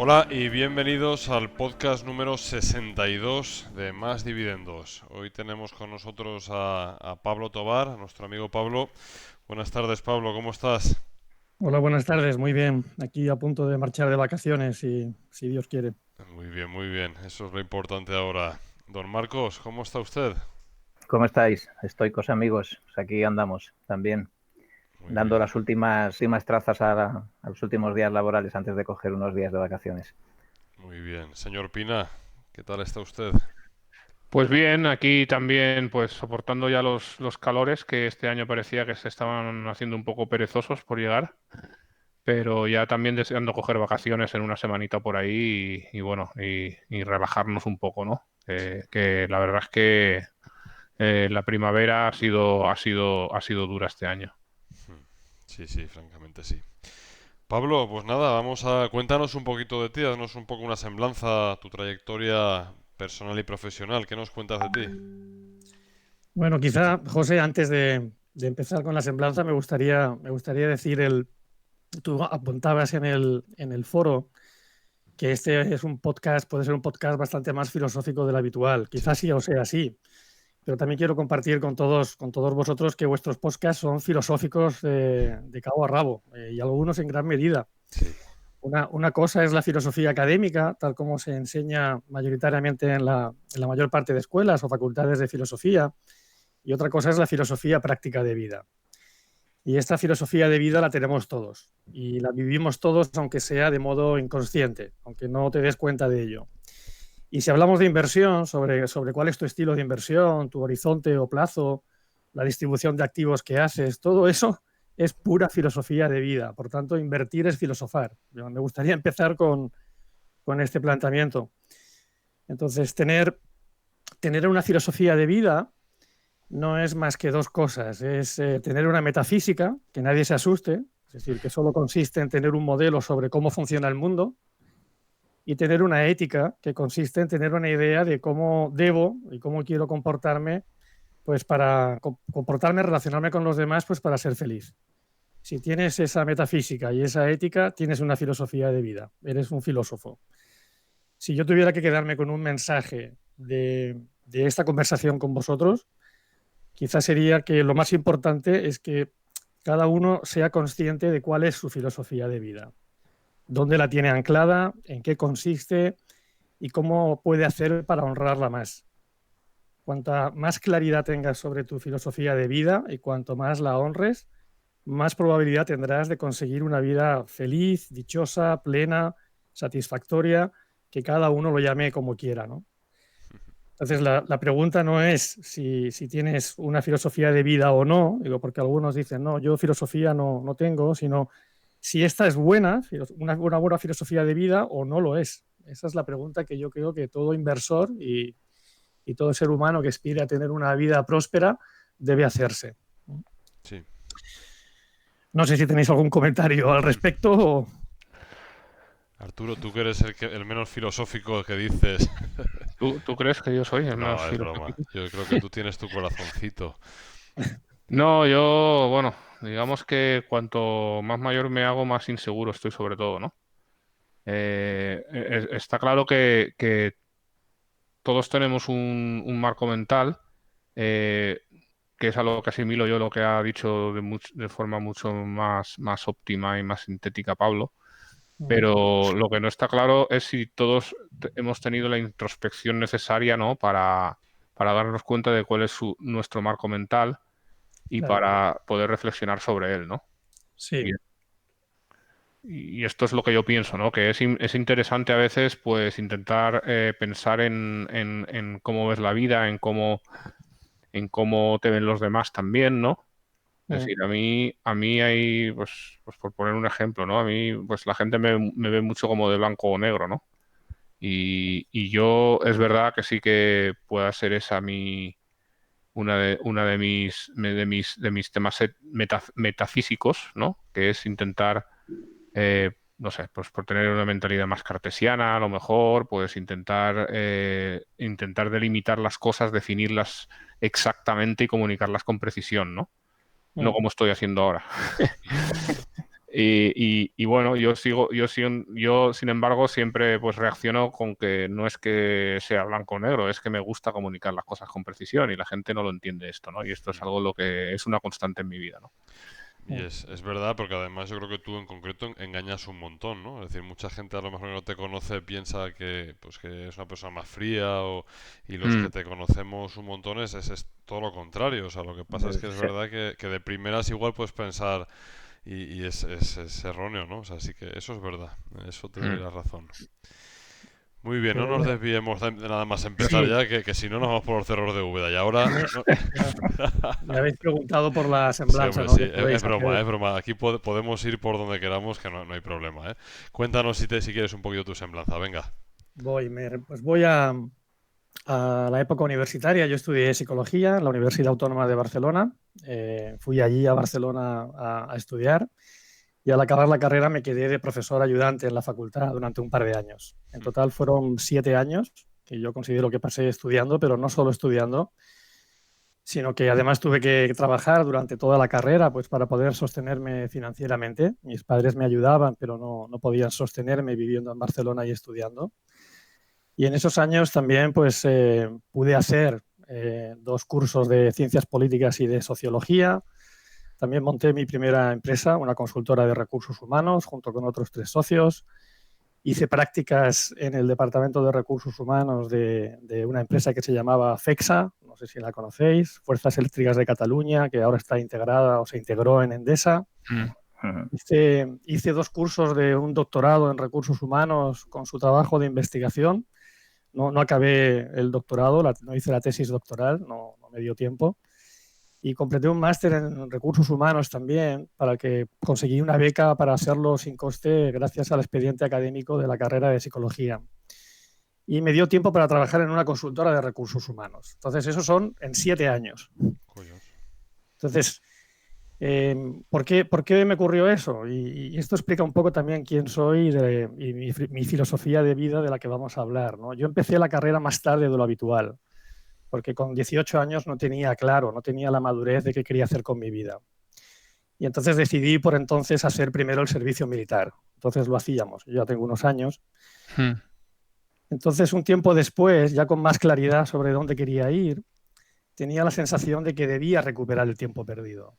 Hola y bienvenidos al podcast número 62 de Más Dividendos. Hoy tenemos con nosotros a Pablo Tobar, a nuestro amigo Pablo. Buenas tardes, Pablo, ¿cómo estás? Hola, buenas tardes. Muy bien. Aquí a punto de marchar de vacaciones, si Dios quiere. Muy bien, eso es lo importante ahora. Don Marcos, ¿cómo está usted? ¿Cómo estáis? Estoicos amigos, pues aquí andamos también, Muy dando bien, las últimas trazas a los últimos días laborales antes de coger unos días de vacaciones. muy bien. Señor Pina, ¿qué tal está usted? Pues bien, aquí también pues soportando ya los calores que este año parecía que se estaban haciendo un poco perezosos por llegar, pero ya también deseando coger vacaciones en una semanita por ahí y relajarnos un poco, ¿no? Sí, Que la verdad es que la primavera ha sido dura este año. sí, francamente sí. Pablo, pues nada, cuéntanos un poquito de ti, haznos un poco una semblanza, tu trayectoria personal y profesional. ¿Qué nos cuentas de ti? Bueno, quizá, José, antes de empezar con la semblanza, me gustaría decir tú apuntabas en el foro que este es un podcast, puede ser un podcast bastante más filosófico del habitual. Sí, Quizás sí o sea así, pero también quiero compartir con todos vosotros que vuestros podcasts son filosóficos de cabo a rabo, y algunos en gran medida. sí. Una cosa es la filosofía académica, tal como se enseña mayoritariamente en la mayor parte de escuelas o facultades de filosofía, y otra cosa es la filosofía práctica de vida. Y esta filosofía de vida la tenemos todos y la vivimos todos, aunque sea de modo inconsciente, aunque no te des cuenta de ello. Y si hablamos de inversión, sobre cuál es tu estilo de inversión, tu horizonte o plazo, la distribución de activos que haces, todo eso es pura filosofía de vida. Por tanto, invertir es filosofar. Me gustaría empezar con este planteamiento. Entonces, tener una filosofía de vida no es más que dos cosas. Es tener una metafísica, que nadie se asuste, es decir, que solo consiste en tener un modelo sobre cómo funciona el mundo, y tener una ética, que consiste en tener una idea de cómo debo y cómo quiero comportarme, pues para comportarme, relacionarme con los demás, pues para ser feliz. Si tienes esa metafísica y esa ética, tienes una filosofía de vida, eres un filósofo. Si yo tuviera que quedarme con un mensaje de esta conversación con vosotros, quizás sería que lo más importante es que cada uno sea consciente de cuál es su filosofía de vida, dónde la tiene anclada, en qué consiste y cómo puede hacer para honrarla más. Cuanta más claridad tengas sobre tu filosofía de vida y cuanto más la honres, más probabilidad tendrás de conseguir una vida feliz, dichosa, plena, satisfactoria, que cada uno lo llame como quiera, ¿no? Entonces, la pregunta no es si tienes una filosofía de vida o no, digo, porque algunos dicen, no, yo filosofía no tengo, sino si esta es buena, una buena filosofía de vida o no lo es. Esa es la pregunta que yo creo que todo inversor y todo ser humano que aspire a tener una vida próspera debe hacerse. Sí. No sé si tenéis algún comentario al respecto o... Arturo, tú que eres el menos filosófico que dices. ¿Tú crees que yo soy el menos No, es broma. filosófico? Yo creo que tú tienes tu corazoncito. No, yo, bueno, digamos que cuanto más mayor me hago, más inseguro estoy sobre todo, ¿no? Está claro que todos tenemos un marco mental, eh, que es algo que asimilo yo lo que ha dicho de forma mucho más óptima y más sintética Pablo, pero lo que no está claro es si todos hemos tenido la introspección necesaria, ¿no? Para darnos cuenta de cuál es nuestro marco mental y Claro, para poder reflexionar sobre él, ¿no? Y, sí, y esto es lo que yo pienso, ¿no? Que es interesante a veces, pues, intentar pensar en cómo ves la vida, en cómo te ven los demás también, ¿no? Es decir, a mí hay, pues por poner un ejemplo, ¿no? A mí, pues la gente me ve mucho como de blanco o negro, ¿no? Y yo, es verdad que sí que pueda ser esa una de mis temas metafísicos, ¿no? Que es intentar, no sé, pues por tener una mentalidad más cartesiana, a lo mejor, pues intentar delimitar las cosas, definirlas exactamente y comunicarlas con precisión, ¿no? No como estoy haciendo ahora. Y bueno, yo sin embargo siempre pues reacciono con que no es que sea blanco o negro, es que me gusta comunicar las cosas con precisión y la gente no lo entiende esto, ¿no? Y esto es algo lo que es una constante en mi vida, ¿no? Y es verdad, porque además yo creo que tú en concreto engañas un montón, ¿no? Es decir, mucha gente a lo mejor que no te conoce piensa que, pues, que es una persona más fría y los que te conocemos un montón es todo lo contrario. O sea, lo que pasa es que es Sí. verdad que de primeras igual puedes pensar y es erróneo, ¿no? O sea, sí que eso es verdad. Eso te doy la razón. Muy bien, no Pero nos bueno, desviemos de nada más empezar sí, ya, que si no nos vamos por los cerros de Úbeda. Y ahora... me, no- me habéis preguntado por la Sí, semblanza, hombre, ¿no? sí, Que podéis es broma, hacer. es broma. Aquí podemos ir por donde queramos, que no hay problema, ¿eh? Cuéntanos si quieres un poquito tu semblanza, venga. Pues voy a la época universitaria. Yo estudié psicología en la Universidad Autónoma de Barcelona. Fui allí a Barcelona a estudiar y al acabar la carrera me quedé de profesor ayudante en la facultad durante un par de años. En total fueron 7 años que yo considero que pasé estudiando, pero no solo estudiando, sino que además tuve que trabajar durante toda la carrera pues, para poder sostenerme financieramente. Mis padres me ayudaban, pero no podían sostenerme viviendo en Barcelona y estudiando. Y en esos años también pues, pude hacer 2 cursos de ciencias políticas y de sociología. También monté mi primera empresa, una consultora de recursos humanos, junto con otros 3 socios. Hice prácticas en el Departamento de Recursos Humanos de una empresa que se llamaba FECSA, no sé si la conocéis, Fuerzas Eléctricas de Cataluña, que ahora está integrada o se integró en Endesa. Hice 2 cursos de un doctorado en recursos humanos con su trabajo de investigación. No acabé el doctorado, no hice la tesis doctoral, no me dio tiempo. Y completé un máster en recursos humanos también, para que conseguí una beca para hacerlo sin coste gracias al expediente académico de la carrera de psicología. Y me dio tiempo para trabajar en una consultora de recursos humanos. Entonces, esos son en 7 años. Coños. Entonces, ¿por qué me ocurrió eso? Y esto explica un poco también quién soy y mi filosofía de vida de la que vamos a hablar, ¿no? Yo empecé la carrera más tarde de lo habitual, porque con 18 años no tenía claro, no tenía la madurez de qué quería hacer con mi vida. Y entonces decidí por entonces hacer primero el servicio militar. Entonces lo hacíamos, yo ya tengo unos años. Entonces un tiempo después, ya con más claridad sobre dónde quería ir, tenía la sensación de que debía recuperar el tiempo perdido.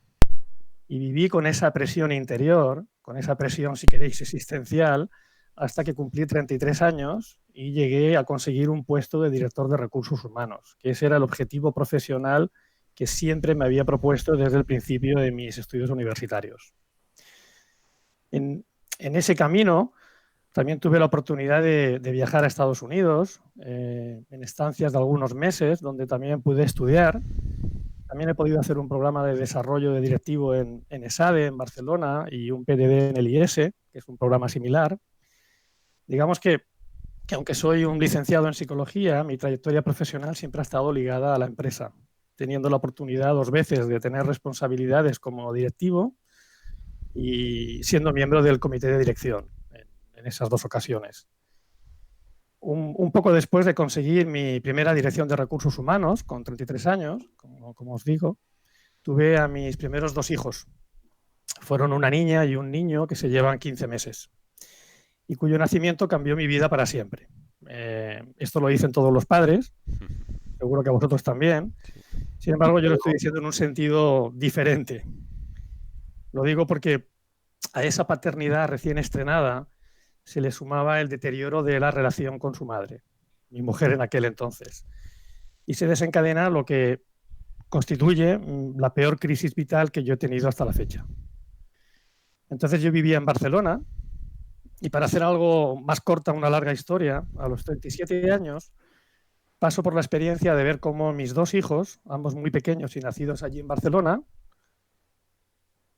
Y viví con esa presión interior, con esa presión, si queréis, existencial, hasta que cumplí 33 años y llegué a conseguir un puesto de director de recursos humanos, que ese era el objetivo profesional que siempre me había propuesto desde el principio de mis estudios universitarios. En ese camino también tuve la oportunidad de viajar a Estados Unidos en estancias de algunos meses, donde también pude estudiar. También he podido hacer un programa de desarrollo de directivo en ESADE, en Barcelona, y un PDD en el IES, que es un programa similar. Digamos que aunque soy un licenciado en psicología, mi trayectoria profesional siempre ha estado ligada a la empresa, teniendo la oportunidad 2 veces de tener responsabilidades como directivo y siendo miembro del comité de dirección en esas 2 ocasiones. Un poco después de conseguir mi primera dirección de recursos humanos, con 33 años, como os digo, tuve a mis primeros 2 hijos. Fueron una niña y un niño que se llevan 15 meses y cuyo nacimiento cambió mi vida para siempre. Esto lo dicen todos los padres, seguro que a vosotros también. Sin embargo, yo lo estoy diciendo en un sentido diferente. Lo digo porque a esa paternidad recién estrenada se le sumaba el deterioro de la relación con su madre, mi mujer en aquel entonces. Y se desencadena lo que constituye la peor crisis vital que yo he tenido hasta la fecha. Entonces yo vivía en Barcelona y, para hacer algo más corta, una larga historia, a los 37 años paso por la experiencia de ver cómo mis 2 hijos, ambos muy pequeños y nacidos allí en Barcelona,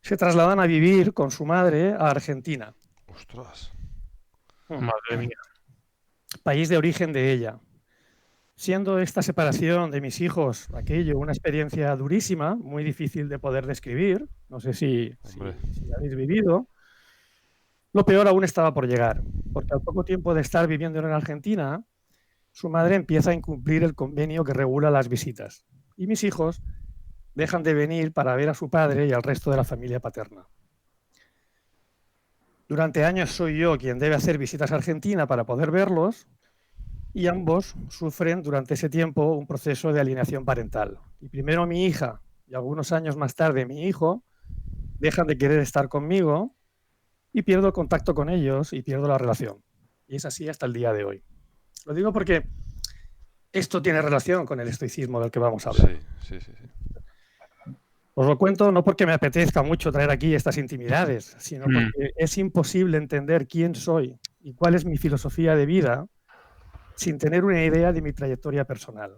se trasladan a vivir con su madre a Argentina. Ostras. Madre mía. País de origen de ella. Siendo esta separación de mis hijos, aquello, una experiencia durísima, muy difícil de poder describir, no sé si la habéis vivido, lo peor aún estaba por llegar, porque al poco tiempo de estar viviendo en Argentina, su madre empieza a incumplir el convenio que regula las visitas, y mis hijos dejan de venir para ver a su padre y al resto de la familia paterna. Durante años soy yo quien debe hacer visitas a Argentina para poder verlos y ambos sufren durante ese tiempo un proceso de alienación parental. Y primero mi hija y algunos años más tarde mi hijo dejan de querer estar conmigo y pierdo el contacto con ellos y pierdo la relación. Y es así hasta el día de hoy. Lo digo porque esto tiene relación con el estoicismo del que vamos a hablar. Sí. Os lo cuento no porque me apetezca mucho traer aquí estas intimidades, sino porque es imposible entender quién soy y cuál es mi filosofía de vida sin tener una idea de mi trayectoria personal.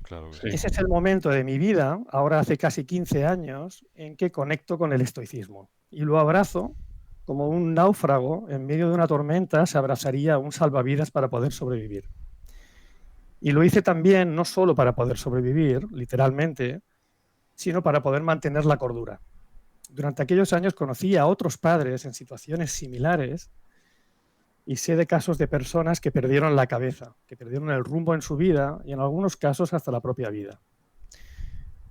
Claro que Sí. Ese es el momento de mi vida, ahora hace casi 15 años, en que conecto con el estoicismo y lo abrazo como un náufrago en medio de una tormenta se abrazaría a un salvavidas para poder sobrevivir. Y lo hice también no solo para poder sobrevivir, literalmente, sino para poder mantener la cordura. Durante aquellos años conocí a otros padres en situaciones similares y sé de casos de personas que perdieron la cabeza, que perdieron el rumbo en su vida y en algunos casos hasta la propia vida.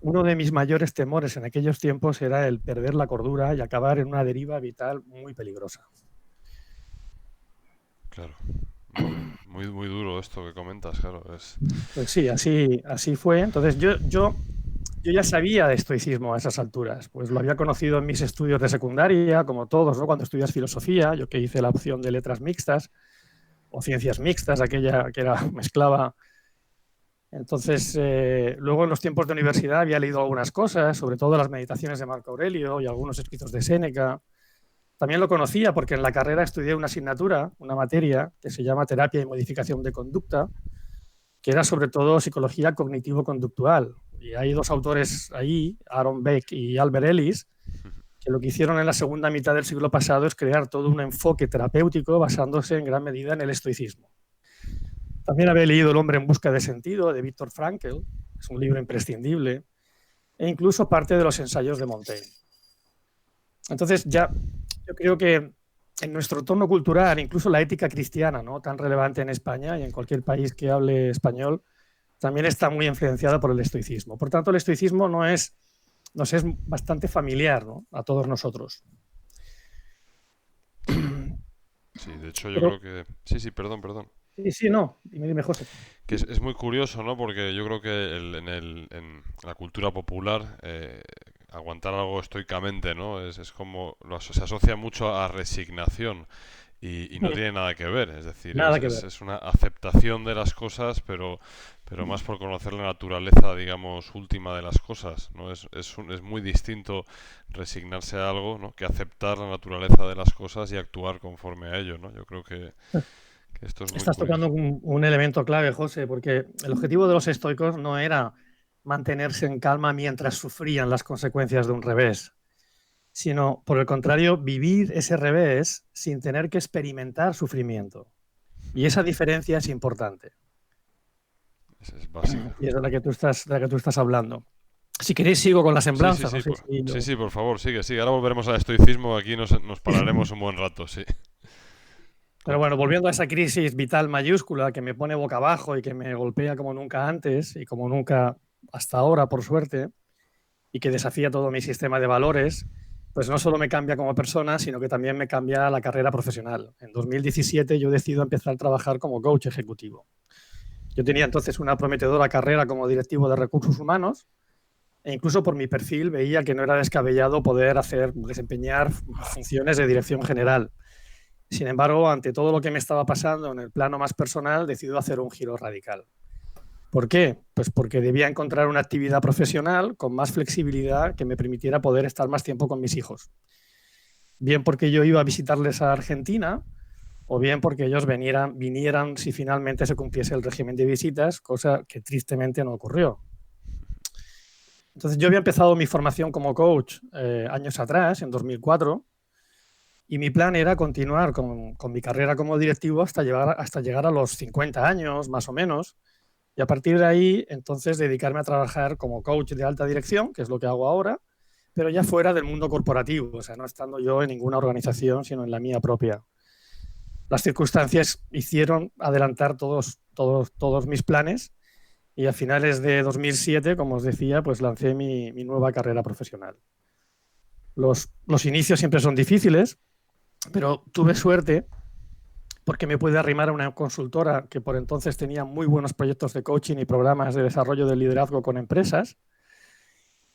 Uno de mis mayores temores en aquellos tiempos era el perder la cordura y acabar en una deriva vital muy peligrosa. Claro. Muy duro esto que comentas, claro. Pues sí, así fue. Entonces yo ya sabía de estoicismo a esas alturas, pues lo había conocido en mis estudios de secundaria, como todos, ¿no? Cuando estudias filosofía, yo que hice la opción de letras mixtas o ciencias mixtas, aquella que mezclaba. Entonces, luego en los tiempos de universidad había leído algunas cosas, sobre todo las meditaciones de Marco Aurelio y algunos escritos de Séneca. También lo conocía porque en la carrera estudié una asignatura, una materia que se llama Terapia y Modificación de Conducta, que era sobre todo psicología cognitivo-conductual. Y hay dos autores ahí, Aaron Beck y Albert Ellis, que lo que hicieron en la segunda mitad del siglo pasado es crear todo un enfoque terapéutico basándose en gran medida en el estoicismo. También había leído El hombre en busca de sentido, de Viktor Frankl, es un libro imprescindible, e incluso parte de los ensayos de Montaigne. Entonces ya yo creo que en nuestro entorno cultural, incluso la ética cristiana, ¿no?, tan relevante en España y en cualquier país que hable español, también está muy influenciada por el estoicismo. Por tanto, el estoicismo nos es bastante familiar, ¿no?, a todos nosotros. Sí, de hecho yo creo que... Sí, perdón. Sí, no, dime, José. Que es muy curioso, ¿no? Porque yo creo que en la cultura popular aguantar algo estoicamente, ¿no? Es como... se asocia mucho a resignación y no tiene nada que ver. Es decir, Nada que ver. es una aceptación de las cosas, pero más por conocer la naturaleza, digamos, última de las cosas, ¿no? Es muy distinto resignarse a algo, ¿no?, que aceptar la naturaleza de las cosas y actuar conforme a ello, ¿no? Yo creo que esto es muy Estás curioso. tocando un elemento clave, José, porque el objetivo de los estoicos no era mantenerse en calma mientras sufrían las consecuencias de un revés, sino, por el contrario, vivir ese revés sin tener que experimentar sufrimiento. Y esa diferencia es importante. Es básica. Y es de la que tú estás hablando. Si queréis, sigo con la semblanza. Sí, por favor, sigue. Ahora volveremos al estoicismo, aquí nos pararemos un buen rato, sí. Pero bueno, volviendo a esa crisis vital mayúscula que me pone boca abajo y que me golpea como nunca antes y como nunca hasta ahora, por suerte, y que desafía todo mi sistema de valores, pues no solo me cambia como persona, sino que también me cambia la carrera profesional. En 2017 yo decido empezar a trabajar como coach ejecutivo. Yo tenía entonces una prometedora carrera como directivo de recursos humanos e incluso por mi perfil veía que no era descabellado poder desempeñar funciones de dirección general. Sin embargo, ante todo lo que me estaba pasando en el plano más personal, decido hacer un giro radical. ¿Por qué? Pues porque debía encontrar una actividad profesional con más flexibilidad que me permitiera poder estar más tiempo con mis hijos. Bien porque yo iba a visitarles a Argentina, o bien porque ellos vinieran si finalmente se cumpliese el régimen de visitas, cosa que tristemente no ocurrió. Entonces yo había empezado mi formación como coach años atrás, en 2004, y mi plan era continuar con mi carrera como directivo hasta llegar a los 50 años, más o menos, y a partir de ahí, entonces, dedicarme a trabajar como coach de alta dirección, que es lo que hago ahora, pero ya fuera del mundo corporativo, o sea, no estando yo en ninguna organización, sino en la mía propia. Las circunstancias hicieron adelantar todos mis planes y a finales de 2007, como os decía, pues lancé mi nueva carrera profesional. Los inicios siempre son difíciles, pero tuve suerte porque me pude arrimar a una consultora que por entonces tenía muy buenos proyectos de coaching y programas de desarrollo de liderazgo con empresas.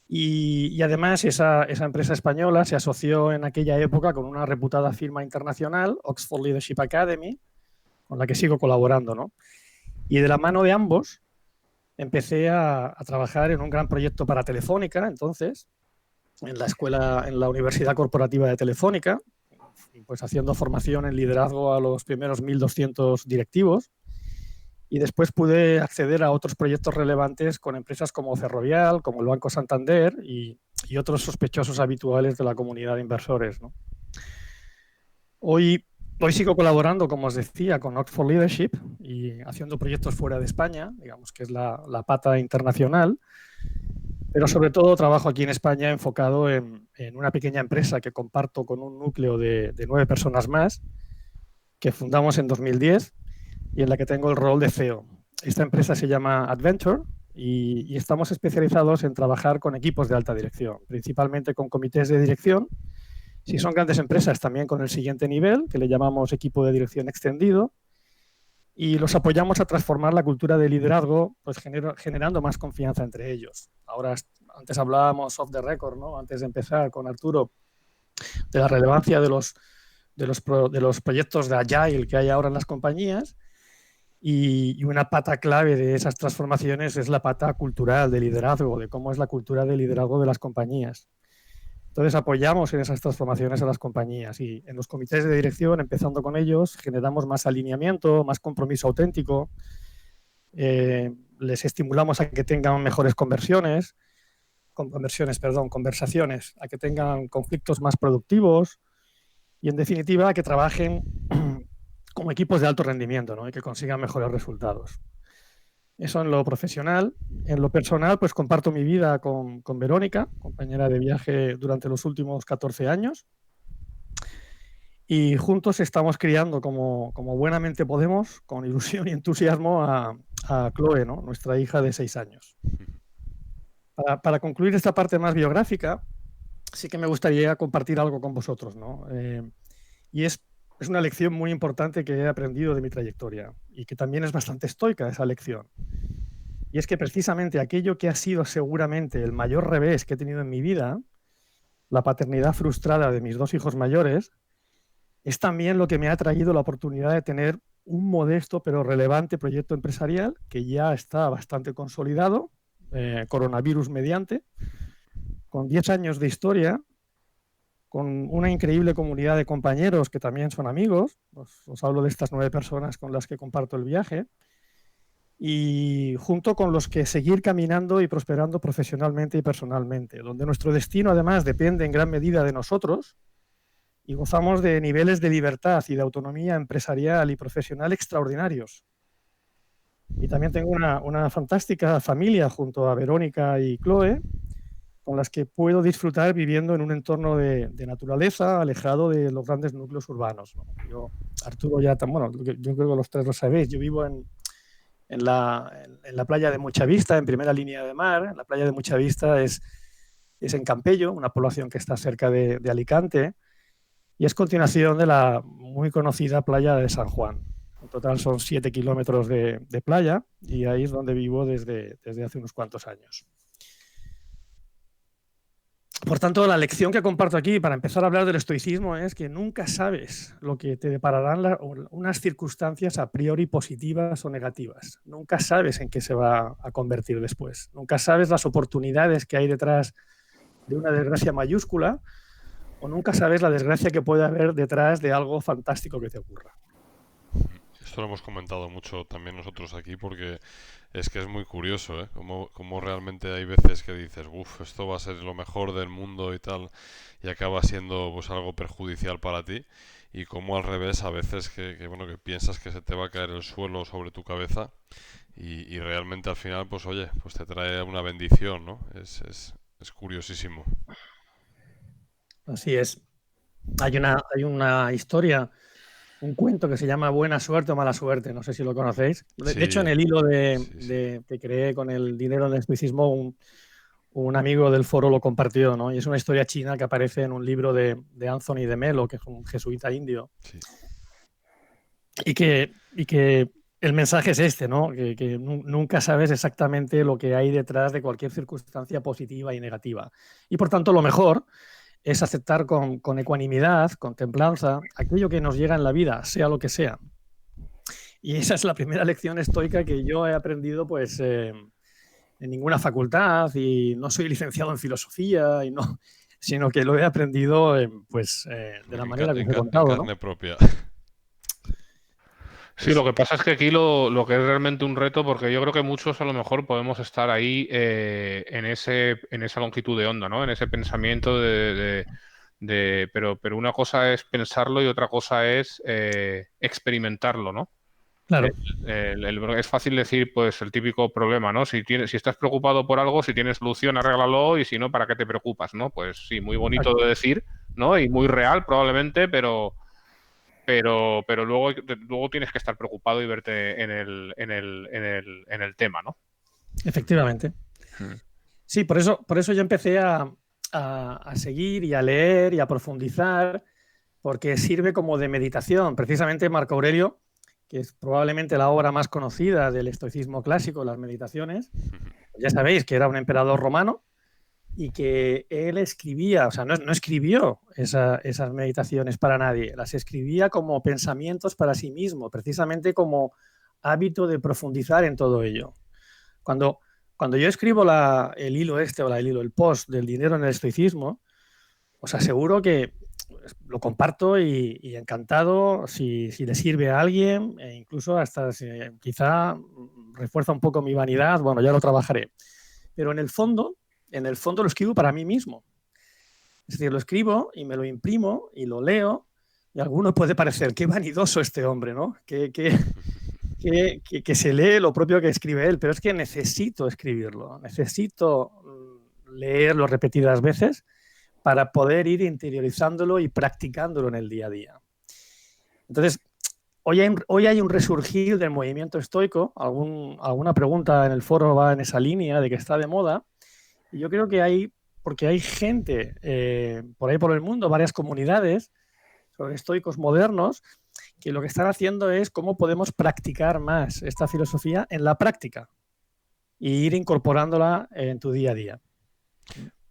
Y además esa empresa española se asoció en aquella época con una reputada firma internacional, Oxford Leadership Academy, con la que sigo colaborando, ¿no? Y de la mano de ambos empecé a trabajar en un gran proyecto para Telefónica, entonces, en la Universidad Corporativa de Telefónica, pues haciendo formación en liderazgo a los primeros 1.200 directivos. Y después pude acceder a otros proyectos relevantes con empresas como Ferrovial, como el Banco Santander y otros sospechosos habituales de la comunidad de inversores, ¿no? Hoy sigo colaborando, como os decía, con Oxford Leadership y haciendo proyectos fuera de España, digamos que es la pata internacional, pero sobre todo trabajo aquí en España enfocado en una pequeña empresa que comparto con un núcleo de 9 personas más, que fundamos en 2010 y en la que tengo el rol de CEO. Esta empresa se llama Adventure y estamos especializados en trabajar con equipos de alta dirección, principalmente con comités de dirección. Si son grandes empresas, también con el siguiente nivel, que le llamamos equipo de dirección extendido, y los apoyamos a transformar la cultura de liderazgo, pues generando más confianza entre ellos. Ahora, antes hablábamos off the record, ¿no? Antes de empezar con Arturo, de la relevancia de los proyectos de Agile que hay ahora en las compañías, y una pata clave de esas transformaciones es la pata cultural de liderazgo, de cómo es la cultura de liderazgo de las compañías. Entonces apoyamos en esas transformaciones a las compañías y en los comités de dirección, empezando con ellos, generamos más alineamiento, más compromiso auténtico, les estimulamos a que tengan mejores conversaciones, a que tengan conflictos más productivos y en definitiva a que trabajen como equipos de alto rendimiento, ¿no? Y que consigan mejores resultados. Eso en lo profesional. En lo personal, pues comparto mi vida con Verónica, compañera de viaje durante los últimos 14 años. Y juntos estamos criando, como buenamente podemos, con ilusión y entusiasmo, a Chloe, ¿no? Nuestra hija de 6 años. Para concluir esta parte más biográfica, sí que me gustaría compartir algo con vosotros, ¿no? Y es una lección muy importante que he aprendido de mi trayectoria y que también es bastante estoica esa lección. Y es que precisamente aquello que ha sido seguramente el mayor revés que he tenido en mi vida, la paternidad frustrada de mis 2 hijos mayores, es también lo que me ha traído la oportunidad de tener un modesto pero relevante proyecto empresarial que ya está bastante consolidado, coronavirus mediante, con 10 años de historia, con una increíble comunidad de compañeros que también son amigos. Os hablo de estas 9 personas con las que comparto el viaje, y junto con los que seguir caminando y prosperando profesionalmente y personalmente, donde nuestro destino además depende en gran medida de nosotros y gozamos de niveles de libertad y de autonomía empresarial y profesional extraordinarios. Y también tengo una fantástica familia junto a Verónica y Chloe, con las que puedo disfrutar viviendo en un entorno de naturaleza, alejado de los grandes núcleos urbanos, ¿no? Yo, Arturo, yo creo que los 3 lo sabéis, yo vivo en la playa de Muchavista, en primera línea de mar. La playa de Muchavista es en Campello, una población que está cerca de Alicante, y es continuación de la muy conocida playa de San Juan. En total son 7 kilómetros de playa y ahí es donde vivo desde hace unos cuantos años. Por tanto, la lección que comparto aquí para empezar a hablar del estoicismo es que nunca sabes lo que te depararán unas circunstancias a priori positivas o negativas. Nunca sabes en qué se va a convertir después. Nunca sabes las oportunidades que hay detrás de una desgracia mayúscula o nunca sabes la desgracia que puede haber detrás de algo fantástico que te ocurra. Esto lo hemos comentado mucho también nosotros aquí porque es que es muy curioso, ¿eh? Como realmente hay veces que dices, uff, esto va a ser lo mejor del mundo y tal, y acaba siendo pues algo perjudicial para ti, y como al revés a veces que piensas que se te va a caer el suelo sobre tu cabeza y realmente al final pues oye, pues te trae una bendición, ¿no? Es curiosísimo. Así es. Hay una historia, un cuento que se llama Buena suerte o mala suerte, no sé si lo conocéis. De hecho, en el hilo que creé con el dinero del estoicismo, un amigo del foro lo compartió, ¿no? Y es una historia china que aparece en un libro de Anthony de Melo, que es un jesuita indio. Sí. Y que el mensaje es este, ¿no? Que nunca sabes exactamente lo que hay detrás de cualquier circunstancia positiva y negativa. Y por tanto, lo mejor es aceptar con ecuanimidad, con templanza, aquello que nos llega en la vida, sea lo que sea. Y esa es la primera lección estoica que yo he aprendido, pues, en ninguna facultad, y no soy licenciado en filosofía, sino que lo he aprendido, pues, de la manera que os he contado, en ¿no? carne propia. Sí, lo que pasa es que aquí lo que es realmente un reto, porque yo creo que muchos a lo mejor podemos estar ahí en esa longitud de onda, ¿no? En ese pensamiento pero una cosa es pensarlo y otra cosa es experimentarlo, ¿no? Claro, Es fácil decir, pues, el típico problema, ¿no? Si estás preocupado por algo, si tienes solución, arréglalo, y si no, ¿para qué te preocupas, no? Pues sí, muy bonito de decir, ¿no? Y muy real probablemente, pero luego tienes que estar preocupado y verte en el tema, ¿no? efectivamente. Sí, por eso yo empecé a seguir y a leer y a profundizar, porque sirve como de meditación. Precisamente Marco Aurelio, que es probablemente la obra más conocida del estoicismo clásico, las meditaciones, ya sabéis que era un emperador romano y que él escribía, o sea, no escribió esas meditaciones para nadie, las escribía como pensamientos para sí mismo, precisamente como hábito de profundizar en todo ello. Cuando yo escribo el post del dinero en el estoicismo, os aseguro que lo comparto y encantado si le sirve a alguien, e incluso hasta si quizá refuerza un poco mi vanidad, bueno, ya lo trabajaré. Pero en el fondo lo escribo para mí mismo. Es decir, lo escribo y me lo imprimo y lo leo, y a alguno puede parecer, qué vanidoso este hombre, ¿no? Que se lee lo propio que escribe él, pero es que necesito escribirlo, necesito leerlo repetidas veces para poder ir interiorizándolo y practicándolo en el día a día. Entonces, hoy hay un resurgir del movimiento estoico, alguna pregunta en el foro va en esa línea de que está de moda, y yo creo que porque hay gente por ahí por el mundo, varias comunidades sobre estoicos modernos, que lo que están haciendo es cómo podemos practicar más esta filosofía en la práctica e ir incorporándola en tu día a día.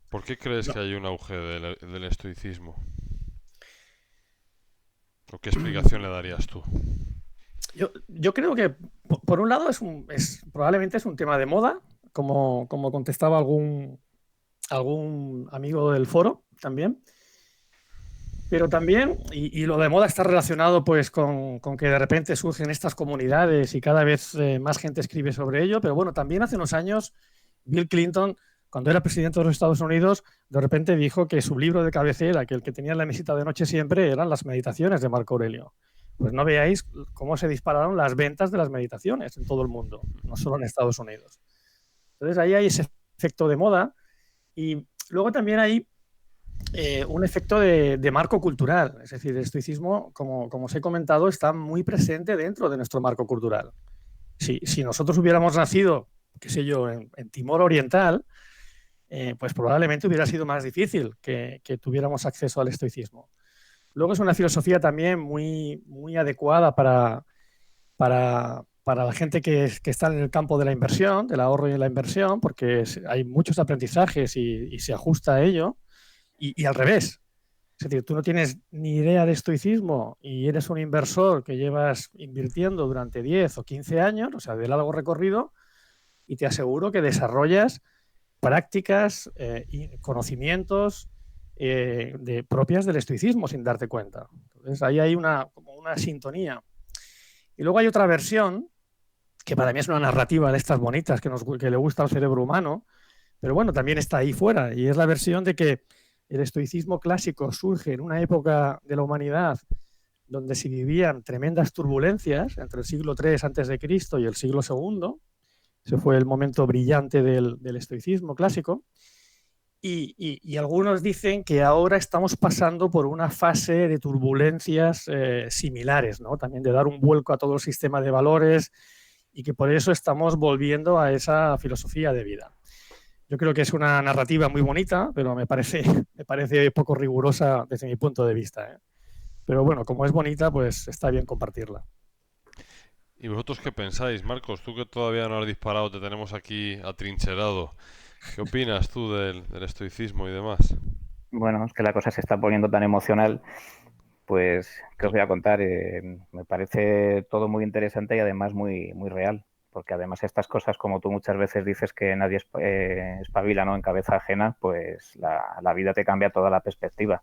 ¿Por qué crees que hay un auge del estoicismo? ¿O qué explicación le darías tú? Yo creo que, por un lado, probablemente es un tema de moda, como contestaba algún amigo del foro también. Pero también, y lo de moda está relacionado pues con que de repente surgen estas comunidades y cada vez más gente escribe sobre ello, pero bueno, también hace unos años Bill Clinton, cuando era presidente de los Estados Unidos, de repente dijo que su libro de cabecera, que el que tenía en la mesita de noche siempre, eran las meditaciones de Marco Aurelio. Pues no veáis cómo se dispararon las ventas de las meditaciones en todo el mundo, no solo en Estados Unidos. Entonces ahí hay ese efecto de moda, y luego también hay un efecto de marco cultural. Es decir, el estoicismo, como os he comentado, está muy presente dentro de nuestro marco cultural. Si nosotros hubiéramos nacido, qué sé yo, en Timor Oriental, pues probablemente hubiera sido más difícil que tuviéramos acceso al estoicismo. Luego es una filosofía también muy, muy adecuada para la gente que está en el campo de la inversión, del ahorro y de la inversión, porque hay muchos aprendizajes y se ajusta a ello. Y al revés. Es decir, tú no tienes ni idea de estoicismo y eres un inversor que llevas invirtiendo durante 10 o 15 años, o sea, de largo recorrido, y te aseguro que desarrollas prácticas y conocimientos propias del estoicismo sin darte cuenta. Entonces, ahí hay como una sintonía. Y luego hay otra versión, que para mí es una narrativa de estas bonitas que le gusta al cerebro humano, pero bueno, también está ahí fuera, y es la versión de que el estoicismo clásico surge en una época de la humanidad donde se vivían tremendas turbulencias entre el siglo III a.C. y el siglo II. Ese fue el momento brillante del estoicismo clásico. Y algunos dicen que ahora estamos pasando por una fase de turbulencias similares, ¿no? También de dar un vuelco a todo el sistema de valores, y que por eso estamos volviendo a esa filosofía de vida. Yo creo que es una narrativa muy bonita, pero me parece poco rigurosa desde mi punto de vista, ¿eh? Pero bueno, como es bonita, pues está bien compartirla. ¿Y vosotros qué pensáis, Marcos? Tú que todavía no has disparado, te tenemos aquí atrincherado. ¿Qué opinas tú del estoicismo y demás? Bueno, es que la cosa se está poniendo tan emocional, pues, ¿qué os voy a contar? Me parece todo muy interesante y además muy, muy real, porque además estas cosas, como tú muchas veces dices que nadie espabila, ¿no? En cabeza ajena, pues la vida te cambia toda la perspectiva.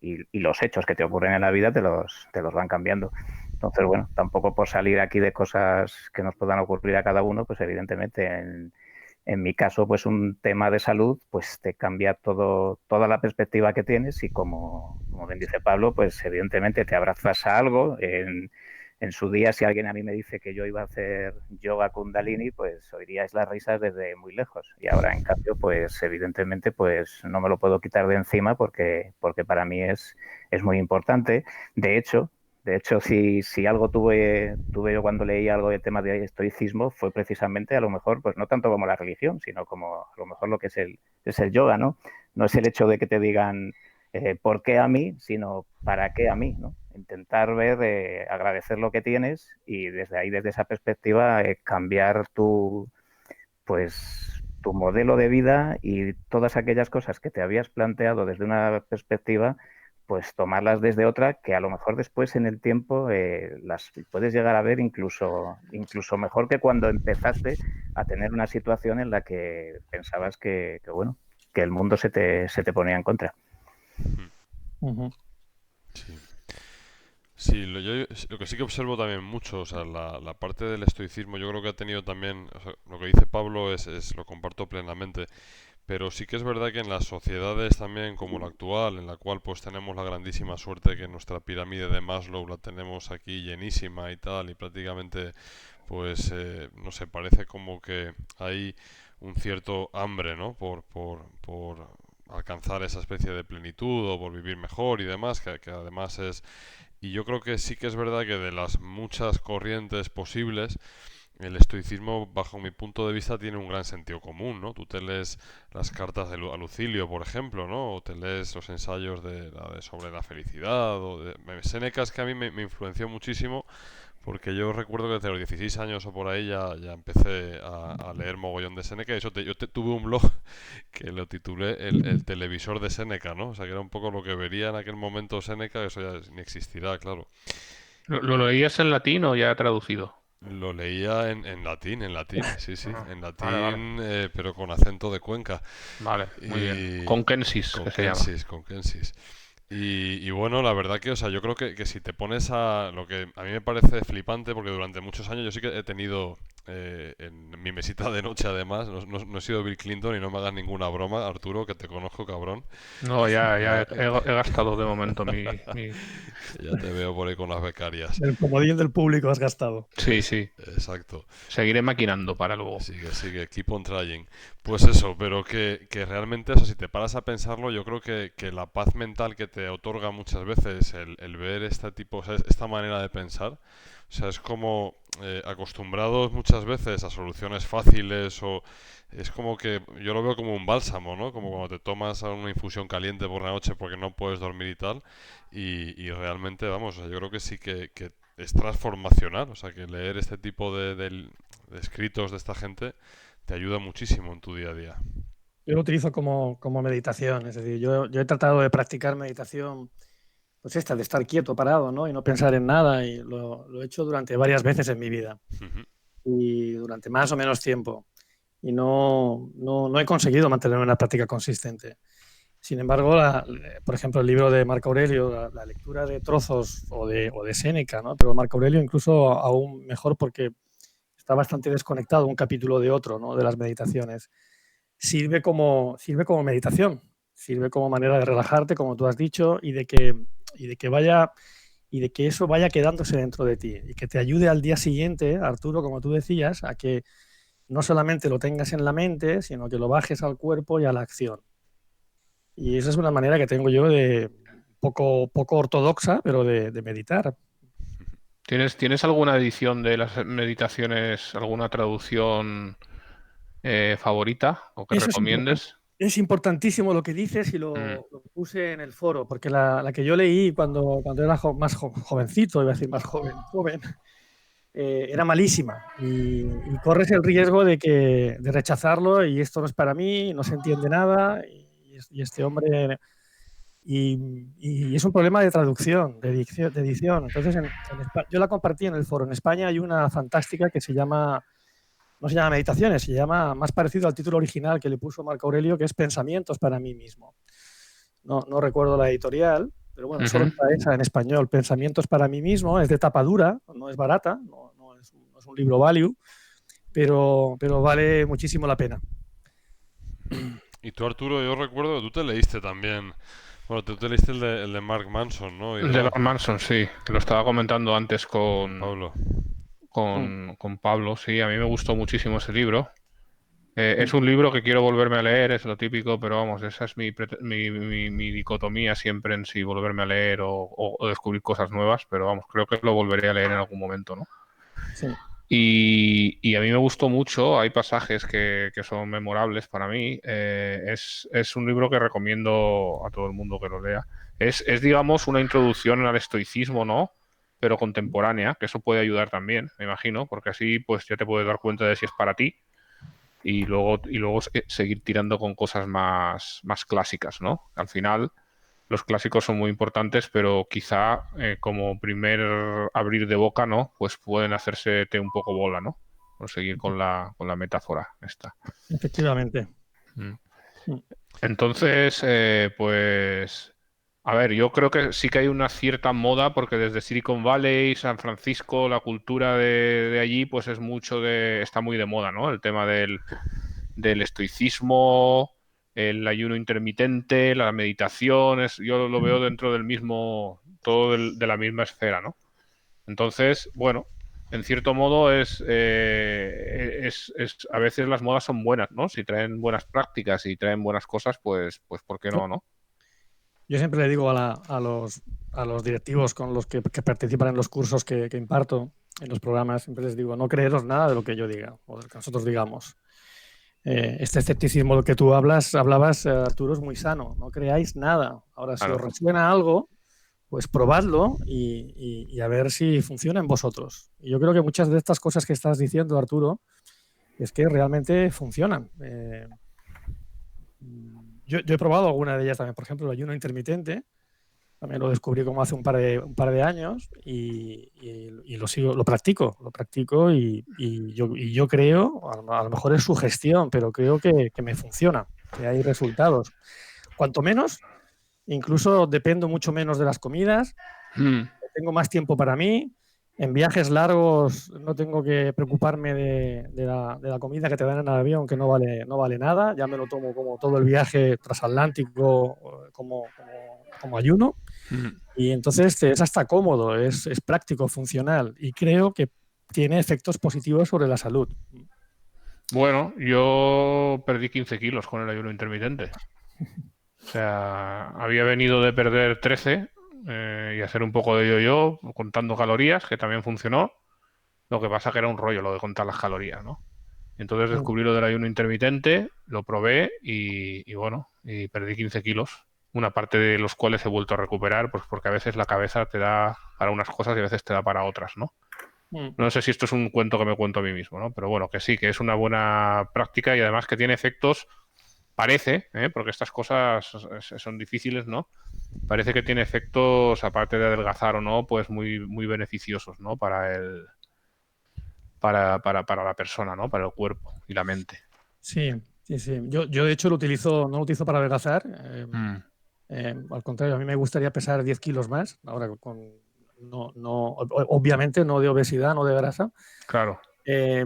Y los hechos que te ocurren en la vida te los van cambiando. Entonces, bueno, tampoco por salir aquí de cosas que nos puedan ocurrir a cada uno, pues evidentemente en mi caso, pues un tema de salud, pues te cambia toda la perspectiva que tienes y como bien dice Pablo, pues evidentemente te abrazas a algo. En su día, si alguien a mí me dice que yo iba a hacer yoga kundalini, pues oiríais las risas desde muy lejos. Y ahora, en cambio, pues evidentemente, pues no me lo puedo quitar de encima porque para mí es muy importante. De hecho, si algo tuve yo cuando leí algo del tema de estoicismo fue precisamente a lo mejor, pues no tanto como la religión, sino como a lo mejor lo que es el yoga, ¿no? No es el hecho de que te digan por qué a mí, sino para qué a mí, ¿no? Intentar ver, agradecer lo que tienes y desde ahí, desde esa perspectiva, cambiar tu modelo de vida y todas aquellas cosas que te habías planteado desde una perspectiva, pues tomarlas desde otra que a lo mejor después en el tiempo las puedes llegar a ver incluso mejor que cuando empezaste a tener una situación en la que pensabas bueno, que el mundo se te ponía en contra. Ujú. Sí. Sí, lo que sí que observo también mucho, o sea, la parte del estoicismo, yo creo que ha tenido también, o sea, lo que dice Pablo lo comparto plenamente, pero sí que es verdad que en las sociedades también como la actual, en la cual pues tenemos la grandísima suerte que nuestra pirámide de Maslow la tenemos aquí llenísima y tal, y prácticamente pues no sé, parece como que hay un cierto hambre, ¿no? Por alcanzar esa especie de plenitud o por vivir mejor y demás, que además es... Y yo creo que sí que es verdad que de las muchas corrientes posibles, el estoicismo, bajo mi punto de vista, tiene un gran sentido común, ¿no? Tú te lees las cartas a Lucilio, por ejemplo, ¿no? O te lees los ensayos sobre la felicidad, Séneca es que a mí me influenció muchísimo porque yo recuerdo que desde los 16 años o por ahí ya empecé a leer mogollón de Séneca. Y eso tuve un blog que lo titulé el televisor de Séneca, ¿no? O sea, que era un poco lo que vería en aquel momento Séneca, eso ya ni existirá, claro. ¿Lo leías en latín o ya traducido? Lo leía en latín, sí, sí, Ah, en vale, vale. latín, pero con acento de Cuenca. Vale, muy bien. Y Conquensis, que se llama. Conquensis. Y bueno, la verdad que, o sea, yo creo que si te pones a lo que a mí me parece flipante, porque durante muchos años yo sí que he tenido en mi mesita de noche, además, no he sido Bill Clinton y no me hagas ninguna broma, Arturo, que te conozco, cabrón. No, ya Ya, he gastado de momento que ya te veo por ahí con las becarias. El comodín del público has gastado. Sí, sí. Exacto. Seguiré maquinando para luego. Sigue, keep on trying. Pues eso, pero que realmente, eso, si te paras a pensarlo, yo creo que la paz mental que te otorga muchas veces el ver este tipo, o sea, esta manera de pensar, o sea, es como acostumbrados muchas veces a soluciones fáciles o es como que yo lo veo como un bálsamo, ¿no? Como cuando te tomas una infusión caliente por la noche porque no puedes dormir y tal, y realmente, vamos, o sea, yo creo que sí que es transformacional, o sea, que leer este tipo de escritos de esta gente te ayuda muchísimo en tu día a día. Yo lo utilizo como meditación, es decir, yo he tratado de practicar meditación, pues esta, de estar quieto, parado, ¿no? Y no pensar en nada, y lo he hecho durante varias veces en mi vida Ujú. y durante más o menos tiempo. Y no he conseguido mantener una práctica consistente. Sin embargo, por ejemplo, el libro de Marco Aurelio, la lectura de trozos o de Séneca, ¿no? Pero Marco Aurelio incluso aún mejor porque está bastante desconectado un capítulo de otro, ¿no? De las meditaciones. Sirve como meditación, sirve como manera de relajarte, como tú has dicho, y de que eso vaya quedándose dentro de ti y que te ayude al día siguiente, Arturo, como tú decías, a que no solamente lo tengas en la mente, sino que lo bajes al cuerpo y a la acción. Y esa es una manera que tengo yo de poco ortodoxa, pero de meditar. ¿Tienes alguna edición de las meditaciones, alguna traducción favorita o que Eso es recomiendes? Es importantísimo lo que dices y Mm, lo puse en el foro, porque la que yo leí cuando era más jovencito, iba a decir más joven, era malísima y corres el riesgo de rechazarlo y esto no es para mí, no se entiende nada y este hombre... Y es un problema de traducción, de edición. Entonces, yo la compartí en el foro. En España hay una fantástica que se llama, no se llama Meditaciones, se llama más parecido al título original que le puso Marco Aurelio, que es Pensamientos para mí mismo. No recuerdo la editorial, pero bueno, solo ujú. está esa en español. Pensamientos para mí mismo, es de tapa dura, no es barata, no es un libro value, pero vale muchísimo la pena. Y tú, Arturo, yo recuerdo que tú te leíste también. Bueno, tú te leíste el de Mark Manson, ¿no? El de Mark Manson, sí, que lo estaba comentando antes con Pablo. con Pablo, sí, a mí me gustó muchísimo ese libro. Es Mm. un libro que quiero volverme a leer, es lo típico, pero vamos, esa es mi dicotomía siempre en si volverme a leer o descubrir cosas nuevas, pero vamos, creo que lo volveré a leer en algún momento, ¿no? Sí. Y a mí me gustó mucho, hay pasajes que son memorables para mí. Es un libro que recomiendo a todo el mundo que lo lea. Digamos, una introducción al estoicismo, ¿no? Pero contemporánea, que eso puede ayudar también, me imagino, porque así pues ya te puedes dar cuenta de si es para ti y luego seguir tirando con cosas más clásicas, ¿no? Al final los clásicos son muy importantes, pero quizá como primer abrir de boca, ¿no? Pues pueden hacerse un poco bola, ¿no? Por seguir con la metáfora esta. Efectivamente. Mm. Mm. Entonces, pues, a ver, yo creo que sí que hay una cierta moda, porque desde Silicon Valley, San Francisco, la cultura de allí, pues está muy de moda, ¿no? El tema del estoicismo, el ayuno intermitente, la meditación, yo lo veo dentro del mismo, de la misma esfera, ¿no? Entonces, bueno, en cierto modo a veces las modas son buenas, ¿no? Si traen buenas prácticas y traen buenas cosas, pues ¿por qué Yo, no, no? yo siempre le digo a los directivos con los que participan en los cursos que imparto, en los programas, siempre les digo, no creeros nada de lo que yo diga o de lo que nosotros digamos. Este escepticismo del que tú hablabas, Arturo, es muy sano. No creáis nada. Ahora, si os Claro. resuena algo, pues probadlo y a ver si funciona en vosotros. Y yo creo que muchas de estas cosas que estás diciendo, Arturo, es que realmente funcionan. Yo he probado alguna de ellas también. Por ejemplo, el ayuno intermitente. También lo descubrí como hace un par de años y lo practico y yo creo, a lo mejor es su gestión, pero creo que me funciona, que hay resultados. Cuanto menos, incluso dependo mucho menos de las comidas, Mm, tengo más tiempo para mí. En viajes largos no tengo que preocuparme de la comida que te dan en el avión, que no vale nada. Ya me lo tomo como todo el viaje transatlántico como ayuno. mm. Y entonces es hasta cómodo, es práctico, funcional y creo que tiene efectos positivos sobre la salud. Bueno, yo perdí 15 kilos con el ayuno intermitente. O sea, había venido de perder 13 y hacer un poco de yo-yo contando calorías, que también funcionó. Lo que pasa que era un rollo lo de contar las calorías, ¿no? Entonces descubrí lo del ayuno intermitente, lo probé y bueno, y perdí 15 kilos. Una parte de los cuales he vuelto a recuperar, pues porque a veces la cabeza te da para unas cosas y a veces te da para otras, ¿no? Mm. No sé si esto es un cuento que me cuento a mí mismo, ¿no? Pero bueno, que sí, que es una buena práctica y además que tiene efectos, parece, porque estas cosas son difíciles, ¿no? Parece que tiene efectos, aparte de adelgazar o no, pues muy, muy beneficiosos, ¿no? Para la persona, ¿no? Para el cuerpo y la mente. Sí, sí, sí. Yo de hecho no lo utilizo para adelgazar. Mm, Al contrario, a mí me gustaría pesar 10 kilos más. Ahora, obviamente no de obesidad, no de grasa. claro. Eh,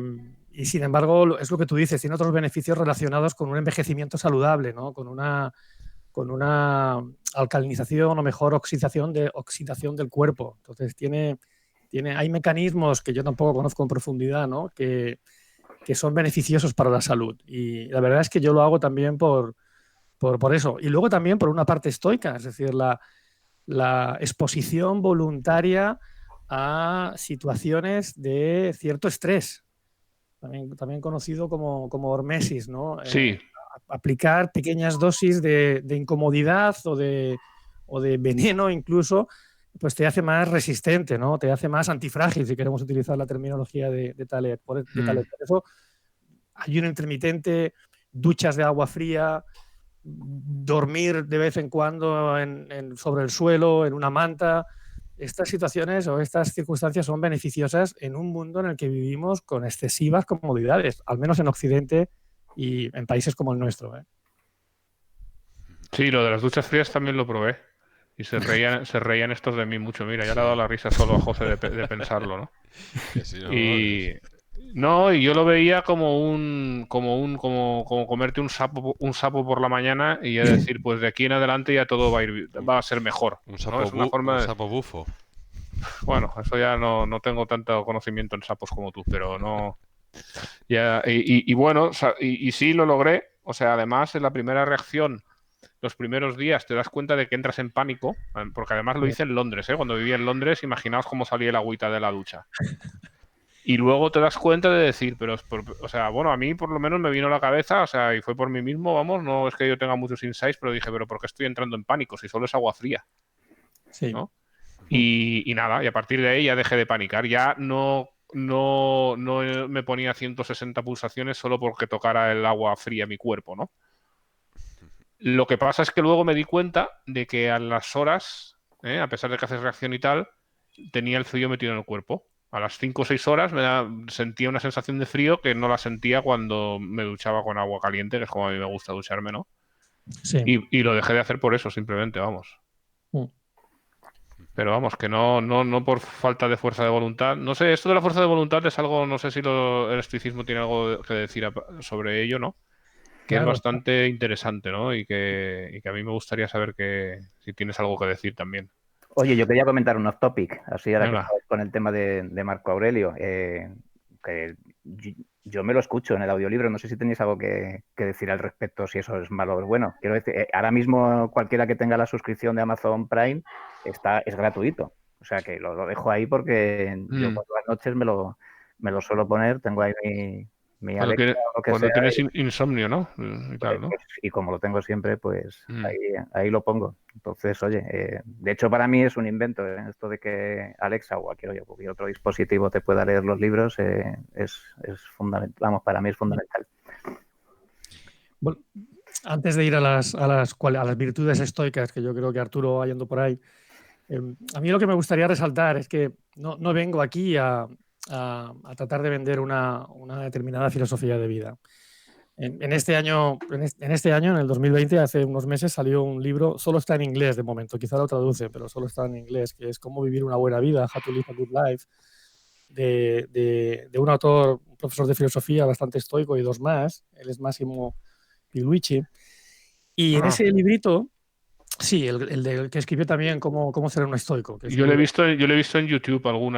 y sin embargo, es lo que tú dices, tiene otros beneficios relacionados con un envejecimiento saludable, ¿no? Con una alcalinización o mejor oxidación del cuerpo. Entonces, hay mecanismos que yo tampoco conozco en profundidad, ¿no? Que son beneficiosos para la salud. Y la verdad es que yo lo hago también por eso. Y luego también por una parte estoica, es decir, la exposición voluntaria a situaciones de cierto estrés. también conocido como hormesis, ¿no? Sí, Aplicar pequeñas dosis de incomodidad o de veneno incluso, pues te hace más resistente, ¿no? Te hace más antifrágil, si queremos utilizar la terminología de Taleb. Por eso, ayuno intermitente, duchas de agua fría, dormir de vez en cuando sobre el suelo, en una manta. Estas situaciones o estas circunstancias son beneficiosas en un mundo en el que vivimos con excesivas comodidades, al menos en Occidente y en países como el nuestro, ¿eh? Sí, lo de las duchas frías también lo probé. Y se reían estos de mí mucho. Mira, ya le ha dado la risa solo a José de pensarlo, ¿no? Sí, no, Y no, y yo lo veía como comerte un sapo por la mañana y es decir, pues de aquí en adelante ya todo va a ser mejor. un ¿no? Es una forma un de... sapo bufo. Bueno, eso ya no tengo tanto conocimiento en sapos como tú, pero no. Ya, y bueno, y sí lo logré. O sea, además, en la primera reacción, los primeros días te das cuenta de que entras en pánico, porque además lo hice en Londres, ¿eh? Cuando vivía en Londres, imaginaos cómo salía el agüita de la ducha. Y luego te das cuenta de decir, pero, o sea, bueno, a mí por lo menos me vino a la cabeza, o sea, y fue por mí mismo, vamos, no es que yo tenga muchos insights, pero dije, pero ¿por qué estoy entrando en pánico si solo es agua fría? Sí. ¿No? Y nada, y a partir de ahí ya dejé de panicar, ya no me ponía 160 pulsaciones solo porque tocara el agua fría mi cuerpo, ¿no? Lo que pasa es que luego me di cuenta de que a las horas, a pesar de que haces reacción y tal, tenía el frío metido en el cuerpo. A las 5 o 6 horas sentía una sensación de frío que no la sentía cuando me duchaba con agua caliente, que es como a mí me gusta ducharme, ¿no? Sí. Y lo dejé de hacer por eso, simplemente, vamos. Pero vamos, que no por falta de fuerza de voluntad. No sé, esto de la fuerza de voluntad es algo, no sé si el estoicismo tiene algo que decir sobre ello, ¿no? Que Claro. es bastante interesante, ¿no? Y que a mí me gustaría saber si tienes algo que decir también. Oye, yo quería comentar un off topic, así ahora que Venga. estamos con el tema de Marco Aurelio, que yo me lo escucho en el audiolibro, no sé si tenéis algo que decir al respecto, si eso es malo o es bueno. Quiero decir, ahora mismo cualquiera que tenga la suscripción de Amazon Prime es gratuito, o sea que lo dejo ahí porque yo por las noches me lo suelo poner, tengo ahí mi Alexa o lo que Cuando sea. tienes insomnio, ¿no? Y tal, ¿no? Y como lo tengo siempre, pues ahí lo pongo. Entonces, oye, de hecho para mí es un invento, esto de que Alexa o cualquier otro dispositivo te pueda leer los libros, es fundamental. Vamos, para mí es fundamental. Bueno, antes de ir a las virtudes estoicas, que yo creo que Arturo va yendo por ahí, a mí lo que me gustaría resaltar es que no vengo aquí a tratar de vender una determinada filosofía de vida. En este año, en el 2020, hace unos meses, salió un libro, solo está en inglés de momento, quizá lo traduce, pero solo está en inglés, que es Cómo vivir una buena vida, How to Live a Good Life, de un autor, un profesor de filosofía bastante estoico y dos más, él es Massimo Piluicci. Y en ese librito, sí, el que escribió también Cómo ser un estoico. Que yo lo he visto en YouTube algún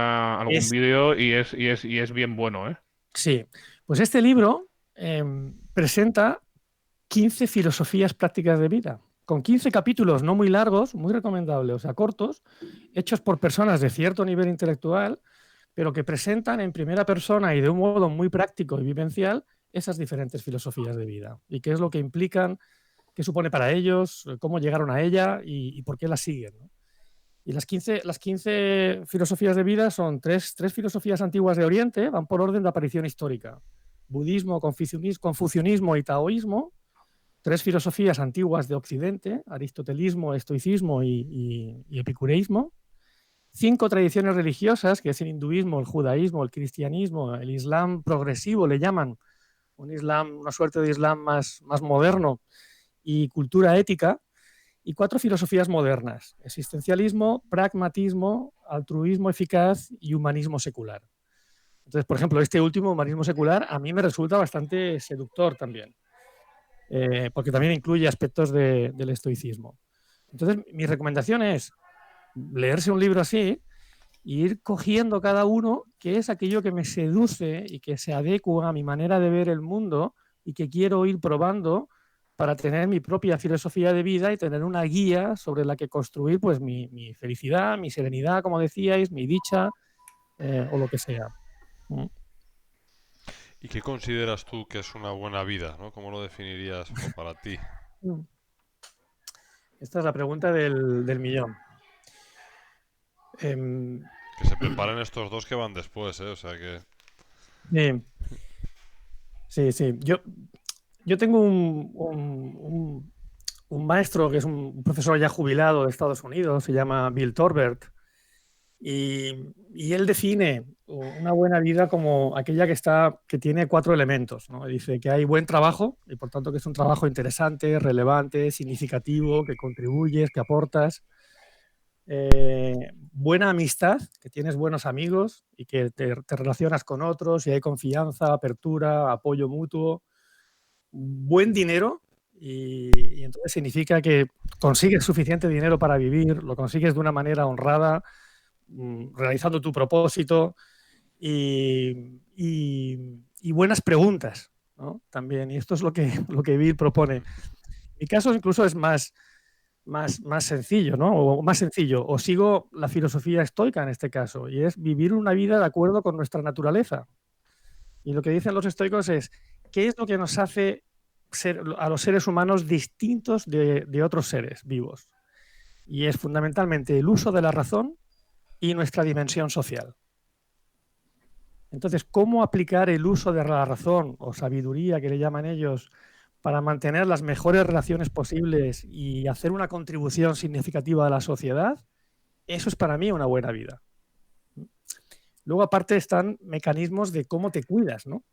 vídeo y es bien bueno, ¿eh? Sí, pues este libro presenta 15 filosofías prácticas de vida, con 15 capítulos no muy largos, muy recomendables, o sea, cortos, hechos por personas de cierto nivel intelectual, pero que presentan en primera persona y de un modo muy práctico y vivencial esas diferentes filosofías de vida y qué es lo que implican, qué supone para ellos, cómo llegaron a ella y por qué la siguen, ¿no? Y las 15 filosofías de vida son tres filosofías antiguas de Oriente, van por orden de aparición histórica. Budismo, confucianismo y taoísmo. 3 filosofías antiguas de Occidente, aristotelismo, estoicismo y epicureísmo. 5 tradiciones religiosas, que es el hinduismo, el judaísmo, el cristianismo, el islam progresivo, le llaman, una suerte de islam más moderno, y cultura ética. Y 4 filosofías modernas: existencialismo, pragmatismo, altruismo eficaz y humanismo secular. Entonces, por ejemplo, este último, humanismo secular, a mí me resulta bastante seductor también, porque también incluye aspectos del estoicismo. Entonces, mi recomendación es leerse un libro así e ir cogiendo cada uno qué es aquello que me seduce y que se adecua a mi manera de ver el mundo y que quiero ir probando para tener mi propia filosofía de vida y tener una guía sobre la que construir pues mi felicidad, mi serenidad, como decíais, mi dicha, o lo que sea. ¿Y qué consideras tú que es una buena vida, ¿no? ¿Cómo lo definirías para ti? Esta es la pregunta del millón. Em, Que se preparen estos dos que van después, ¿eh? O sea que... sí, sí. Yo tengo un maestro que es un profesor ya jubilado de Estados Unidos, se llama Bill Torbert, y él define una buena vida como aquella que tiene 4 elementos, ¿no? Dice que hay buen trabajo, y por tanto que es un trabajo interesante, relevante, significativo, que contribuyes, que aportas. Buena amistad, que tienes buenos amigos y que te relacionas con otros y hay confianza, apertura, apoyo mutuo. Buen dinero y entonces significa que consigues suficiente dinero para vivir, lo consigues de una manera honrada, realizando tu propósito y buenas preguntas, ¿no? También, y esto es lo que Bill propone. Mi caso incluso es más sencillo, ¿no? O más sencillo, o sigo la filosofía estoica en este caso, y es vivir una vida de acuerdo con nuestra naturaleza. Y lo que dicen los estoicos es, ¿qué es lo que nos hace ser a los seres humanos distintos de otros seres vivos? Y es fundamentalmente el uso de la razón y nuestra dimensión social. Entonces, ¿cómo aplicar el uso de la razón o sabiduría, que le llaman ellos, para mantener las mejores relaciones posibles y hacer una contribución significativa a la sociedad? Eso es para mí una buena vida. Luego, aparte, están mecanismos de cómo te cuidas, ¿no?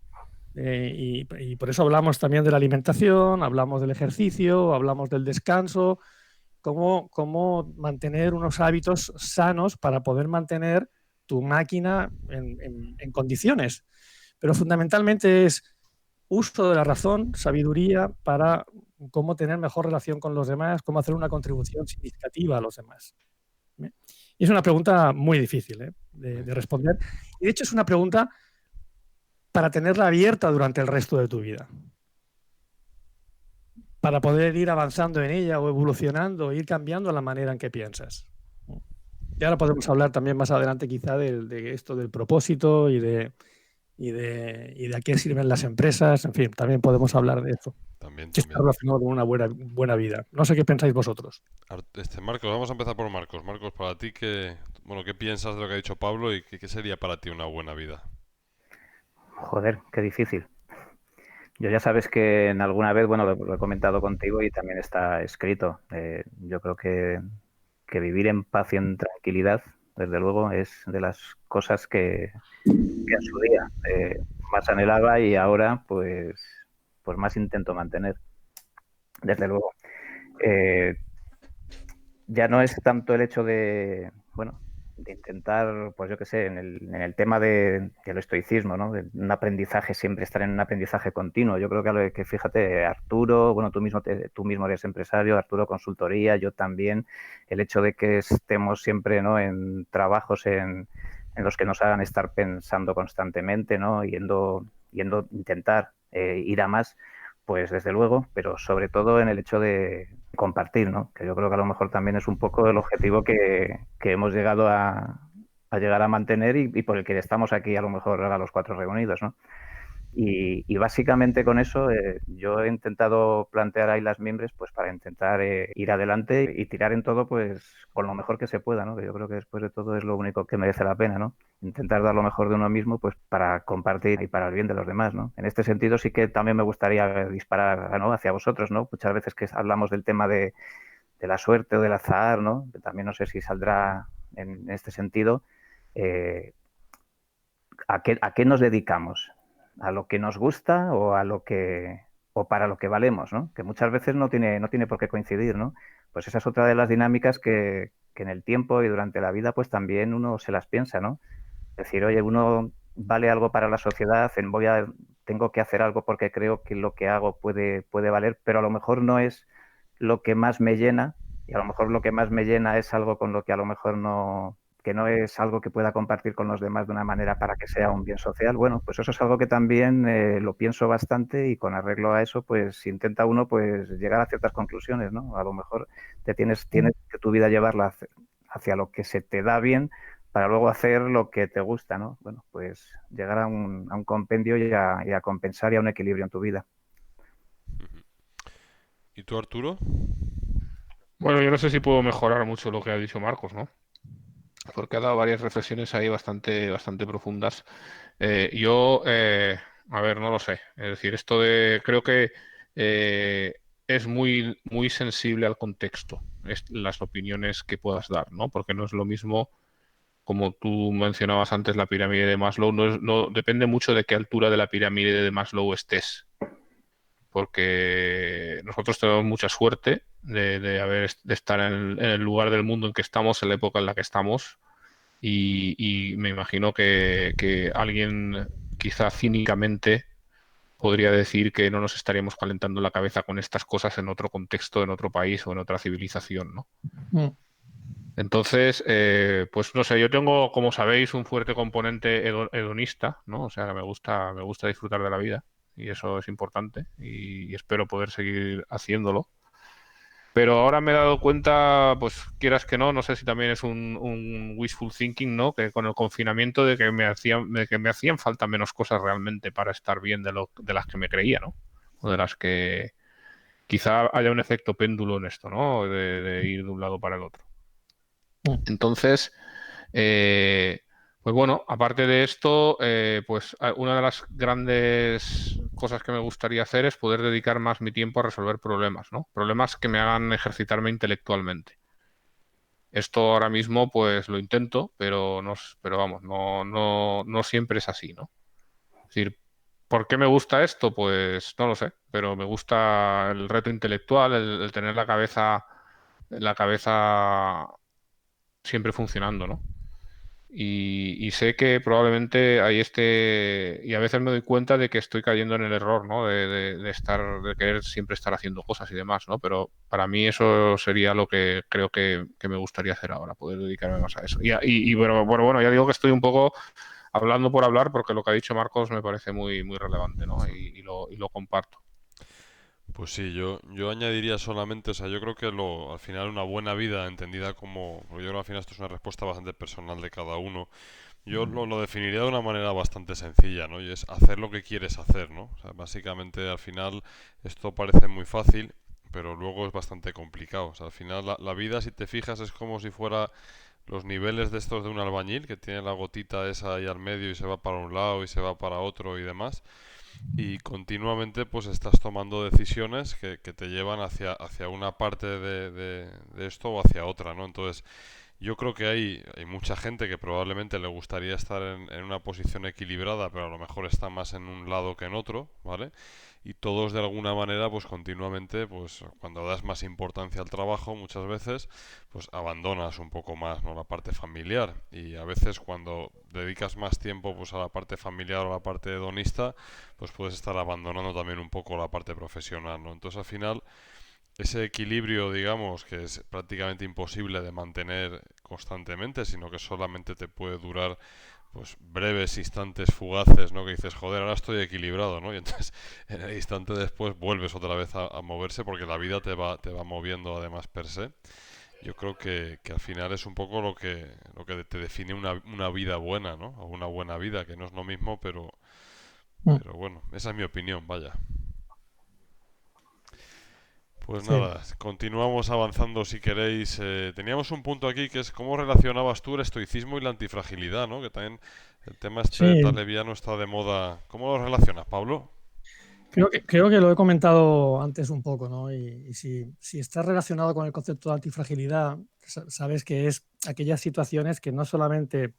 Y por eso hablamos también de la alimentación, hablamos del ejercicio, hablamos del descanso, cómo mantener unos hábitos sanos para poder mantener tu máquina en condiciones. Pero fundamentalmente es uso de la razón, sabiduría para cómo tener mejor relación con los demás, cómo hacer una contribución significativa a los demás. Y es una pregunta muy difícil, ¿eh? de responder. Y de hecho es una pregunta para tenerla abierta durante el resto de tu vida, para poder ir avanzando en ella o evolucionando, ir cambiando la manera en que piensas. Y ahora podemos hablar también más adelante quizá de esto del propósito y de a qué sirven las empresas. En fin, también podemos hablar de eso, También, que está también. relacionado con una buena vida. No sé qué pensáis vosotros. Marcos, vamos a empezar por Marcos. Marcos, para ti, ¿qué piensas de lo que ha dicho Pablo y qué sería para ti una buena vida? Joder, qué difícil. Yo ya sabes que en alguna vez, bueno, lo he comentado contigo y también está escrito. Yo creo que vivir en paz y en tranquilidad, desde luego, es de las cosas que en su día más anhelaba y ahora pues más intento mantener. Desde luego. Ya no es tanto el hecho de, bueno, de intentar, pues yo qué sé, en el tema del estoicismo, ¿no? De un aprendizaje, siempre estar en un aprendizaje continuo. Yo creo que fíjate, Arturo, bueno, tú mismo eres empresario, Arturo consultoría, yo también, el hecho de que estemos siempre, ¿no? En trabajos en los que nos hagan estar pensando constantemente, ¿no? Yendo intentar ir a más, pues desde luego, pero sobre todo en el hecho de compartir, ¿no? Que yo creo que a lo mejor también es un poco el objetivo que hemos llegado a llegar a mantener y por el que estamos aquí a lo mejor ahora los 4 reunidos, ¿no? Y básicamente con eso yo he intentado plantear ahí las mimbres pues para intentar ir adelante y tirar en todo pues con lo mejor que se pueda, ¿no? Que yo creo que después de todo es lo único que merece la pena, ¿no? Intentar dar lo mejor de uno mismo pues para compartir y para el bien de los demás, ¿no? En este sentido sí que también me gustaría disparar, ¿no? Hacia vosotros, ¿no? Muchas veces que hablamos del tema de la suerte o del azar, ¿no? Que también no sé si saldrá en este sentido. ¿A qué nos dedicamos? ¿A lo que nos gusta o o para lo que valemos, ¿no? Que muchas veces no tiene por qué coincidir, ¿no? Pues esa es otra de las dinámicas que en el tiempo y durante la vida pues también uno se las piensa, ¿no? Es decir, oye, uno vale algo para la sociedad, tengo que hacer algo porque creo que lo que hago puede valer, pero a lo mejor no es lo que más me llena y a lo mejor lo que más me llena es algo con lo que a lo mejor que no es algo que pueda compartir con los demás de una manera para que sea un bien social. Bueno, pues eso es algo que también lo pienso bastante y con arreglo a eso, pues intenta uno pues llegar a ciertas conclusiones, ¿no? A lo mejor tienes que tu vida llevarla hacia lo que se te da bien, para luego hacer lo que te gusta, ¿no? Bueno, pues llegar a un compendio y a compensar y a un equilibrio en tu vida. ¿Y tú, Arturo? Bueno, yo no sé si puedo mejorar mucho lo que ha dicho Marcos, ¿no? Porque ha dado varias reflexiones ahí bastante profundas. Yo, a ver, no lo sé. Es decir, creo que eh, es muy sensible al contexto, las opiniones que puedas dar, ¿no? Porque no es lo mismo, como tú mencionabas antes, la pirámide de Maslow, no depende mucho de qué altura de la pirámide de Maslow estés, porque nosotros tenemos mucha suerte de estar en el lugar del mundo en que estamos, en la época en la que estamos, y me imagino que alguien quizá cínicamente podría decir que no nos estaríamos calentando la cabeza con estas cosas en otro contexto, en otro país o en otra civilización, ¿no? Mm. Entonces, pues no sé, yo tengo, como sabéis, un fuerte componente hedonista, ¿no? O sea, que me gusta disfrutar de la vida y eso es importante y espero poder seguir haciéndolo. Pero ahora me he dado cuenta, pues quieras que no sé si también es un wishful thinking, ¿no? Que con el confinamiento de que me hacían falta menos cosas realmente para estar bien de las que me creía, ¿no? O de las que quizá haya un efecto péndulo en esto, ¿no? De ir de un lado para el otro. Mm. Entonces, eh, pues bueno, aparte de esto, pues una de las grandes cosas que me gustaría hacer es poder dedicar más mi tiempo a resolver problemas, ¿no? Problemas que me hagan ejercitarme intelectualmente. Esto ahora mismo, pues lo intento, pero vamos, no siempre es así, ¿no? Es decir, ¿por qué me gusta esto? Pues no lo sé, pero me gusta el reto intelectual, el tener la cabeza siempre funcionando, ¿no? Y sé que probablemente y a veces me doy cuenta de que estoy cayendo en el error, ¿no? De querer siempre estar haciendo cosas y demás, ¿no? Pero para mí eso sería lo que creo que me gustaría hacer ahora, poder dedicarme más a eso. Bueno, ya digo que estoy un poco hablando por hablar, porque lo que ha dicho Marcos me parece muy relevante, ¿no? Y lo comparto. Pues sí, yo añadiría solamente, o sea, yo creo que al final una buena vida entendida como, porque yo creo que al final esto es una respuesta bastante personal de cada uno. Yo lo definiría de una manera bastante sencilla, ¿no? Y es hacer lo que quieres hacer, ¿no? O sea, básicamente al final esto parece muy fácil, pero luego es bastante complicado. O sea, al final la vida, si te fijas, es como si fuera los niveles de estos de un albañil, que tiene la gotita esa ahí al medio y se va para un lado y se va para otro y demás. Y continuamente pues estás tomando decisiones que te llevan hacia una parte de esto o hacia otra, ¿no? Entonces, yo creo que hay mucha gente que probablemente le gustaría estar en una posición equilibrada, pero a lo mejor está más en un lado que en otro, ¿vale? Y todos de alguna manera, pues continuamente, pues cuando das más importancia al trabajo, muchas veces, pues abandonas un poco más, ¿no? La parte familiar. Y a veces cuando dedicas más tiempo, pues a la parte familiar o a la parte hedonista, pues puedes estar abandonando también un poco la parte profesional, ¿no? Entonces al final ese equilibrio, digamos, que es prácticamente imposible de mantener constantemente, sino que solamente te puede durar pues breves instantes fugaces, ¿no? Que dices, joder, ahora estoy equilibrado, ¿no? Y entonces en el instante después vuelves otra vez a moverse porque la vida te va moviendo además per se. Yo creo que al final es un poco lo que te define una vida buena, ¿no? O una buena vida, que no es lo mismo, Mm. pero bueno, esa es mi opinión, vaya. Pues Sí. nada, continuamos avanzando si queréis. Teníamos un punto aquí que es cómo relacionabas tú el estoicismo y la antifragilidad, ¿no? Que también el tema este Sí, tan leviano está de moda. ¿Cómo lo relacionas, Pablo? creo que lo he comentado antes un poco, ¿no? Y si está relacionado con el concepto de antifragilidad, sabes que es aquellas situaciones que no solamente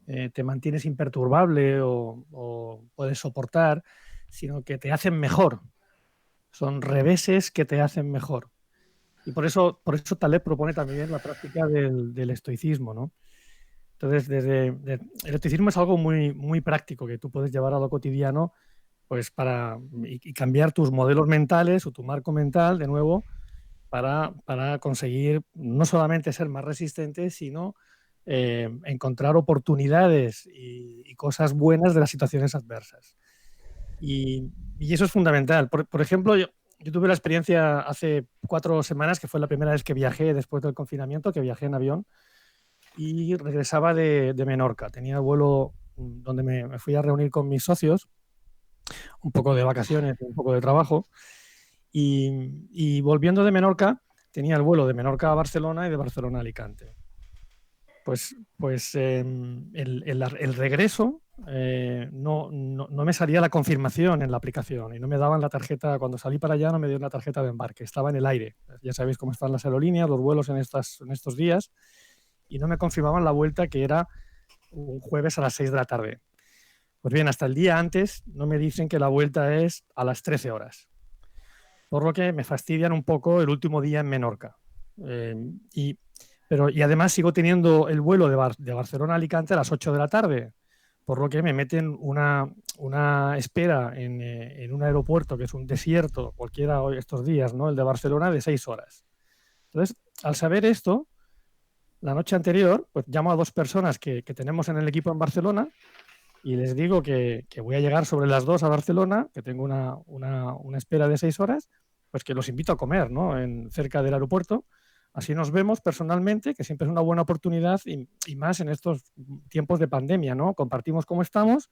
te mantienes imperturbable o puedes soportar, sino que te hacen mejor. Son reveses que te hacen mejor. Y por eso Taleb propone también la práctica del estoicismo, ¿no? Entonces, el estoicismo es algo muy práctico que tú puedes llevar a lo cotidiano, pues y cambiar tus modelos mentales o tu marco mental de nuevo para conseguir no solamente ser más resistente, sino encontrar oportunidades y cosas buenas de las situaciones adversas. Y eso es fundamental. Por ejemplo, yo tuve la experiencia hace 4 semanas, que fue la primera vez que viajé después del confinamiento, que viajé en avión. y regresaba de Menorca. Tenía el vuelo donde me fui a reunir con mis socios, un poco de vacaciones, un poco de trabajo, y volviendo de Menorca, tenía el vuelo de Menorca a Barcelona y de Barcelona a Alicante. Pues el regreso no me salía la confirmación en la aplicación y no me daban la tarjeta. Cuando salí para allá no me dio la tarjeta de embarque, estaba en el aire. Ya sabéis cómo están las aerolíneas, los vuelos en estos días, y no me confirmaban la vuelta, que era un jueves a las 6 de la tarde. Pues bien, hasta el día antes no me dicen que la vuelta es a las 13 horas. Por lo que me fastidian un poco el último día en Menorca. Y además sigo teniendo el vuelo de Barcelona a Alicante a las 8 de la tarde, por lo que me meten una espera en un aeropuerto que es un desierto, cualquiera hoy estos días, ¿no? El de Barcelona, de 6 horas. Entonces, al saber esto, la noche anterior, pues llamo a 2 personas que tenemos en el equipo en Barcelona y les digo que voy a llegar sobre las 2 a Barcelona, que tengo una espera de 6 horas, pues que los invito a comer, ¿no? Cerca del aeropuerto. Así nos vemos personalmente, que siempre es una buena oportunidad, y más en estos tiempos de pandemia, ¿no? Compartimos cómo estamos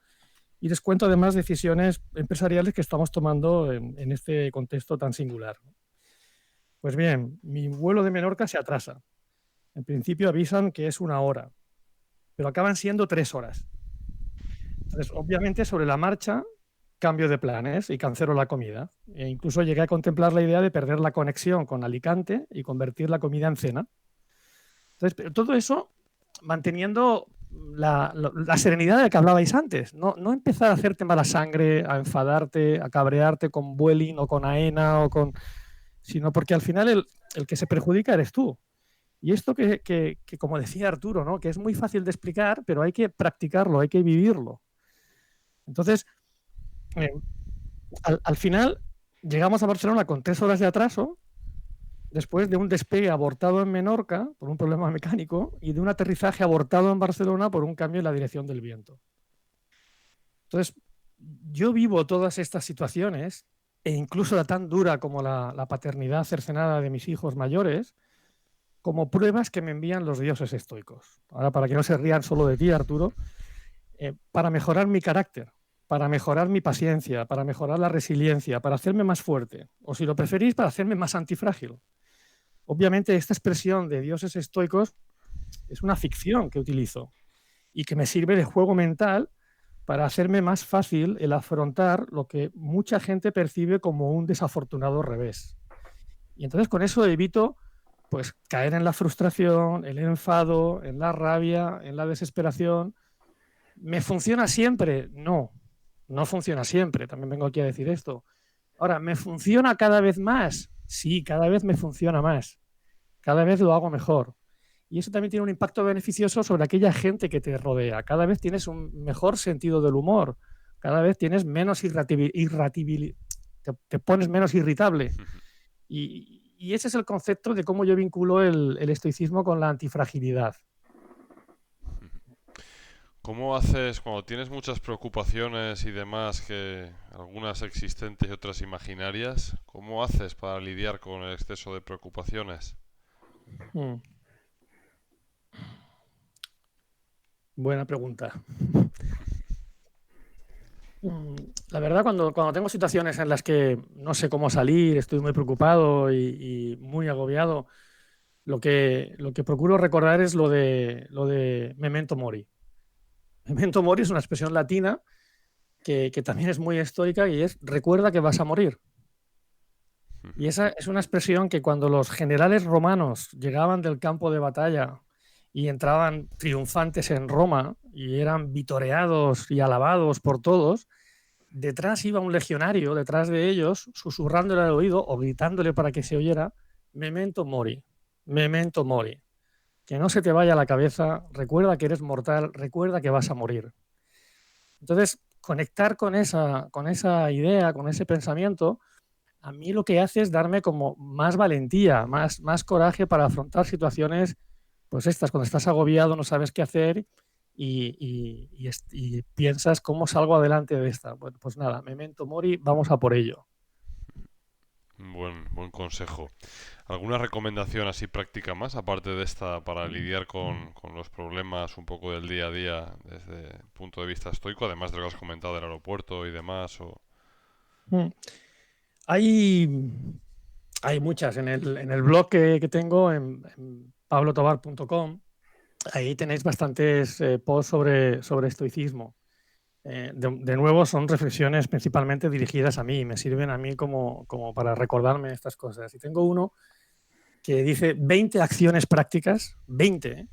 y les cuento además decisiones empresariales que estamos tomando en este contexto tan singular. Pues bien, mi vuelo de Menorca se atrasa. En principio avisan que es 1 hora, pero acaban siendo 3 horas. Entonces, obviamente, sobre la marcha cambio de planes y cancelo la comida. E incluso llegué a contemplar la idea de perder la conexión con Alicante y convertir la comida en cena. Entonces, pero todo eso manteniendo la serenidad de la que hablabais antes. No empezar a hacerte mala sangre, a enfadarte, a cabrearte con Vueling o con AENA, sino porque al final el que se perjudica eres tú. Y esto que como decía Arturo, ¿no? Que es muy fácil de explicar, pero hay que practicarlo, hay que vivirlo. Entonces, al final llegamos a Barcelona con 3 horas de atraso, después de un despegue abortado en Menorca por un problema mecánico y de un aterrizaje abortado en Barcelona por un cambio en la dirección del viento. Entonces, yo vivo todas estas situaciones, e incluso la tan dura como la paternidad cercenada de mis hijos mayores, como pruebas que me envían los dioses estoicos. Ahora, para que no se rían solo de ti, Arturo, para mejorar mi carácter, para mejorar mi paciencia, para mejorar la resiliencia, para hacerme más fuerte, o si lo preferís, para hacerme más antifrágil. Obviamente, esta expresión de dioses estoicos es una ficción que utilizo y que me sirve de juego mental para hacerme más fácil el afrontar lo que mucha gente percibe como un desafortunado revés. Y entonces con eso evito pues caer en la frustración, el enfado, en la rabia, en la desesperación. ¿Me funciona siempre? No funciona siempre, también vengo aquí a decir esto. Ahora, ¿me funciona cada vez más? Sí, cada vez me funciona más. Cada vez lo hago mejor. Y eso también tiene un impacto beneficioso sobre aquella gente que te rodea. Cada vez tienes un mejor sentido del humor. Cada vez tienes menos te pones menos irritable. Y ese es el concepto de cómo yo vinculo el estoicismo con la antifragilidad. ¿Cómo haces cuando tienes muchas preocupaciones y demás, que algunas existentes y otras imaginarias? ¿Cómo haces para lidiar con el exceso de preocupaciones? Buena pregunta. La verdad, cuando tengo situaciones en las que no sé cómo salir, estoy muy preocupado y muy agobiado, lo que procuro recordar es lo de Memento Mori. Memento Mori es una expresión latina que también es muy estoica y es recuerda que vas a morir. Y esa es una expresión que cuando los generales romanos llegaban del campo de batalla y entraban triunfantes en Roma y eran vitoreados y alabados por todos, detrás iba un legionario, detrás de ellos, susurrándole al oído o gritándole para que se oyera, Memento Mori, Memento Mori. Que no se te vaya la cabeza, recuerda que eres mortal, recuerda que vas a morir. Entonces, conectar con esa idea, con ese pensamiento, a mí lo que hace es darme como más valentía, más coraje para afrontar situaciones, pues estas, cuando estás agobiado, no sabes qué hacer y piensas cómo salgo adelante de esta. Bueno, pues nada, Memento Mori, vamos a por ello. Buen consejo. ¿Alguna recomendación así práctica más, aparte de esta, para lidiar con los problemas un poco del día a día desde el punto de vista estoico, además de lo que has comentado del aeropuerto y demás? Mm. Hay, hay muchas. En el blog que tengo, en pablotobar.com, ahí tenéis bastantes posts sobre estoicismo. De nuevo, son reflexiones principalmente dirigidas a mí, me sirven a mí como para recordarme estas cosas. Y tengo uno que dice 20 acciones prácticas, 20,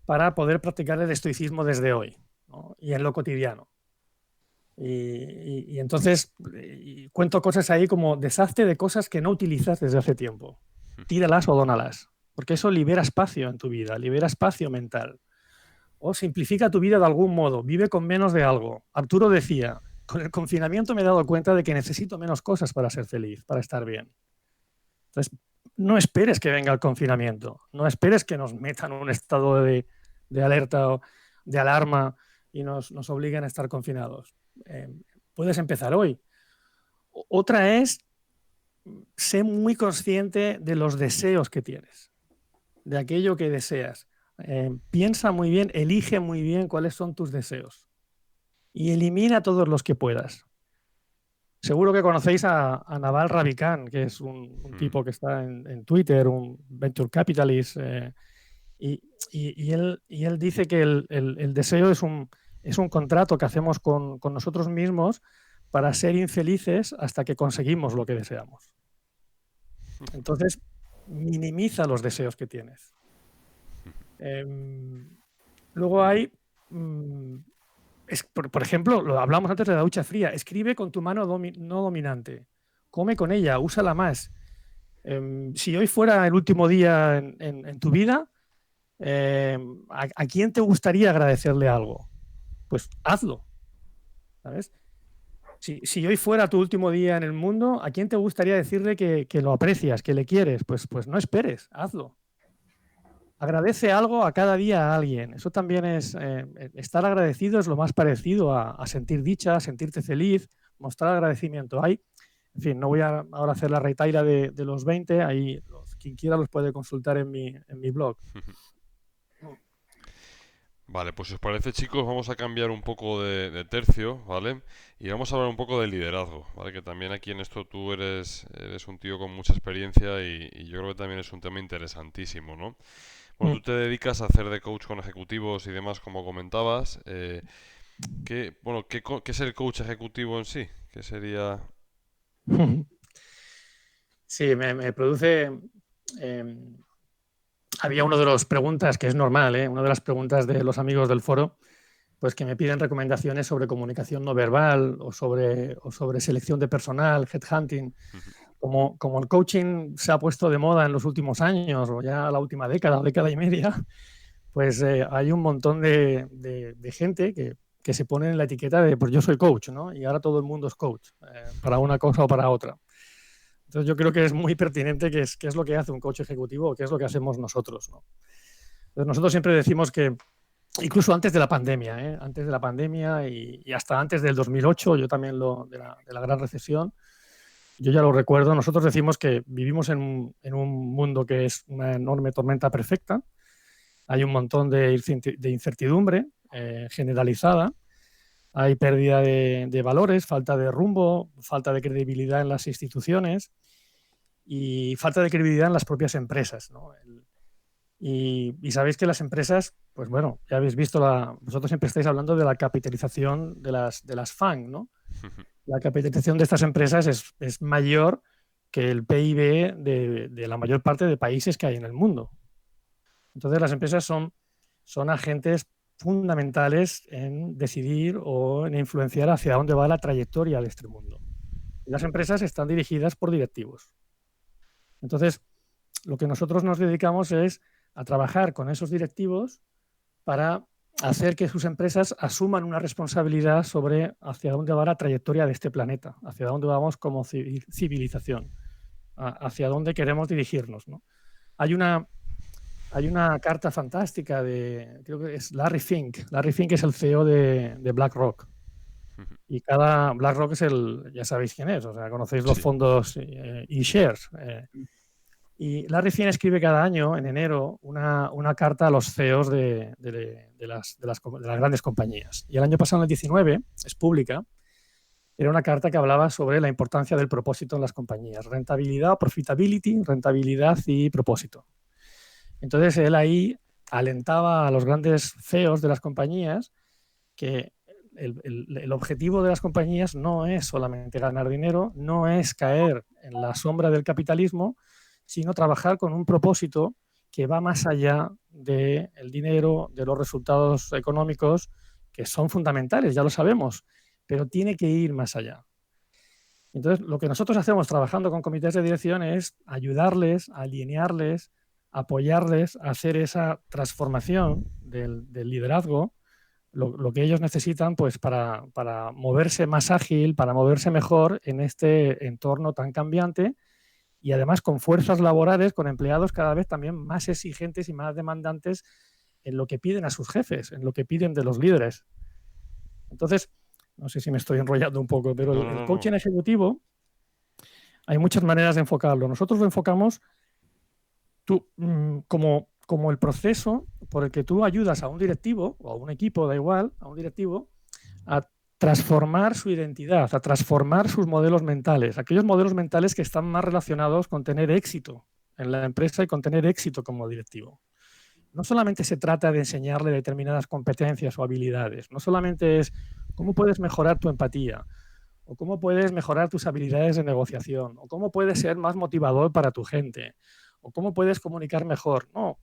para poder practicar el estoicismo desde hoy, ¿no? Y en lo cotidiano. Y entonces cuento cosas ahí como deshazte de cosas que no utilizas desde hace tiempo. Tíralas o dónalas, porque eso libera espacio en tu vida, libera espacio mental. O simplifica tu vida de algún modo, vive con menos de algo. Arturo decía, con el confinamiento me he dado cuenta de que necesito menos cosas para ser feliz, para estar bien. Entonces, no esperes que venga el confinamiento, no esperes que nos metan un estado de alerta o de alarma y nos obliguen a estar confinados. Puedes empezar hoy. Otra es, sé muy consciente de los deseos que tienes, de aquello que deseas. Piensa muy bien, elige muy bien cuáles son tus deseos y elimina todos los que puedas. Seguro que conocéis a Naval Ravikant, que es un tipo que está en Twitter, un venture capitalist, y él dice que el deseo es un contrato que hacemos con nosotros mismos para ser infelices hasta que conseguimos lo que deseamos. Entonces, minimiza los deseos que tienes. Luego hay, por ejemplo, hablamos antes de la ducha fría, escribe con tu mano no dominante, come con ella, úsala más. Si hoy fuera el último día en tu vida, ¿a quién te gustaría agradecerle algo? Pues hazlo, ¿sabes? Si hoy fuera tu último día en el mundo, ¿a quién te gustaría decirle que lo aprecias, que le quieres? Pues no esperes, hazlo. Agradece algo a cada día a alguien. Eso también es, estar agradecido es lo más parecido a sentir dicha, a sentirte feliz, mostrar agradecimiento. En fin, no voy a ahora hacer la retaira de los 20, ahí quien quiera los puede consultar en mi blog. Vale, pues si os parece, chicos, vamos a cambiar un poco de tercio, ¿vale? Y vamos a hablar un poco del liderazgo, ¿vale? Que también aquí en esto tú eres un tío con mucha experiencia y yo creo que también es un tema interesantísimo, ¿no? Bueno, tú te dedicas a hacer de coach con ejecutivos y demás, como comentabas. ¿Qué es el coach ejecutivo en sí? ¿Qué sería? Sí, me produce... había una de las preguntas, que es normal, una de las preguntas de los amigos del foro, pues que me piden recomendaciones sobre comunicación no verbal o sobre selección de personal, headhunting. Como el coaching se ha puesto de moda en los últimos años o ya la última década y media, pues hay un montón de gente que se pone en la etiqueta de pues yo soy coach, ¿no? Y ahora todo el mundo es coach, para una cosa o para otra. Entonces yo creo que es muy pertinente qué es lo que hace un coach ejecutivo o qué es lo que hacemos nosotros, ¿no? Entonces nosotros siempre decimos que incluso antes de la pandemia, antes de la pandemia y hasta antes del 2008, yo también de la gran recesión, yo ya lo recuerdo, nosotros decimos que vivimos en un mundo que es una enorme tormenta perfecta, hay un montón de incertidumbre generalizada, hay pérdida de valores, falta de rumbo, falta de credibilidad en las instituciones y falta de credibilidad en las propias empresas, ¿no? Y sabéis que las empresas, pues bueno, ya habéis visto, vosotros siempre estáis hablando de la capitalización de las FANG, ¿no? La capitalización de estas empresas es mayor que el PIB de la mayor parte de países que hay en el mundo. Entonces las empresas son agentes fundamentales en decidir o en influenciar hacia dónde va la trayectoria de este mundo. Y las empresas están dirigidas por directivos. Entonces, lo que nosotros nos dedicamos es a trabajar con esos directivos para hacer que sus empresas asuman una responsabilidad sobre hacia dónde va la trayectoria de este planeta, hacia dónde vamos como civilización, hacia dónde queremos dirigirnos, ¿no? Hay una carta fantástica creo que es Larry Fink. Larry Fink es el CEO de BlackRock. Y cada BlackRock ya sabéis quién es, o sea, conocéis los Sí. fondos eShares. Y Larry Fink escribe cada año, en enero, una carta a los CEOs de las grandes compañías. Y el año pasado, en el 19, es pública, era una carta que hablaba sobre la importancia del propósito en las compañías. Rentabilidad, profitability, rentabilidad y propósito. Entonces, él ahí alentaba a los grandes CEOs de las compañías que el objetivo de las compañías no es solamente ganar dinero, no es caer en la sombra del capitalismo, sino trabajar con un propósito que va más allá del dinero, de los resultados económicos, que son fundamentales, ya lo sabemos, pero tiene que ir más allá. Entonces, lo que nosotros hacemos trabajando con comités de dirección es ayudarles, alinearles, apoyarles a hacer esa transformación del liderazgo, lo que ellos necesitan pues, para moverse más ágil, para moverse mejor en este entorno tan cambiante y además con fuerzas laborales, con empleados cada vez también más exigentes y más demandantes en lo que piden a sus jefes, en lo que piden de los líderes. Entonces, no sé si me estoy enrollando un poco, pero el coaching ejecutivo, hay muchas maneras de enfocarlo. Nosotros lo enfocamos como el proceso por el que tú ayudas a un directivo o a un equipo, da igual, a un directivo, a transformar su identidad, a transformar sus modelos mentales, aquellos modelos mentales que están más relacionados con tener éxito en la empresa y con tener éxito como directivo. No solamente se trata de enseñarle determinadas competencias o habilidades, no solamente es cómo puedes mejorar tu empatía, o cómo puedes mejorar tus habilidades de negociación, o cómo puedes ser más motivador para tu gente, o cómo puedes comunicar mejor. No,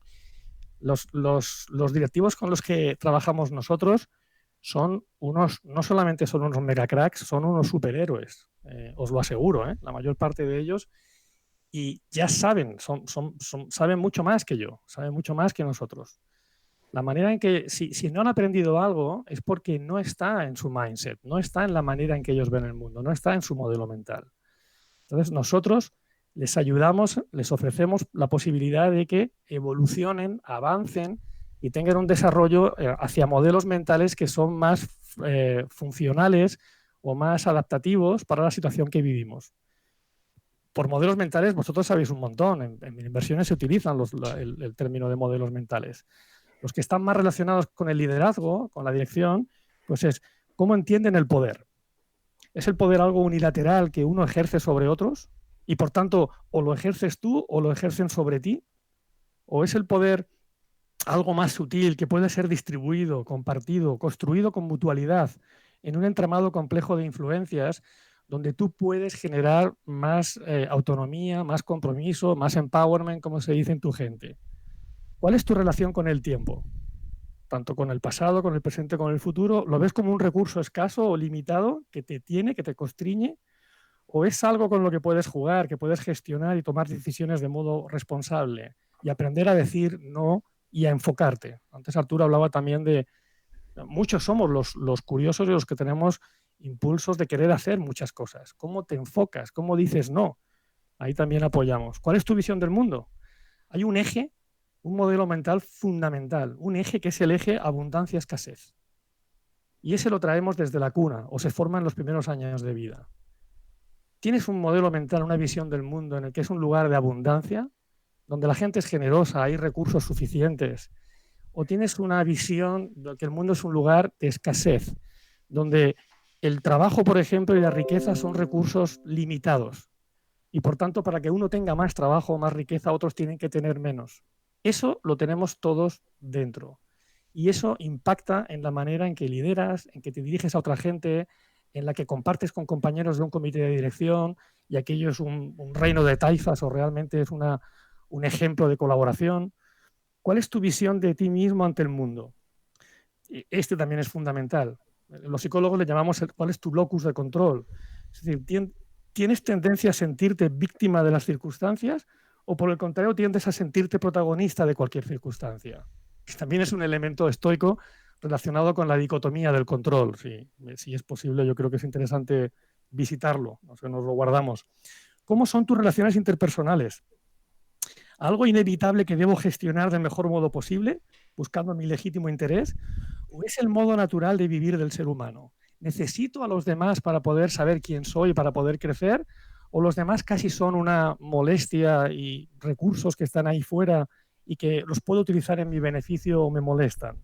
los directivos con los que trabajamos nosotros no solamente son unos mega cracks, son unos superhéroes, os lo aseguro, la mayor parte de ellos, y ya saben, saben mucho más que yo, saben mucho más que nosotros. La manera en que, si no han aprendido algo, es porque no está en su mindset, no está en la manera en que ellos ven el mundo, no está en su modelo mental. Entonces, nosotros les ayudamos, les ofrecemos la posibilidad de que evolucionen, avancen y tengan un desarrollo hacia modelos mentales que son más funcionales o más adaptativos para la situación que vivimos. Por modelos mentales, vosotros sabéis un montón, en inversiones se utilizan el término de modelos mentales. Los que están más relacionados con el liderazgo, con la dirección, pues es cómo entienden el poder. ¿Es el poder algo unilateral que uno ejerce sobre otros? Y por tanto, o lo ejerces tú o lo ejercen sobre ti. ¿O es el poder algo más sutil que puede ser distribuido, compartido, construido con mutualidad en un entramado complejo de influencias donde tú puedes generar más autonomía, más compromiso, más empowerment, como se dice en tu gente? ¿Cuál es tu relación con el tiempo? Tanto con el pasado, con el presente, con el futuro. ¿Lo ves como un recurso escaso o limitado que te tiene, que te constriñe? ¿O es algo con lo que puedes jugar, que puedes gestionar y tomar decisiones de modo responsable y aprender a decir no y a enfocarte? Antes Arturo hablaba también de muchos somos los curiosos y los que tenemos impulsos de querer hacer muchas cosas. ¿Cómo te enfocas? ¿Cómo dices no? Ahí también apoyamos. ¿Cuál es tu visión del mundo? Hay un eje, un modelo mental fundamental, un eje que es el eje abundancia-escasez. Y ese lo traemos desde la cuna o se forma en los primeros años de vida. ¿Tienes un modelo mental, una visión del mundo en el que es un lugar de abundancia, donde la gente es generosa, hay recursos suficientes? ¿O tienes una visión de que el mundo es un lugar de escasez, donde el trabajo, por ejemplo, y la riqueza son recursos limitados? Y por tanto, para que uno tenga más trabajo o más riqueza, otros tienen que tener menos. Eso lo tenemos todos dentro. Y eso impacta en la manera en que lideras, en que te diriges a otra gente, en la que compartes con compañeros de un comité de dirección, y aquello es un reino de taifas o realmente es un ejemplo de colaboración. ¿Cuál es tu visión de ti mismo ante el mundo? Este también es fundamental. Los psicólogos le llamamos cuál es tu locus de control. Es decir, ¿tienes tendencia a sentirte víctima de las circunstancias o por el contrario tiendes a sentirte protagonista de cualquier circunstancia? Que también es un elemento estoico relacionado con la dicotomía del control. Si es posible, yo creo que es interesante visitarlo, nos lo guardamos. ¿Cómo son tus relaciones interpersonales? ¿Algo inevitable que debo gestionar del mejor modo posible, buscando mi legítimo interés? ¿O es el modo natural de vivir del ser humano? ¿necesito a los demás para poder saber quién soy, para poder crecer? ¿O los demás casi son una molestia y recursos que están ahí fuera y que los puedo utilizar en mi beneficio o me molestan?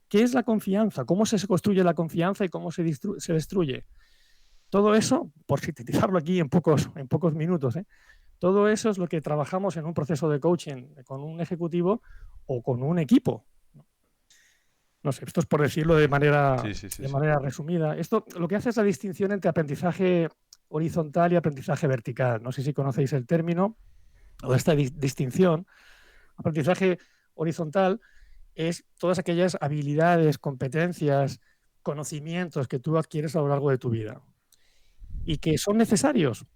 ¿Qué es la confianza? ¿Cómo se construye la confianza y cómo se destruye? Todo eso, por sintetizarlo aquí en pocos minutos, todo eso es lo que trabajamos en un proceso de coaching con un ejecutivo o con un equipo. No sé, esto es por decirlo de manera resumida. Esto lo que hace es la distinción entre aprendizaje horizontal y aprendizaje vertical. No sé si conocéis el término o esta distinción. Aprendizaje horizontal es todas aquellas habilidades, competencias, conocimientos que tú adquieres a lo largo de tu vida y que son necesarios,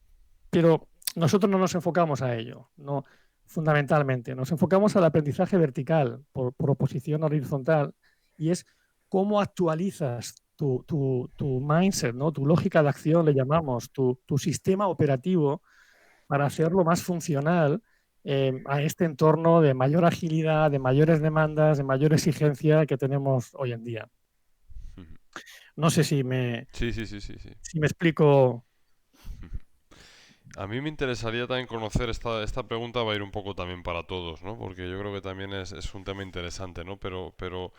pero nosotros no nos enfocamos a ello, no, fundamentalmente. Nos enfocamos al aprendizaje vertical por oposición al horizontal, y es cómo actualizas tu mindset, ¿no? Tu lógica de acción, le llamamos, tu sistema operativo para hacerlo más funcional a este entorno de mayor agilidad, de mayores demandas, de mayor exigencia que tenemos hoy en día. No sé si me explico. A mí me interesaría también conocer, esta pregunta va a ir un poco también para todos, ¿no? Porque yo creo que también es un tema interesante, ¿no? Pero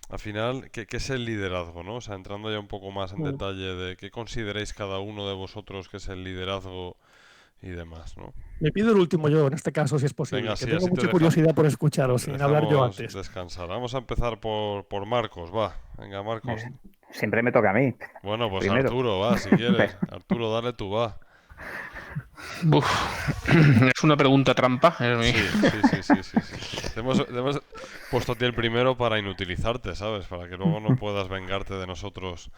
al final, ¿qué es el liderazgo, ¿no? O sea, entrando ya un poco más en detalle de qué consideráis cada uno de vosotros que es el liderazgo y demás, ¿no? Me pido el último yo, en este caso, si es posible. Venga, que sí, tengo mucha curiosidad por escucharos, sin hablar yo antes. Descansar. Vamos a empezar por Marcos, va. Venga, Marcos. Siempre me toca a mí. Bueno, pues primero. Arturo, va, si quieres. Arturo, dale tú, va. Es una pregunta trampa. Sí. Te hemos puesto a ti el primero para inutilizarte, ¿sabes? Para que luego no puedas vengarte de nosotros.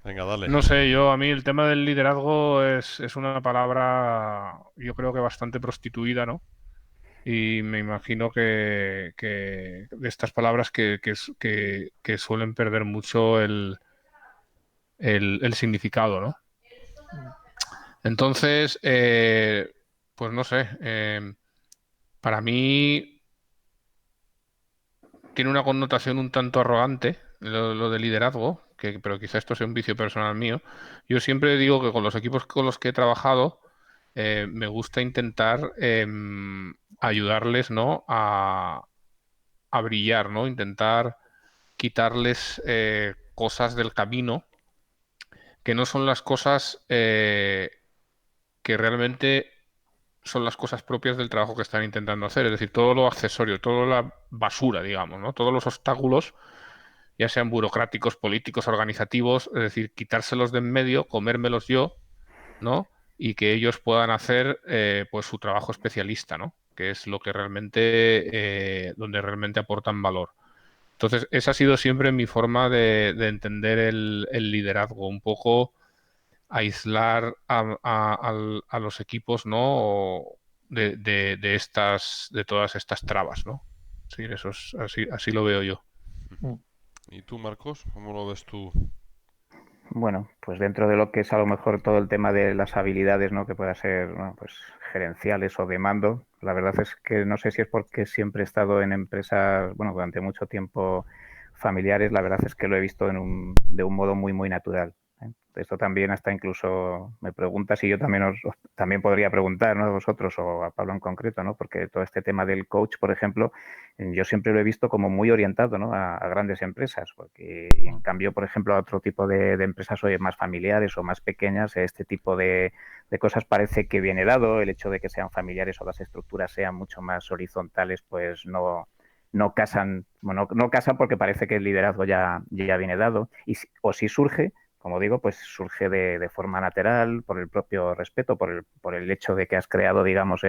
Venga, dale. No sé, a mí el tema del liderazgo es una palabra, yo creo que bastante prostituida, ¿no? Y me imagino que de estas palabras que suelen perder mucho el significado, ¿no? Entonces, pues no sé, para mí tiene una connotación un tanto arrogante lo de liderazgo, pero quizá esto sea un vicio personal mío. Yo siempre digo que con los equipos con los que he trabajado, me gusta intentar ayudarles, ¿no? a brillar, ¿no? Intentar quitarles cosas del camino que no son las cosas que realmente son las cosas propias del trabajo que están intentando hacer. Es decir, todo lo accesorio, toda la basura, digamos, ¿no? Todos los obstáculos, ya sean burocráticos, políticos, organizativos, es decir, quitárselos de en medio, comérmelos yo, ¿no? Y que ellos puedan hacer pues su trabajo especialista, ¿no? Que es lo que realmente, donde realmente aportan valor. Entonces, esa ha sido siempre mi forma de entender el liderazgo, un poco aislar a los equipos, ¿no? De todas estas trabas, ¿no? Sí, eso es así lo veo yo. ¿Y tú, Marcos? ¿Cómo lo ves tú? Bueno, pues dentro de lo que es a lo mejor todo el tema de las habilidades, ¿no? Que pueda ser, bueno, pues gerenciales o de mando, la verdad es que no sé si es porque siempre he estado en empresas, bueno, durante mucho tiempo familiares, la verdad es que lo he visto de un modo muy, muy natural. Esto también hasta incluso me pregunta si yo también también podría preguntar, ¿no? A vosotros o a Pablo en concreto, ¿no? Porque todo este tema del coach, por ejemplo, yo siempre lo he visto como muy orientado, ¿no? a grandes empresas, porque y en cambio, por ejemplo, a otro tipo de empresas más familiares o más pequeñas, este tipo de cosas parece que viene dado. El hecho de que sean familiares o las estructuras sean mucho más horizontales, pues no casan, bueno, no casan porque parece que el liderazgo ya viene dado. O si surge, como digo, pues surge de forma natural, por el propio respeto, por el hecho de que has creado, digamos,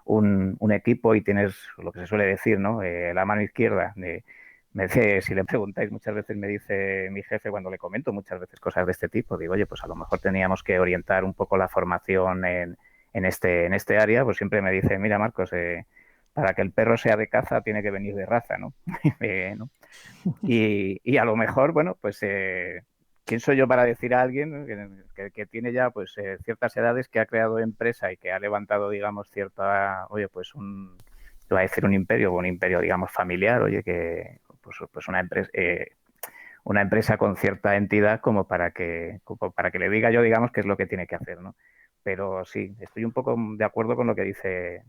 un equipo y tienes lo que se suele decir, ¿no? La mano izquierda. Si le preguntáis, muchas veces me dice mi jefe cuando le comento muchas veces cosas de este tipo, digo, oye, pues a lo mejor teníamos que orientar un poco la formación en este área. Pues siempre me dice, mira, Marcos, para que el perro sea de caza tiene que venir de raza, ¿no? ¿no? Y a lo mejor, bueno, pues ¿quién soy yo para decir a alguien que tiene ya pues ciertas edades, que ha creado empresa y que ha levantado, digamos, pues voy a decir un imperio, digamos, familiar, oye, que pues una empresa, una empresa con cierta entidad como para que le diga yo, digamos, qué es lo que tiene que hacer, ¿no? Pero sí, estoy un poco de acuerdo con lo que dice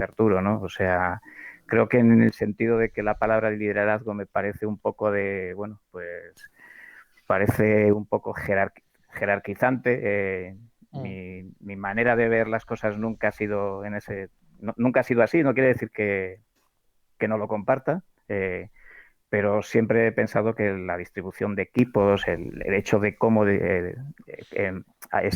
Arturo, ¿no? O sea, creo que en el sentido de que la palabra liderazgo me parece un poco bueno, pues parece un poco jerarquizante. Mi manera de ver las cosas nunca ha sido nunca ha sido así. No quiere decir que no lo comparta, pero siempre he pensado que la distribución de equipos, el hecho de cómo el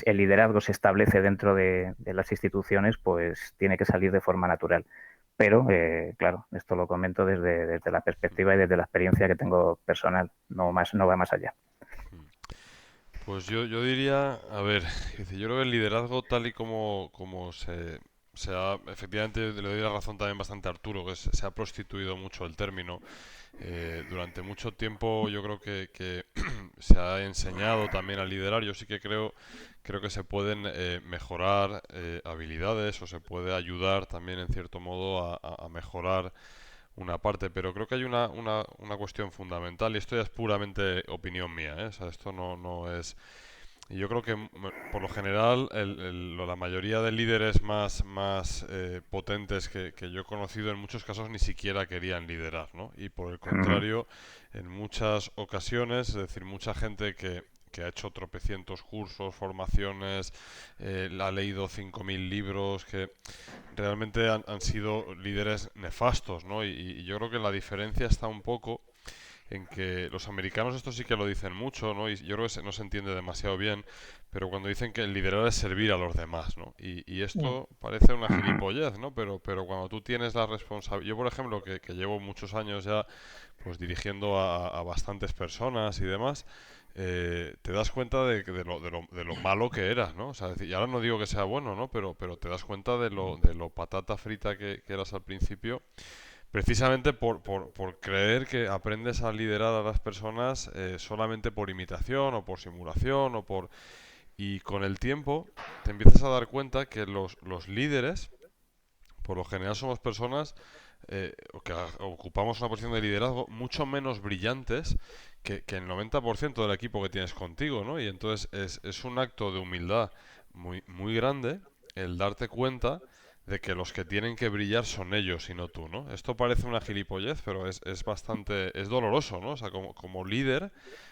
liderazgo se establece dentro de las instituciones, pues tiene que salir de forma natural. Pero, claro, esto lo comento desde la perspectiva y desde la experiencia que tengo personal, no va más allá. Pues yo diría, a ver, yo creo que el liderazgo tal y como se ha, efectivamente le doy la razón también bastante a Arturo, que se ha prostituido mucho el término. Durante mucho tiempo yo creo que se ha enseñado también a liderar. Yo sí que creo que se pueden mejorar habilidades o se puede ayudar también en cierto modo a mejorar una parte, pero creo que hay una cuestión fundamental y esto ya es puramente opinión mía, ¿eh? O sea, esto no es... Y yo creo que por lo general la mayoría de líderes más potentes que yo he conocido en muchos casos ni siquiera querían liderar, ¿no? Y por el contrario, en muchas ocasiones, es decir, mucha gente que ha hecho tropecientos cursos, formaciones, ha leído 5.000 libros, que realmente han sido líderes nefastos, ¿no? Y yo creo que la diferencia está un poco en que los americanos esto sí que lo dicen mucho, ¿no? Y yo creo que no se entiende demasiado bien, pero cuando dicen que el liderar es servir a los demás, ¿no? Y esto parece una gilipollez, ¿no? Pero cuando tú tienes la responsabilidad... Yo, por ejemplo, que llevo muchos años ya pues dirigiendo a bastantes personas y demás, te das cuenta de lo malo que eras, ¿no? O sea, y ahora no digo que sea bueno, ¿no? Pero te das cuenta de lo patata frita que eras al principio. Precisamente por creer que aprendes a liderar a las personas solamente por imitación o por simulación o por... Y con el tiempo te empiezas a dar cuenta que los líderes, por lo general somos personas que ocupamos una posición de liderazgo mucho menos brillantes que el 90% del equipo que tienes contigo, ¿no? Y entonces es un acto de humildad muy grande el darte cuenta de que los que tienen que brillar son ellos y no tú, ¿no? Esto parece una gilipollez, pero es bastante, es doloroso, ¿no? O sea, como líder,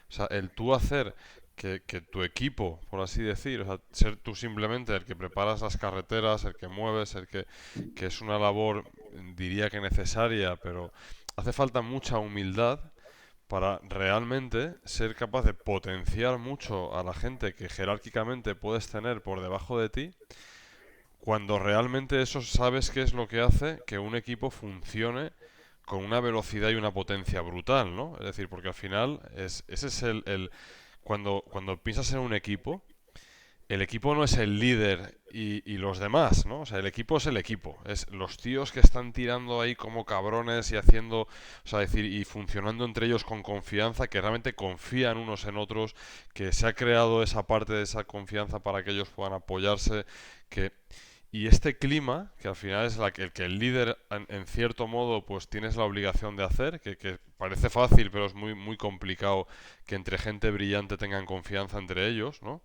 o sea, el tú hacer que tu equipo, por así decir, o sea, ser tú simplemente el que preparas las carreteras, el que mueves, que es una labor, diría que necesaria, pero hace falta mucha humildad para realmente ser capaz de potenciar mucho a la gente que jerárquicamente puedes tener por debajo de ti, cuando realmente eso sabes qué es lo que hace que un equipo funcione con una velocidad y una potencia brutal, ¿no? Es decir, porque al final ese es cuando piensas en un equipo, el equipo no es el líder y los demás, ¿no? O sea, el equipo es el equipo. Es los tíos que están tirando ahí como cabrones y haciendo, o sea, decir, y funcionando entre ellos con confianza, que realmente confían unos en otros, que se ha creado esa parte de esa confianza para que ellos puedan apoyarse, que... Y este clima, que al final es el que el líder, en cierto modo, pues tienes la obligación de hacer, que parece fácil, pero es muy complicado que entre gente brillante tengan confianza entre ellos, ¿no?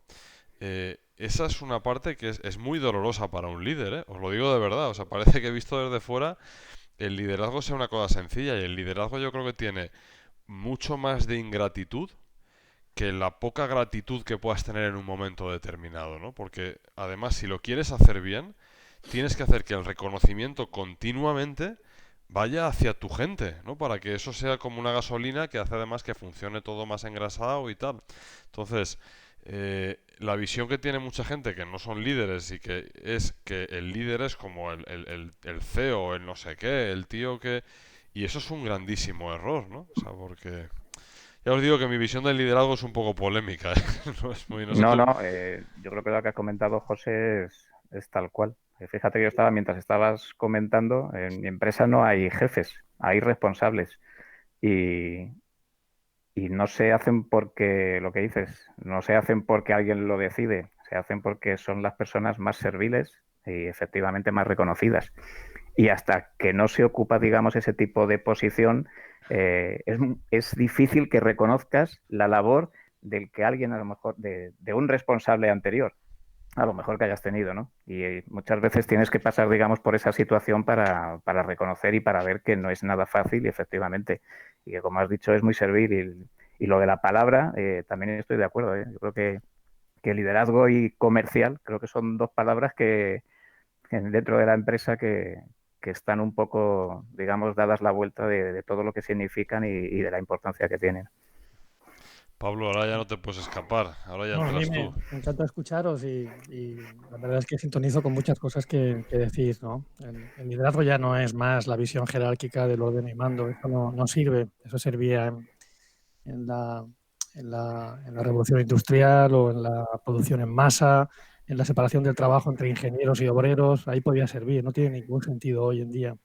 Esa es una parte que es muy dolorosa para un líder, ¿eh? Os lo digo de verdad. O sea, parece que visto desde fuera, el liderazgo sea una cosa sencilla y el liderazgo yo creo que tiene mucho más de ingratitud que la poca gratitud que puedas tener en un momento determinado, ¿no? Porque además, si lo quieres hacer bien, tienes que hacer que el reconocimiento continuamente vaya hacia tu gente, ¿no? Para que eso sea como una gasolina que hace además que funcione todo más engrasado y tal. Entonces, la visión que tiene mucha gente que no son líderes y que es que el líder es como el CEO, el no sé qué, el tío que... Y eso es un grandísimo error, ¿no? O sea, porque... Ya os digo que mi visión del liderazgo es un poco polémica, ¿eh? No es muy... No sé No, tú... no, yo creo que lo que has comentado, José, es tal cual. Fíjate que mientras estabas comentando, en mi empresa no hay jefes, hay responsables. Y, y no se hacen porque, lo que dices, no se hacen porque alguien lo decide, se hacen porque son las personas más serviles y efectivamente más reconocidas. Y hasta que no se ocupa, digamos, ese tipo de posición, es difícil que reconozcas la labor del que alguien, a lo mejor, de un responsable anterior, a lo mejor que hayas tenido, ¿no? Y muchas veces tienes que pasar, digamos, por esa situación para reconocer y para ver que no es nada fácil, y efectivamente, y que, como has dicho, es muy servil. Y lo de la palabra, también estoy de acuerdo, ¿eh? Yo creo que liderazgo y comercial, creo que son dos palabras que dentro de la empresa que están un poco, digamos, dadas la vuelta de todo lo que significan y de la importancia que tienen. Pablo, ahora ya no te puedes escapar, ahora ya No, a mí entras tú. me encanta escucharos y la verdad es que sintonizo con muchas cosas que decís, ¿no? El liderazgo ya no es más la visión jerárquica del orden y mando, eso no sirve, eso servía en la, en la revolución industrial o en la producción en masa, en la separación del trabajo entre ingenieros y obreros, ahí podía servir, no tiene ningún sentido hoy en día.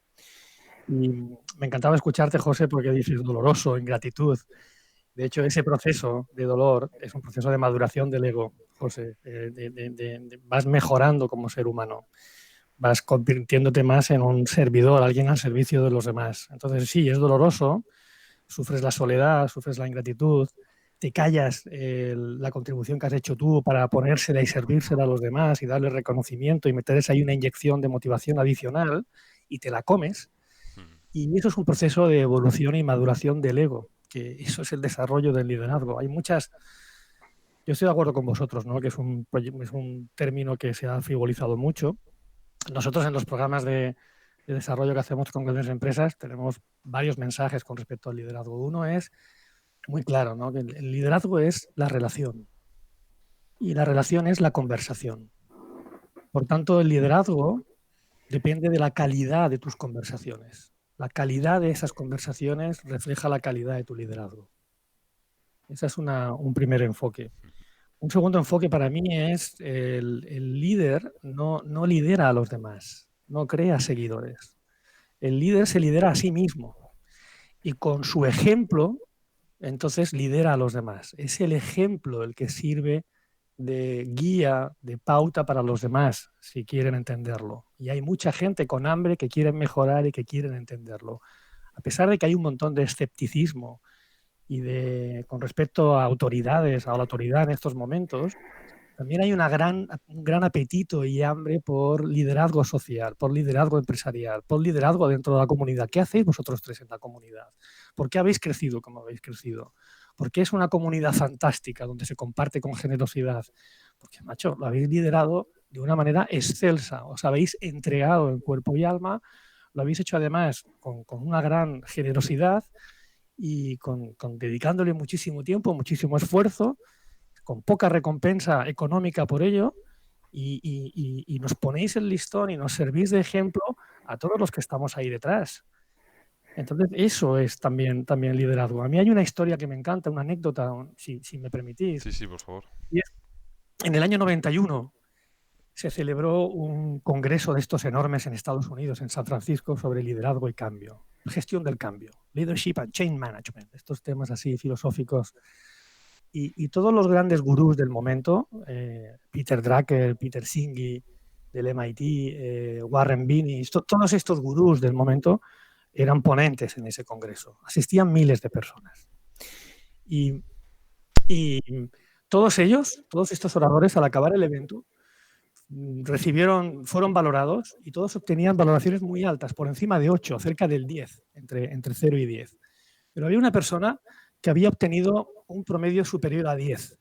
Y me encantaba escucharte, José, porque dices doloroso, ingratitud. De hecho, ese proceso de dolor es un proceso de maduración del ego, José. Vas mejorando como ser humano, vas convirtiéndote más en un servidor, alguien al servicio de los demás. Entonces, sí, es doloroso, sufres la soledad, sufres la ingratitud, te callas la contribución que has hecho tú para ponérsela y servírsela a los demás y darle reconocimiento y meterles ahí una inyección de motivación adicional y te la comes. Y eso es un proceso de evolución y maduración del ego, que eso es el desarrollo del liderazgo. Hay muchas, yo estoy de acuerdo con vosotros, ¿no? Que es un término que se ha frivolizado mucho. Nosotros en los programas de desarrollo que hacemos con grandes empresas tenemos varios mensajes con respecto al liderazgo. Uno es muy claro, ¿no? Que el liderazgo es la relación y la relación es la conversación. Por tanto, el liderazgo depende de la calidad de tus conversaciones. La calidad de esas conversaciones refleja la calidad de tu liderazgo. Ese es un primer enfoque. Un segundo enfoque para mí es el líder no lidera a los demás, no crea seguidores. El líder se lidera a sí mismo y con su ejemplo, entonces lidera a los demás. Es el ejemplo el que sirve de guía, de pauta para los demás, si quieren entenderlo. Y hay mucha gente con hambre que quieren mejorar y que quieren entenderlo. A pesar de que hay un montón de escepticismo con respecto a autoridades, a la autoridad en estos momentos, también hay un gran apetito y hambre por liderazgo social, por liderazgo empresarial, por liderazgo dentro de la comunidad. ¿Qué hacéis vosotros tres en la comunidad? ¿Por qué habéis crecido como habéis crecido? Porque es una comunidad fantástica donde se comparte con generosidad. Porque, macho, lo habéis liderado de una manera excelsa. Os habéis entregado en cuerpo y alma. Lo habéis hecho además con una gran generosidad y dedicándole muchísimo tiempo, muchísimo esfuerzo, con poca recompensa económica por ello. Y nos ponéis el listón y nos servís de ejemplo a todos los que estamos ahí detrás. Entonces, eso es también liderazgo. A mí hay una historia que me encanta, una anécdota, si me permitís. Sí, por favor. Y es, en el año 91 se celebró un congreso de estos enormes en Estados Unidos, en San Francisco, sobre liderazgo y cambio, gestión del cambio, leadership and change management, estos temas así filosóficos. Y todos los grandes gurús del momento, Peter Drucker, Peter Senge del MIT, Warren Binney, todos estos gurús del momento eran ponentes en ese congreso. Asistían miles de personas. Y todos ellos, todos estos oradores, al acabar el evento, fueron valorados y todos obtenían valoraciones muy altas, por encima de 8, cerca del 10, entre 0 y 10. Pero había una persona que había obtenido un promedio superior a 10,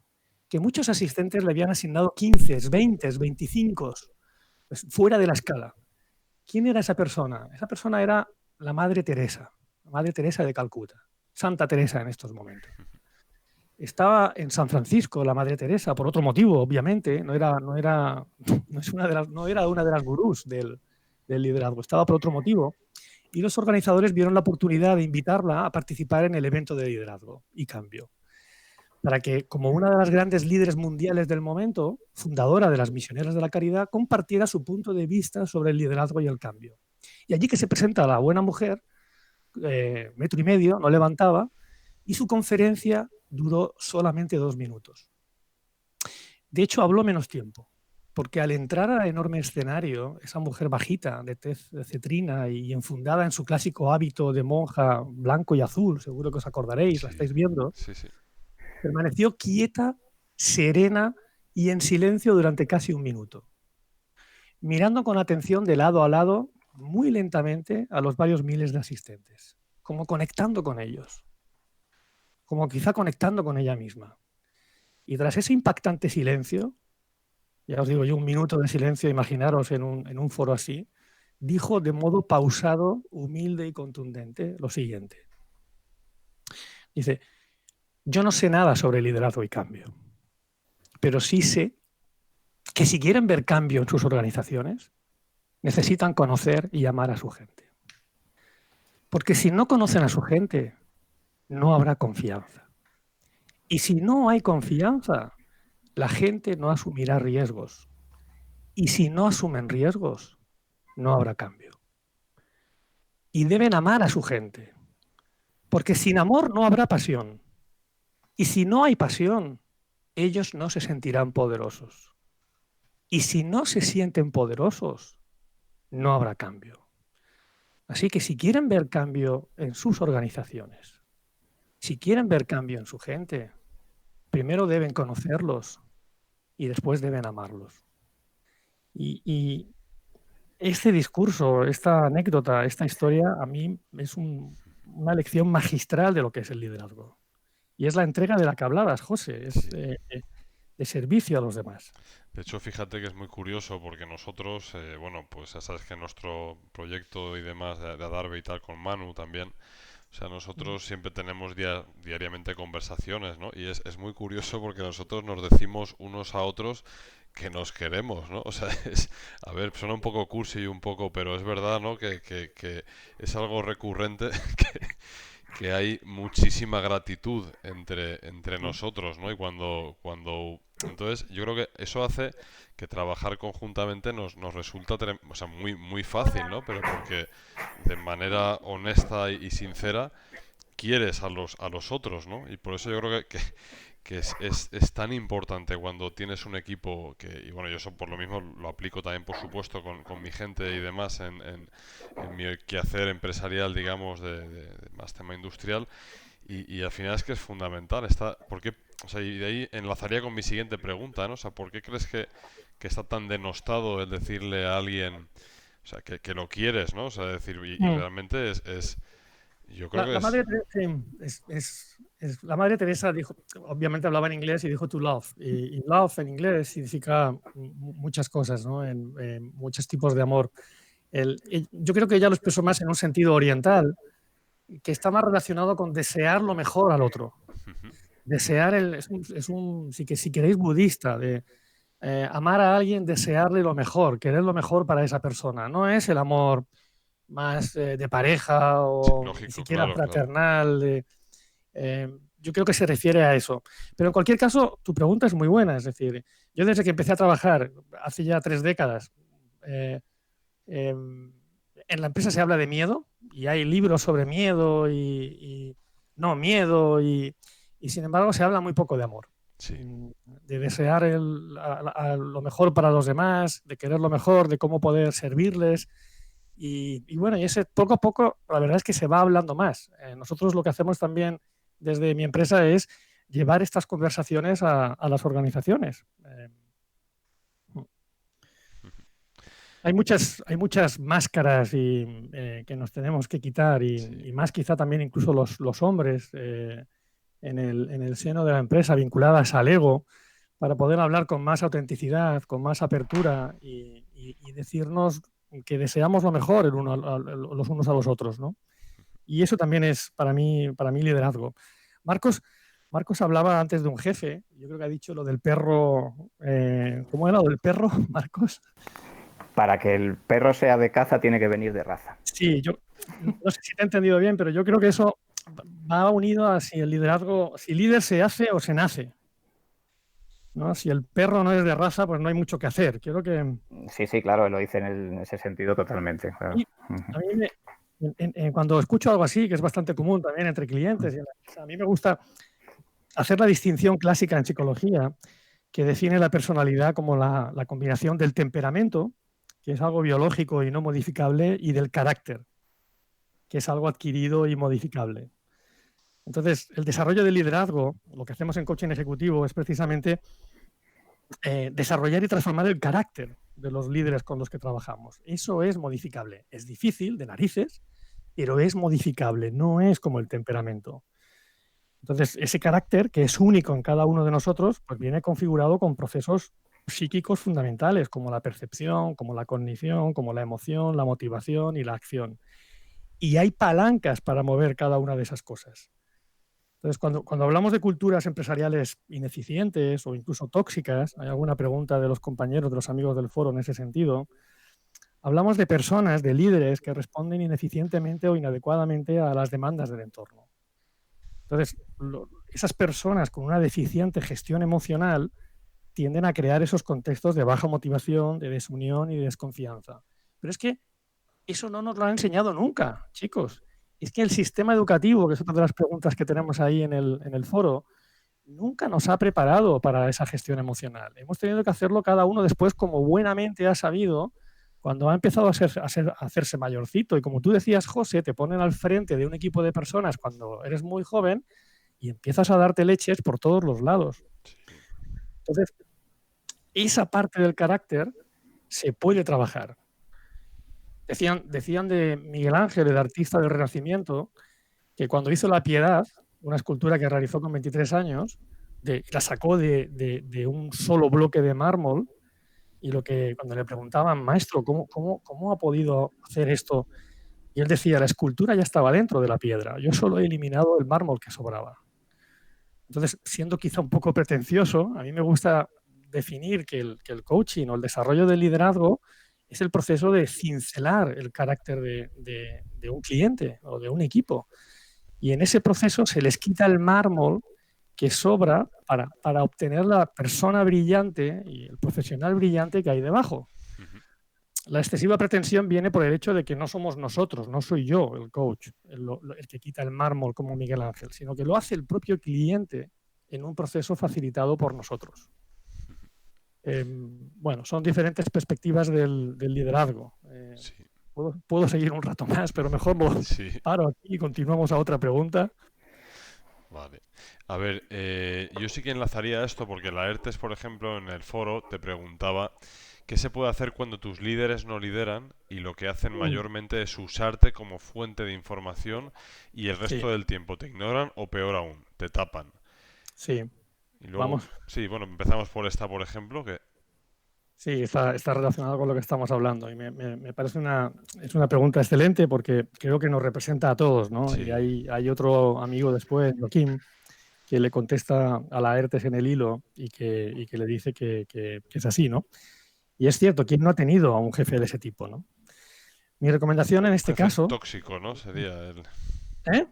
que muchos asistentes le habían asignado 15, 20, 25, pues fuera de la escala. ¿Quién era esa persona? Esa persona era la Madre Teresa de Calcuta, Santa Teresa en estos momentos. Estaba en San Francisco la Madre Teresa por otro motivo, obviamente, no era una de las gurús del liderazgo, estaba por otro motivo. Y los organizadores vieron la oportunidad de invitarla a participar en el evento de liderazgo y cambio, para que, como una de las grandes líderes mundiales del momento, fundadora de las Misioneras de la Caridad, compartiera su punto de vista sobre el liderazgo y el cambio. Y allí que se presenta la buena mujer, 1,5 metros, no levantaba, y su conferencia duró solamente 2 minutos. De hecho, habló menos tiempo, porque al entrar al enorme escenario, esa mujer bajita, de tez cetrina y enfundada en su clásico hábito de monja blanco y azul, seguro que os acordaréis, la Sí, estáis viendo, sí, sí. permaneció quieta, serena y en silencio durante casi un minuto, mirando con atención de lado a lado, muy lentamente, a los varios miles de asistentes, como conectando con ellos, como quizá conectando con ella misma. Y tras ese impactante silencio, ya os digo yo, un minuto de silencio, imaginaros en un foro así, dijo de modo pausado, humilde y contundente lo siguiente. Dice, yo no sé nada sobre liderazgo y cambio, pero sí sé que si quieren ver cambio en sus organizaciones, necesitan conocer y amar a su gente. Porque si no conocen a su gente, no habrá confianza. Y si no hay confianza, la gente no asumirá riesgos. Y si no asumen riesgos, no habrá cambio. Y deben amar a su gente. Porque sin amor no habrá pasión. Y si no hay pasión, ellos no se sentirán poderosos. Y si no se sienten poderosos, no habrá cambio. Así que si quieren ver cambio en sus organizaciones, si quieren ver cambio en su gente, primero deben conocerlos y después deben amarlos. Y este discurso, esta anécdota, esta historia, a mí es una lección magistral de lo que es el liderazgo. Y es la entrega de la que hablabas, José, es Sí. de servicio a los demás. De hecho, fíjate que es muy curioso porque nosotros, bueno, pues ya sabes que nuestro proyecto y demás de Adarve y tal con Manu también, o sea, nosotros siempre tenemos diariamente conversaciones, ¿no? Y es muy curioso porque nosotros nos decimos unos a otros que nos queremos, ¿no? O sea, a ver, suena un poco cursi y un poco, pero es verdad, ¿no? Que es algo recurrente que hay muchísima gratitud entre nosotros, ¿no? Y cuando entonces yo creo que eso hace que trabajar conjuntamente nos resulta o sea, muy fácil, ¿no? Pero porque de manera honesta y sincera quieres a los otros, ¿no? Y por eso yo creo que es tan importante cuando tienes un equipo que, y bueno, yo eso por lo mismo lo aplico también, por supuesto, con mi gente y demás en mi quehacer empresarial, digamos, de más tema industrial, y al final es que es fundamental. O sea, y de ahí enlazaría con mi siguiente pregunta, ¿no? O sea, ¿por qué crees que está tan denostado el decirle a alguien, o sea, que lo quieres, ¿no? O sea, decir, y realmente yo creo que La es... madre Teresa, la madre Teresa dijo, obviamente hablaba en inglés y dijo to love. Y love en inglés significa muchas cosas, ¿no? En muchos tipos de amor. Yo creo que ella lo expresó más en un sentido oriental, que está más relacionado con desear lo mejor al otro. Ujú. Desear si queréis, budista, de amar a alguien, desearle lo mejor, querer lo mejor para esa persona. No es el amor más de pareja Sí, o ni lógico, siquiera claro, claro. fraternal. Yo creo que se refiere a eso. Pero en cualquier caso, tu pregunta es muy buena. Es decir, yo desde que empecé a trabajar hace ya 3 décadas, en la empresa se habla de miedo y hay libros sobre miedo y no miedo y sin embargo se habla muy poco de amor. Sí. De desear lo mejor para los demás, de querer lo mejor, de cómo poder servirles. Y bueno, y ese poco a poco, la verdad es que se va hablando más. Nosotros lo que hacemos también desde mi empresa es llevar estas conversaciones a las organizaciones. Hay muchas máscaras que nos tenemos que quitar Sí. y más quizá también incluso los hombres en el seno de la empresa vinculadas al ego para poder hablar con más autenticidad, con más apertura y decirnos que deseamos lo mejor los unos a los otros, ¿no? Y eso también es para mí liderazgo. Marcos hablaba antes de un jefe, yo creo que ha dicho lo del perro, ¿cómo era lo del perro, Marcos? Para que el perro sea de caza tiene que venir de raza. Sí, yo no sé si te he entendido bien, pero yo creo que eso va unido a si el liderazgo, si líder se hace o se nace, ¿no? Si el perro no es de raza, pues no hay mucho que hacer. Quiero que Sí, claro, lo dice en ese sentido totalmente. Claro. a mí cuando escucho algo así, que es bastante común también entre clientes, a mí me gusta hacer la distinción clásica en psicología que define la personalidad como la combinación del temperamento, que es algo biológico y no modificable, y del carácter, que es algo adquirido y modificable. Entonces, el desarrollo del liderazgo, lo que hacemos en coaching ejecutivo, es precisamente desarrollar y transformar el carácter de los líderes con los que trabajamos. Eso es modificable. Es difícil, de narices, pero es modificable, no es como el temperamento. Entonces, ese carácter, que es único en cada uno de nosotros, pues viene configurado con procesos psíquicos fundamentales, como la percepción, como la cognición, como la emoción, la motivación y la acción. Y hay palancas para mover cada una de esas cosas. Entonces, cuando hablamos de culturas empresariales ineficientes o incluso tóxicas, hay alguna pregunta de los compañeros, de los amigos del foro en ese sentido, hablamos de personas, de líderes que responden ineficientemente o inadecuadamente a las demandas del entorno. Entonces, esas personas con una deficiente gestión emocional tienden a crear esos contextos de baja motivación, de desunión y de desconfianza. Pero es que eso no nos lo han enseñado nunca, chicos. Es que el sistema educativo, que es otra de las preguntas que tenemos ahí en el foro, nunca nos ha preparado para esa gestión emocional. Hemos tenido que hacerlo cada uno después como buenamente ha sabido, cuando ha empezado a hacerse mayorcito. Y como tú decías, José, te ponen al frente de un equipo de personas cuando eres muy joven y empiezas a darte leches por todos los lados. Entonces, esa parte del carácter se puede trabajar. Decían de Miguel Ángel, el artista del Renacimiento, que cuando hizo La Piedad, una escultura que realizó con 23 años, la sacó de un solo bloque de mármol, y cuando le preguntaban, maestro, ¿cómo ha podido hacer esto? Y él decía, la escultura ya estaba dentro de la piedra, yo solo he eliminado el mármol que sobraba. Entonces, siendo quizá un poco pretencioso, a mí me gusta definir que el coaching o el desarrollo del liderazgo es el proceso de cincelar el carácter de un cliente o de un equipo. Y en ese proceso se les quita el mármol que sobra para obtener la persona brillante y el profesional brillante que hay debajo. La excesiva pretensión viene por el hecho de que no somos nosotros, no soy yo el coach, el que quita el mármol como Miguel Ángel, sino que lo hace el propio cliente en un proceso facilitado por nosotros. Bueno, son diferentes perspectivas del liderazgo. Sí. Puedo seguir un rato más, pero mejor paro aquí y continuamos a otra pregunta. Vale. A ver, yo sí que enlazaría esto porque la ERTES, por ejemplo, en el foro te preguntaba qué se puede hacer cuando tus líderes no lideran y lo que hacen mayormente es usarte como fuente de información y el resto del tiempo te ignoran o peor aún, te tapan. Sí. Y luego, vamos. Sí, bueno, empezamos por esta, por ejemplo, que... Sí, está relacionado con lo que estamos hablando y me parece es una pregunta excelente porque creo que nos representa a todos, ¿no? Sí. Y hay otro amigo después, Joaquín, que le contesta a la ERTES en el hilo y que le dice que es así, ¿no? Y es cierto, ¿quién no ha tenido a un jefe de ese tipo, ¿no? Mi recomendación en este caso... tóxico, ¿no? Sería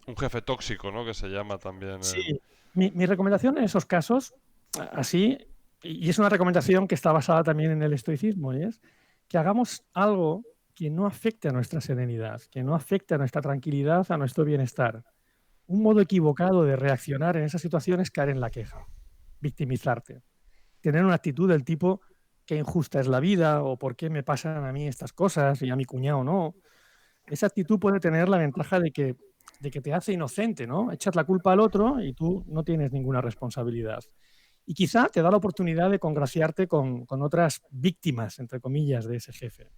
un jefe tóxico, ¿no? Que se llama también... Sí, mi recomendación en esos casos, así... Y es una recomendación que está basada también en el estoicismo, y es que hagamos algo que no afecte a nuestra serenidad, que no afecte a nuestra tranquilidad, a nuestro bienestar. Un modo equivocado de reaccionar en esas situaciones es caer en la queja, victimizarte, tener una actitud del tipo qué injusta es la vida o por qué me pasan a mí estas cosas y a mi cuñado no. Esa actitud puede tener la ventaja de que te hace inocente, ¿no? Echas la culpa al otro y tú no tienes ninguna responsabilidad. Y quizá te da la oportunidad de congraciarte con otras víctimas, entre comillas, de ese jefe.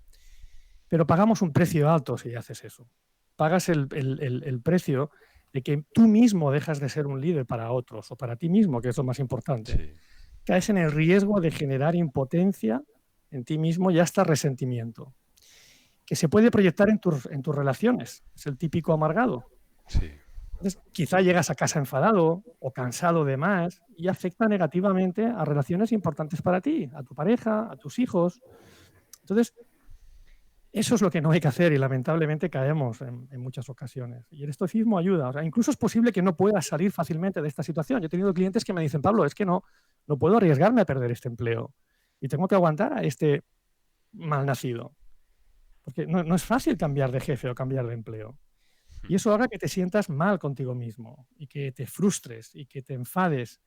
Pero pagamos un precio alto si haces eso. Pagas el precio de que tú mismo dejas de ser un líder para otros o para ti mismo, que es lo más importante. Sí. Caes en el riesgo de generar impotencia en ti mismo y hasta resentimiento, que se puede proyectar en tus relaciones. Es el típico amargado. Sí. Entonces, quizá llegas a casa enfadado o cansado de más y afecta negativamente a relaciones importantes para ti, a tu pareja, a tus hijos. Entonces, eso es lo que no hay que hacer y lamentablemente caemos en muchas ocasiones. Y el estoicismo ayuda. O sea, incluso es posible que no puedas salir fácilmente de esta situación. Yo he tenido clientes que me dicen, Pablo, es que no puedo arriesgarme a perder este empleo y tengo que aguantar a este malnacido. Porque no es fácil cambiar de jefe o cambiar de empleo. Y eso haga que te sientas mal contigo mismo y que te frustres y que te enfades.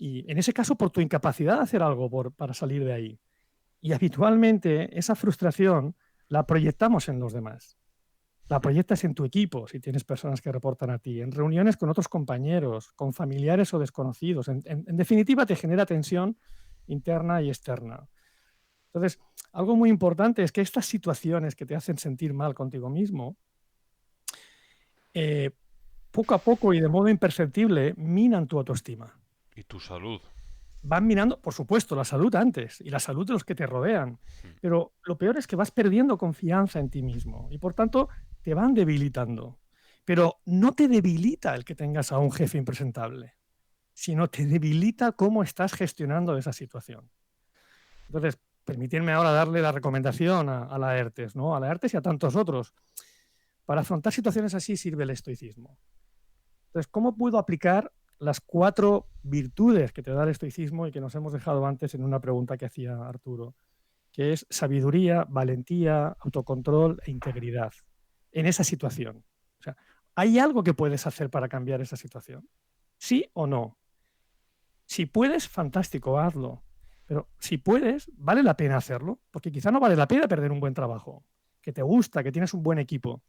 Y en ese caso, por tu incapacidad de hacer algo para salir de ahí. Y habitualmente esa frustración la proyectamos en los demás. La proyectas en tu equipo, si tienes personas que reportan a ti, en reuniones con otros compañeros, con familiares o desconocidos. En definitiva, te genera tensión interna y externa. Entonces, algo muy importante es que estas situaciones que te hacen sentir mal contigo mismo, poco a poco y de modo imperceptible, minan tu autoestima. Y tu salud. Van minando, por supuesto, la salud antes y la salud de los que te rodean. Pero lo peor es que vas perdiendo confianza en ti mismo y por tanto te van debilitando. Pero no te debilita el que tengas a un jefe impresentable, sino te debilita cómo estás gestionando esa situación. Entonces, permitidme ahora darle la recomendación a la ERTES, ¿no? A la ERTES y a tantos otros. Para afrontar situaciones así sirve el estoicismo. Entonces, ¿cómo puedo aplicar las 4 virtudes que te da el estoicismo y que nos hemos dejado antes en una pregunta que hacía Arturo, que es sabiduría, valentía, autocontrol e integridad en esa situación? O sea, ¿hay algo que puedes hacer para cambiar esa situación? ¿Sí o no? Si puedes, fantástico, hazlo. Pero si puedes, vale la pena hacerlo, porque quizá no vale la pena perder un buen trabajo, que te gusta, que tienes un buen equipo.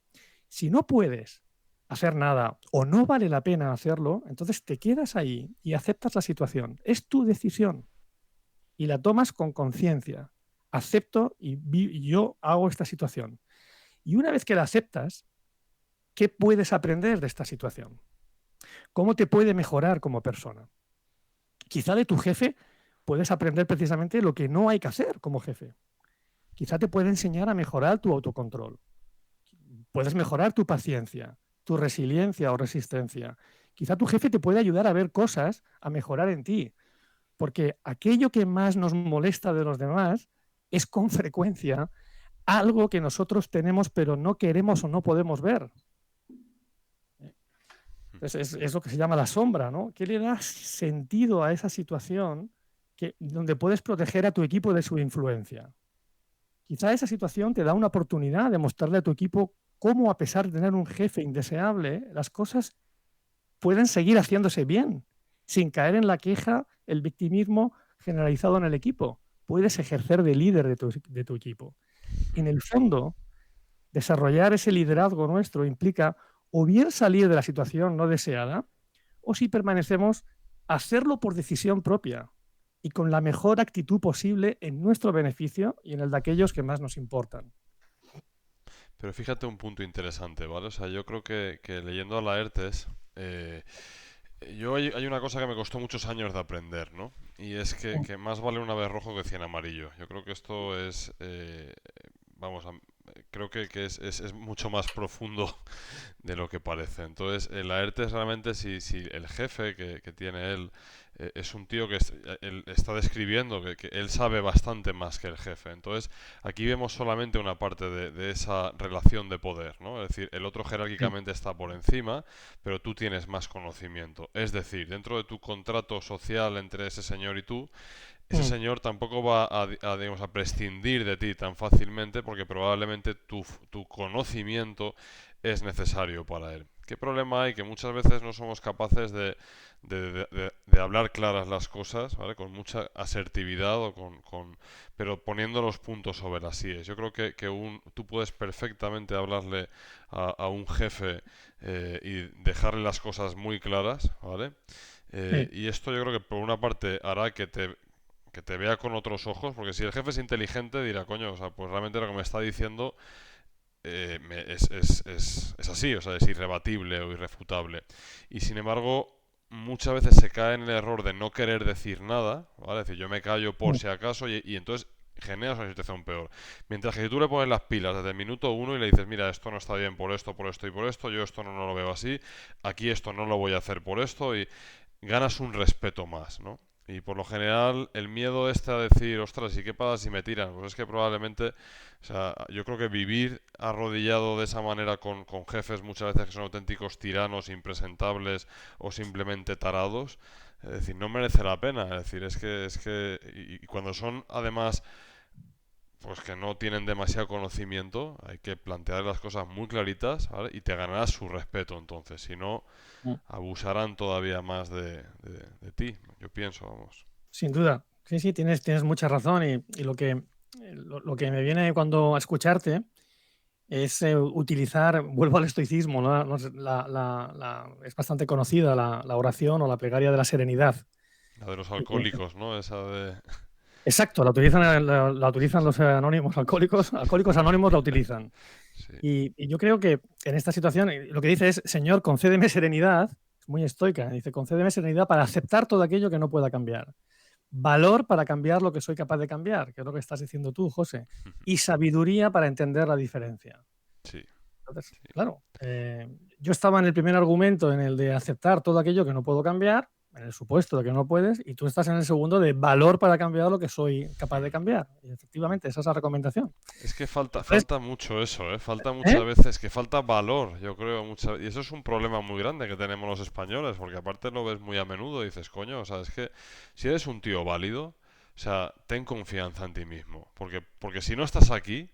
Si no puedes hacer nada o no vale la pena hacerlo, entonces te quedas ahí y aceptas la situación. Es tu decisión y la tomas con conciencia. Acepto y yo hago esta situación. Y una vez que la aceptas, ¿qué puedes aprender de esta situación? ¿Cómo te puede mejorar como persona? Quizá de tu jefe puedes aprender precisamente lo que no hay que hacer como jefe. Quizá te puede enseñar a mejorar tu autocontrol. Puedes mejorar tu paciencia, tu resiliencia o resistencia. Quizá tu jefe te puede ayudar a ver cosas, a mejorar en ti, porque aquello que más nos molesta de los demás es con frecuencia algo que nosotros tenemos pero no queremos o no podemos ver. Es lo que se llama la sombra, ¿no? ¿Qué le da sentido a esa situación donde puedes proteger a tu equipo de su influencia? Quizá esa situación te da una oportunidad de mostrarle a tu equipo cómo, a pesar de tener un jefe indeseable, las cosas pueden seguir haciéndose bien, sin caer en la queja, el victimismo generalizado en el equipo. Puedes ejercer de líder de tu equipo. En el fondo, desarrollar ese liderazgo nuestro implica o bien salir de la situación no deseada, o si permanecemos, hacerlo por decisión propia y con la mejor actitud posible en nuestro beneficio y en el de aquellos que más nos importan. Pero fíjate un punto interesante, ¿vale? O sea, yo creo que leyendo a Laertes, hay una cosa que me costó muchos años de aprender, ¿no? Y es que más vale una vez rojo que 100 amarillo. Yo creo que esto es, vamos, creo que es mucho más profundo de lo que parece. Entonces, el Laertes realmente, si el jefe que tiene él es un tío que él está describiendo que él sabe bastante más que el jefe. Entonces, aquí vemos solamente una parte de esa relación de poder, ¿no? Es decir, el otro jerárquicamente está por encima, pero tú tienes más conocimiento. Es decir, dentro de tu contrato social entre ese señor y tú, ese señor tampoco va digamos, a prescindir de ti tan fácilmente porque probablemente tu conocimiento es necesario para él. ¿Qué problema hay? Que muchas veces no somos capaces de hablar claras las cosas, ¿vale? Con mucha asertividad pero poniendo los puntos sobre las íes. Yo creo que tú puedes perfectamente hablarle a un jefe y dejarle las cosas muy claras, ¿vale? Y esto yo creo que por una parte hará que te vea con otros ojos, porque si el jefe es inteligente dirá, coño, o sea, pues realmente lo que me está diciendo es así, o sea, es irrebatible o irrefutable. Y sin embargo, muchas veces se cae en el error de no querer decir nada, ¿vale? Es decir, yo me callo por si acaso y entonces generas una situación peor. Mientras que si tú le pones las pilas desde el minuto uno y le dices, mira, esto no está bien por esto y por esto, yo esto no lo veo así, aquí esto no lo voy a hacer por esto y ganas un respeto más, ¿no? Y por lo general el miedo a decir, ostras, ¿y qué pasa si me tiran? Pues es que probablemente, o sea, yo creo que vivir arrodillado de esa manera con jefes muchas veces que son auténticos tiranos, impresentables o simplemente tarados, es decir, no merece la pena. Es decir, y cuando son además pues que no tienen demasiado conocimiento, hay que plantear las cosas muy claritas, ¿vale? Y te ganarás su respeto entonces, si no, abusarán todavía más de ti, yo pienso, vamos. Sin duda. Sí, tienes mucha razón y lo que me viene cuando a escucharte es utilizar, vuelvo al estoicismo, ¿no? Es bastante conocida la oración o la plegaria de la serenidad. La de los alcohólicos, ¿no? Esa de... Exacto, la utilizan los anónimos alcohólicos anónimos la utilizan. Sí. Y yo creo que en esta situación lo que dice es, Señor, concédeme serenidad, es muy estoica, dice, concédeme serenidad para aceptar todo aquello que no pueda cambiar. Valor para cambiar lo que soy capaz de cambiar, que es lo que estás diciendo tú, José. Y sabiduría para entender la diferencia. Sí. Entonces, claro, yo estaba en el primer argumento, en el de aceptar todo aquello que no puedo cambiar, en el supuesto de que no puedes, y tú estás en el segundo de valor para cambiar lo que soy capaz de cambiar. Y efectivamente, esa es la recomendación. Es que falta mucho eso, ¿eh? Falta ¿Eh? muchas veces, que falta valor, yo creo, y eso es un problema muy grande que tenemos los españoles, porque aparte lo ves muy a menudo y dices, coño, o sea, es que si eres un tío válido, o sea, ten confianza en ti mismo, porque si no estás aquí,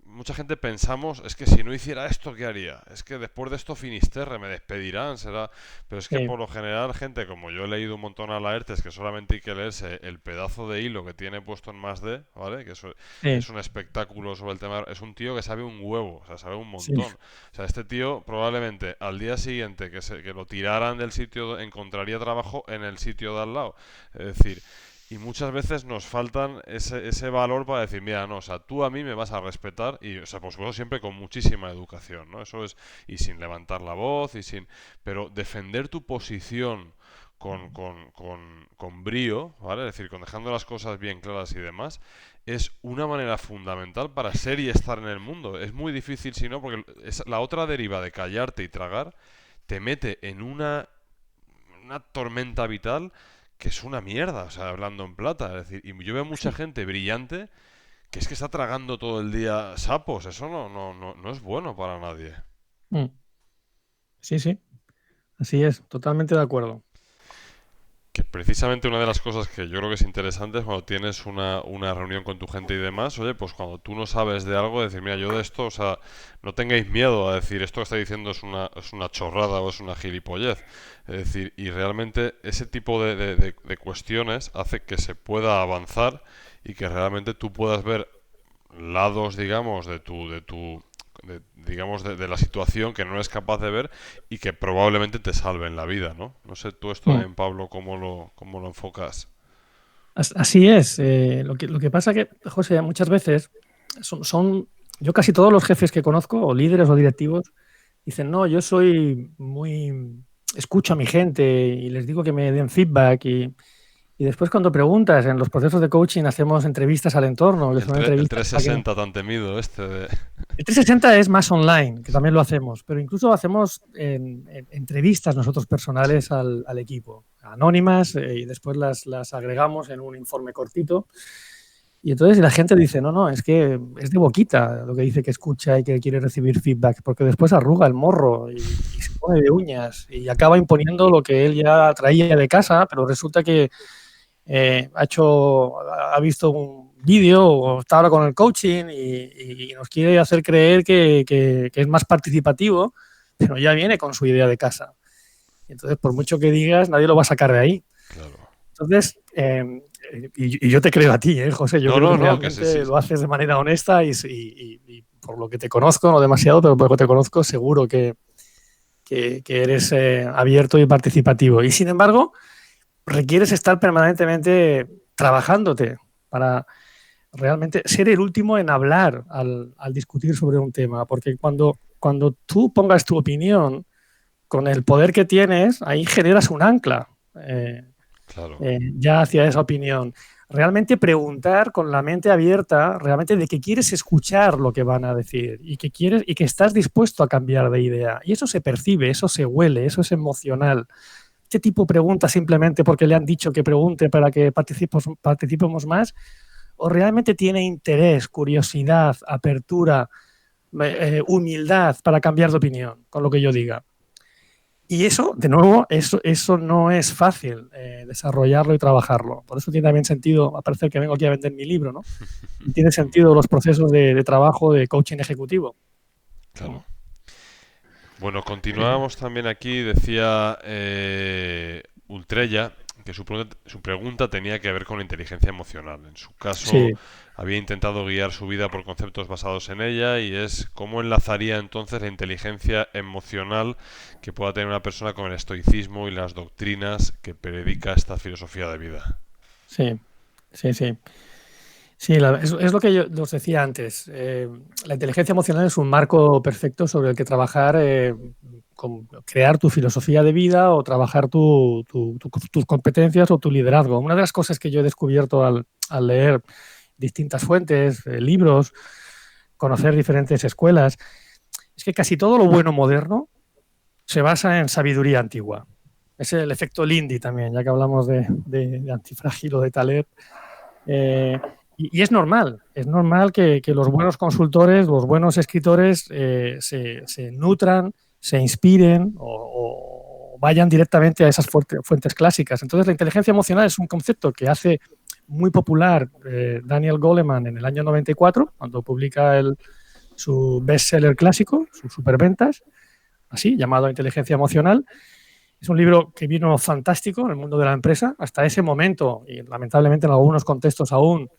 mucha gente pensamos, es que si no hiciera esto, ¿qué haría? Es que después de esto Finisterre me despedirán, será... Pero es que Sí. por lo general, gente, como yo he leído un montón a Laertes, que solamente hay que leerse el pedazo de hilo que tiene puesto en Más-D, ¿vale? Que eso Sí, es un espectáculo sobre el tema. Es un tío que sabe un huevo, o sea, sabe un sí, montón. O sea, este tío probablemente al día siguiente que lo tiraran del sitio, encontraría trabajo en el sitio de al lado. Es decir... Y muchas veces nos faltan ese valor para decir, mira, no, o sea, tú a mí me vas a respetar y, o sea, por supuesto, siempre con muchísima educación, ¿no? Eso es, y sin levantar la voz y sin... Pero defender tu posición con brío, ¿vale? Es decir, con dejando las cosas bien claras y demás, es una manera fundamental para ser y estar en el mundo. Es muy difícil si no, porque la otra deriva de callarte y tragar te mete en una tormenta vital que es una mierda, o sea, hablando en plata. Es decir, y yo veo mucha gente brillante que es que está tragando todo el día sapos. Eso no es bueno para nadie. sí, así es, totalmente de acuerdo. Que precisamente una de las cosas que yo creo que es interesante es cuando tienes una reunión con tu gente y demás, oye, pues cuando tú no sabes de algo, decir, mira, yo de esto, o sea, no tengáis miedo a decir esto que está diciendo es una chorrada o es una gilipollez. Es decir, y realmente ese tipo de cuestiones hace que se pueda avanzar y que realmente tú puedas ver lados, digamos, de la situación que no eres capaz de ver y que probablemente te salven la vida, ¿no? No sé tú esto en Pablo, cómo lo enfocas. Así es. Lo que pasa que, José, muchas veces yo casi todos los jefes que conozco, o líderes o directivos, dicen, no, yo soy escucho a mi gente y les digo que me den feedback y después cuando preguntas, en los procesos de coaching hacemos entrevistas al entorno, que son El entrevistas 360 tan temido El 360 es más online, que también lo hacemos, pero incluso hacemos entrevistas nosotros personales al equipo, anónimas, y después las agregamos en un informe cortito. Y entonces la gente dice, no, es que es de boquita lo que dice que escucha y que quiere recibir feedback, porque después arruga el morro y se pone de uñas y acaba imponiendo lo que él ya traía de casa, pero resulta que ha visto un vídeo o está ahora con el coaching y nos quiere hacer creer que es más participativo, pero ya viene con su idea de casa. Entonces, por mucho que digas, nadie lo va a sacar de ahí. Claro. Entonces, y yo te creo a ti, José, yo creo que realmente lo haces de manera honesta y por lo que te conozco, no demasiado, pero por lo que te conozco, seguro que eres abierto y participativo. Y sin embargo, requieres estar permanentemente trabajándote para realmente ser el último en hablar al discutir sobre un tema, porque cuando tú pongas tu opinión con el poder que tienes, ahí generas un ancla ya hacia esa opinión. Realmente preguntar con la mente abierta, realmente de que quieres escuchar lo que van a decir y que estás dispuesto a cambiar de idea. Y eso se percibe, eso se huele, eso es emocional. Este tipo pregunta simplemente porque le han dicho que pregunte para que participemos más, o realmente tiene interés, curiosidad, apertura, humildad para cambiar de opinión con lo que yo diga. Y eso, de nuevo, eso no es fácil desarrollarlo y trabajarlo. Por eso tiene también sentido, a parecer que vengo aquí a vender mi libro, ¿no? Y tiene sentido los procesos de trabajo de coaching ejecutivo. Claro. Bueno, continuamos también aquí, decía Ultrella, que su pregunta tenía que ver con la inteligencia emocional. En su caso, Sí. había intentado guiar su vida por conceptos basados en ella y es cómo enlazaría entonces la inteligencia emocional que pueda tener una persona con el estoicismo y las doctrinas que predica esta filosofía de vida. Sí, sí, sí. Sí, es lo que yo os decía antes. La inteligencia emocional es un marco perfecto sobre el que trabajar, crear tu filosofía de vida o trabajar tus competencias o tu liderazgo. Una de las cosas que yo he descubierto al leer distintas fuentes, libros, conocer diferentes escuelas, es que casi todo lo bueno moderno se basa en sabiduría antigua. Es el efecto Lindy también, ya que hablamos de Antifrágil o de Taleb. Y es normal que los buenos consultores, los buenos escritores se nutran, se inspiren o vayan directamente a esas fuentes clásicas. Entonces, la inteligencia emocional es un concepto que hace muy popular Daniel Goleman en el año 94, cuando publica su bestseller clásico, sus superventas, así, llamado Inteligencia Emocional. Es un libro que vino fantástico en el mundo de la empresa. Hasta ese momento, y lamentablemente en algunos contextos aún,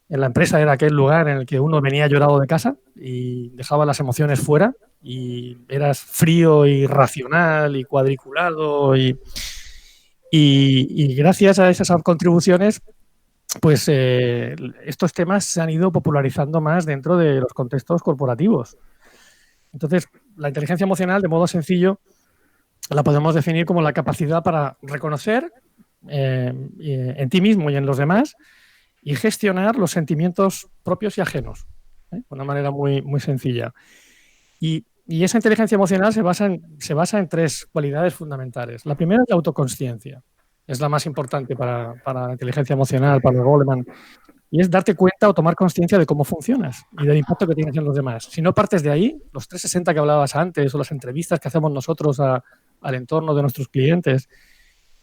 en la empresa era aquel lugar en el que uno venía llorado de casa y dejaba las emociones fuera y eras frío y racional y cuadriculado y gracias a esas contribuciones pues estos temas se han ido popularizando más dentro de los contextos corporativos. Entonces, la inteligencia emocional, de modo sencillo, la podemos definir como la capacidad para reconocer en ti mismo y en los demás y gestionar los sentimientos propios y ajenos, de una manera muy, muy sencilla. Y esa inteligencia emocional se basa en tres cualidades fundamentales. La primera es la autoconsciencia. Es la más importante para la inteligencia emocional, para Goleman. Y es darte cuenta o tomar conciencia de cómo funcionas y del impacto que tienes en los demás. Si no partes de ahí, los 360 que hablabas antes o las entrevistas que hacemos nosotros al entorno de nuestros clientes,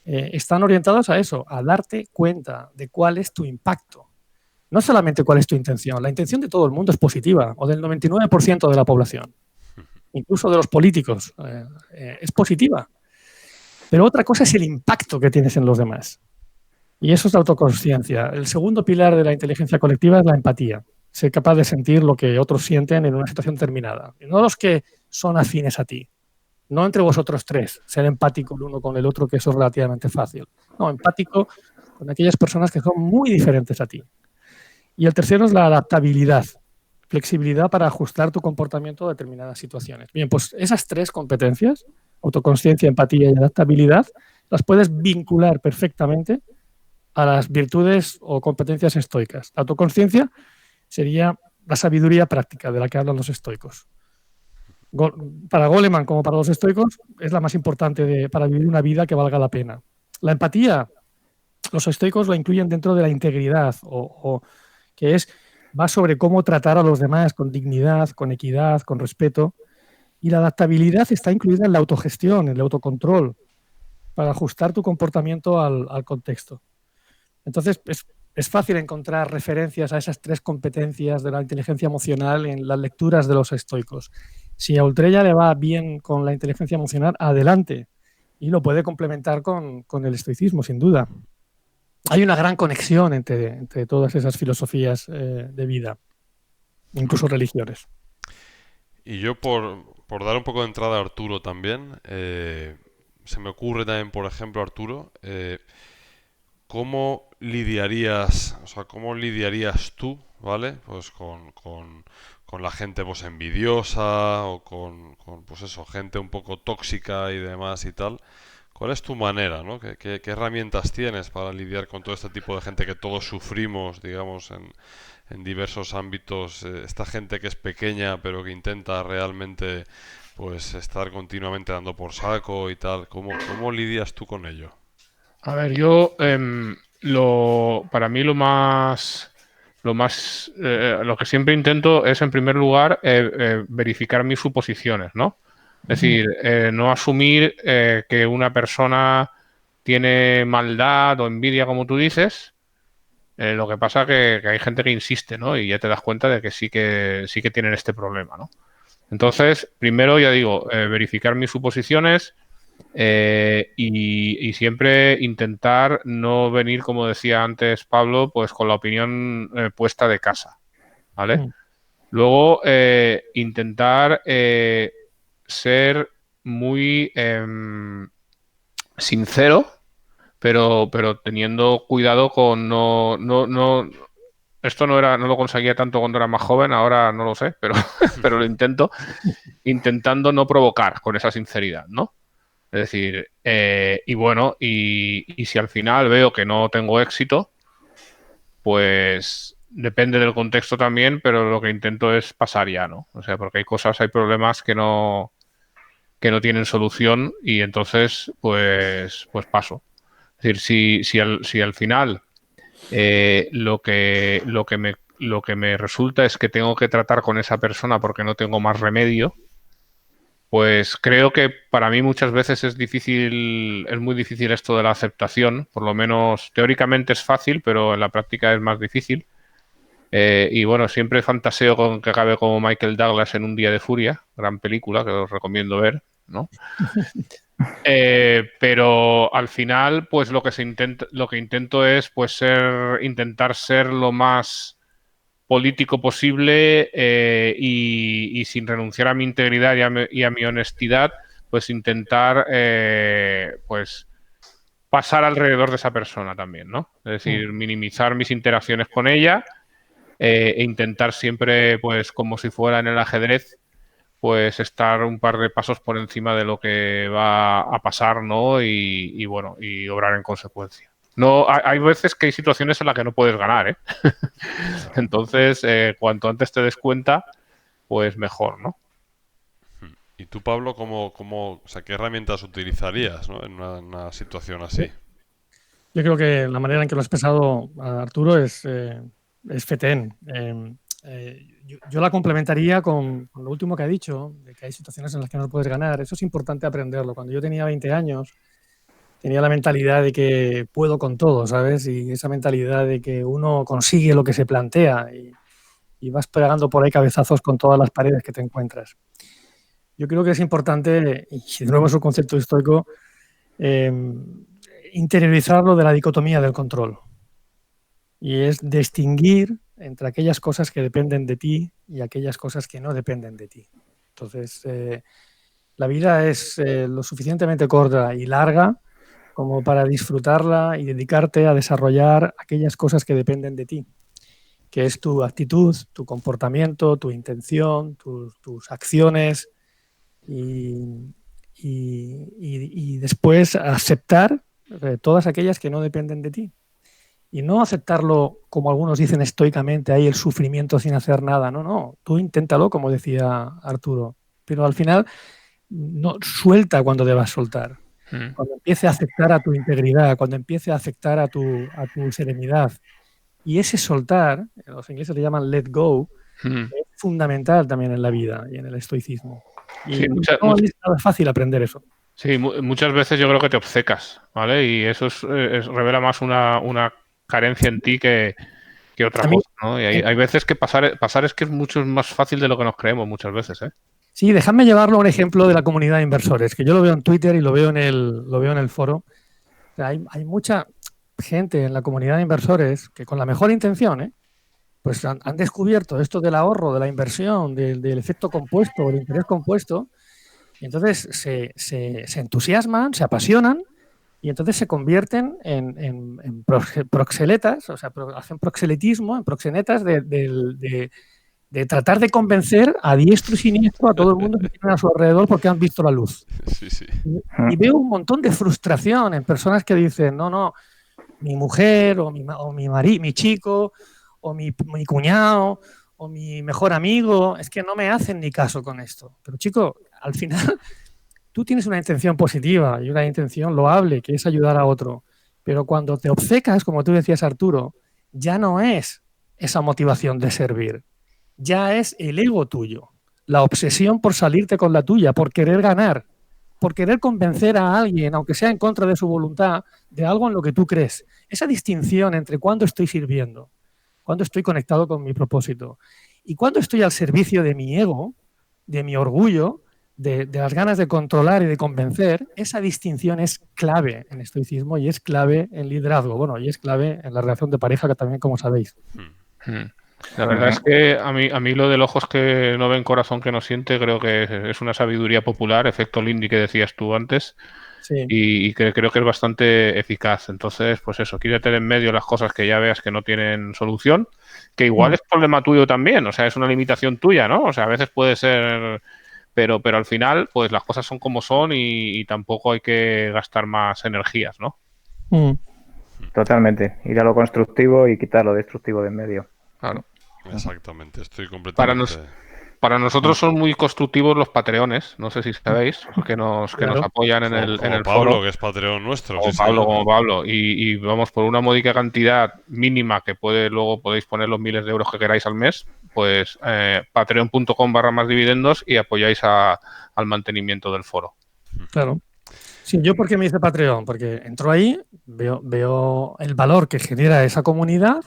están orientados a eso, a darte cuenta de cuál es tu impacto. No solamente cuál es tu intención. La intención de todo el mundo es positiva, o del 99% de la población, incluso de los políticos, es positiva. Pero otra cosa es el impacto que tienes en los demás. Y eso es la autoconsciencia. El segundo pilar de la inteligencia colectiva es la empatía. Ser capaz de sentir lo que otros sienten en una situación determinada. Y no los que son afines a ti. No entre vosotros tres, ser empático el uno con el otro, que eso es relativamente fácil. No, empático con aquellas personas que son muy diferentes a ti. Y el tercero es la adaptabilidad, flexibilidad para ajustar tu comportamiento a determinadas situaciones. Bien, pues esas tres competencias, autoconsciencia, empatía y adaptabilidad, las puedes vincular perfectamente a las virtudes o competencias estoicas. La autoconsciencia sería la sabiduría práctica de la que hablan los estoicos. Para Goleman, como para los estoicos, es la más importante para vivir una vida que valga la pena. La empatía, los estoicos la incluyen dentro de la integridad, que va sobre cómo tratar a los demás con dignidad, con equidad, con respeto. Y la adaptabilidad está incluida en la autogestión, en el autocontrol, para ajustar tu comportamiento al contexto. Entonces, es fácil encontrar referencias a esas tres competencias de la inteligencia emocional en las lecturas de los estoicos. Si a Ultrella le va bien con la inteligencia emocional, adelante. Y lo puede complementar con el estoicismo, sin duda. Hay una gran conexión entre todas esas filosofías de vida, incluso religiones. Y yo, por dar un poco de entrada a Arturo también, se me ocurre también, por ejemplo, Arturo, ¿cómo lidiarías tú, ¿vale? Pues con la gente pues envidiosa o con pues eso, gente un poco tóxica y demás y tal? ¿Cuál es tu manera, ¿no? ¿Qué herramientas tienes para lidiar con todo este tipo de gente que todos sufrimos, digamos, en diversos ámbitos? Esta gente que es pequeña pero que intenta realmente pues estar continuamente dando por saco y tal. ¿Cómo lidias tú con ello? A ver, yo para mí lo que siempre intento es, en primer lugar, verificar mis suposiciones, ¿no? Es decir, no asumir que una persona tiene maldad o envidia, como tú dices. Lo que pasa que hay gente que insiste, ¿no? Y ya te das cuenta de que sí que tienen este problema, ¿no? Entonces, primero, ya digo, verificar mis suposiciones y siempre intentar no venir, como decía antes Pablo, pues con la opinión puesta de casa, ¿vale? Luego, intentar ser muy sincero, pero teniendo cuidado con esto no lo conseguía tanto cuando era más joven, ahora no lo sé, pero, pero lo intentando no provocar con esa sinceridad, ¿no? Es decir, y bueno, y si al final veo que no tengo éxito, pues depende del contexto también, pero lo que intento es pasar ya, ¿no? O sea, porque hay problemas que no tienen solución y entonces, pues paso. Es decir, si al final lo que me resulta es que tengo que tratar con esa persona porque no tengo más remedio, pues creo que para mí muchas veces es muy difícil esto de la aceptación, por lo menos teóricamente es fácil, pero en la práctica es más difícil. Y bueno, siempre fantaseo con que acabe como Michael Douglas en Un día de furia, gran película que os recomiendo ver, ¿no? Pero al final, pues lo que intento es pues intentar ser lo más político posible y sin renunciar a mi integridad y a mi honestidad, pues intentar pues pasar alrededor de esa persona también, ¿no? Es decir, minimizar mis interacciones con ella e intentar siempre, pues como si fuera en el ajedrez, pues estar un par de pasos por encima de lo que va a pasar, ¿no? Y bueno, y obrar en consecuencia. No, hay veces que hay situaciones en las que no puedes ganar, ¿eh? Entonces, cuanto antes te des cuenta, pues mejor, ¿no? ¿Y tú, Pablo, o sea, qué herramientas utilizarías, ¿no? en una situación así? Yo creo que la manera en que lo has expresado, Arturo, es FETEN. Yo la complementaría con lo último que ha dicho, de que hay situaciones en las que no puedes ganar. Eso es importante aprenderlo. Cuando yo tenía 20 años, tenía la mentalidad de que puedo con todo, ¿sabes? Y esa mentalidad de que uno consigue lo que se plantea y vas pegando por ahí cabezazos con todas las paredes que te encuentras. Yo creo que es importante, y de nuevo es un concepto estoico, interiorizarlo de la dicotomía del control. Y es distinguir entre aquellas cosas que dependen de ti y aquellas cosas que no dependen de ti. Entonces, la vida es lo suficientemente corta y larga como para disfrutarla y dedicarte a desarrollar aquellas cosas que dependen de ti, que es tu actitud, tu comportamiento, tu intención, tus acciones y después aceptar todas aquellas que no dependen de ti. Y no aceptarlo, como algunos dicen estoicamente, ahí el sufrimiento sin hacer nada. No, no, tú inténtalo, como decía Arturo. Pero al final, no, suelta cuando debas soltar. Cuando empiece a aceptar a tu integridad, cuando empiece a aceptar a tu serenidad. Y ese soltar, los ingleses le llaman let go, es fundamental también en la vida y en el estoicismo. Y Sí, no es nada fácil aprender eso. Sí, muchas veces yo creo que te obcecas, ¿vale? Y eso revela más una carencia en ti que otra cosa, ¿no? Y hay veces que pasar es que es mucho más fácil de lo que nos creemos muchas veces, ¿eh? Sí, déjame llevarlo a un ejemplo de la comunidad de inversores, que yo lo veo en Twitter y lo veo en el foro. O sea, hay mucha gente en la comunidad de inversores que con la mejor intención, pues han descubierto esto del ahorro, de la inversión, del efecto compuesto, del interés compuesto, y entonces se entusiasman, se apasionan y entonces se convierten en proxenetas, o sea, hacen proxenetismo, en proxenetas de tratar de convencer a diestro y siniestro a todo el mundo que tienen a su alrededor porque han visto la luz. Sí, sí. Y veo un montón de frustración en personas que dicen, no, mi mujer o mi marido, mi chico o mi cuñado o mi mejor amigo, es que no me hacen ni caso con esto. Pero chico, al final tú tienes una intención positiva y una intención loable, que es ayudar a otro. Pero cuando te obcecas, como tú decías, Arturo, ya no es esa motivación de servir, ya es el ego tuyo. la obsesión por salirte con la tuya, por querer ganar, por querer convencer a alguien, aunque sea en contra de su voluntad, de algo en lo que tú crees. Esa distinción entre cuándo estoy sirviendo, cuándo estoy conectado con mi propósito y cuándo estoy al servicio de mi ego, de mi orgullo, de las ganas de controlar y de convencer, esa distinción es clave en estoicismo y es clave en liderazgo, bueno, y es clave en la relación de pareja, que también, como sabéis. La verdad es que a mí lo del ojos que no ven, corazón que no siente, creo que es una sabiduría popular, efecto Lindy que decías tú antes, Sí. y que creo que es bastante eficaz. Entonces, pues eso, quítate de en medio las cosas que ya veas que no tienen solución, que igual es problema tuyo también, o sea, es una limitación tuya, ¿no? O sea, a veces puede ser, pero al final, pues las cosas son como son y tampoco hay que gastar más energías, ¿no? Totalmente. Ir a lo constructivo y quitar lo destructivo de en medio. Claro. Exactamente, estoy completamente... Para nosotros son muy constructivos los Patreones, no sé si sabéis, que nos apoyan en el Como foro. Pablo, que es Patreon nuestro. Como Pablo. Y vamos, por una módica cantidad mínima que luego podéis poner los miles de euros que queráis al mes, pues patreon.com/másdividendos y apoyáis al mantenimiento del foro. Claro. Sí, ¿yo por qué me hice Patreon? Porque entro ahí, veo el valor que genera esa comunidad,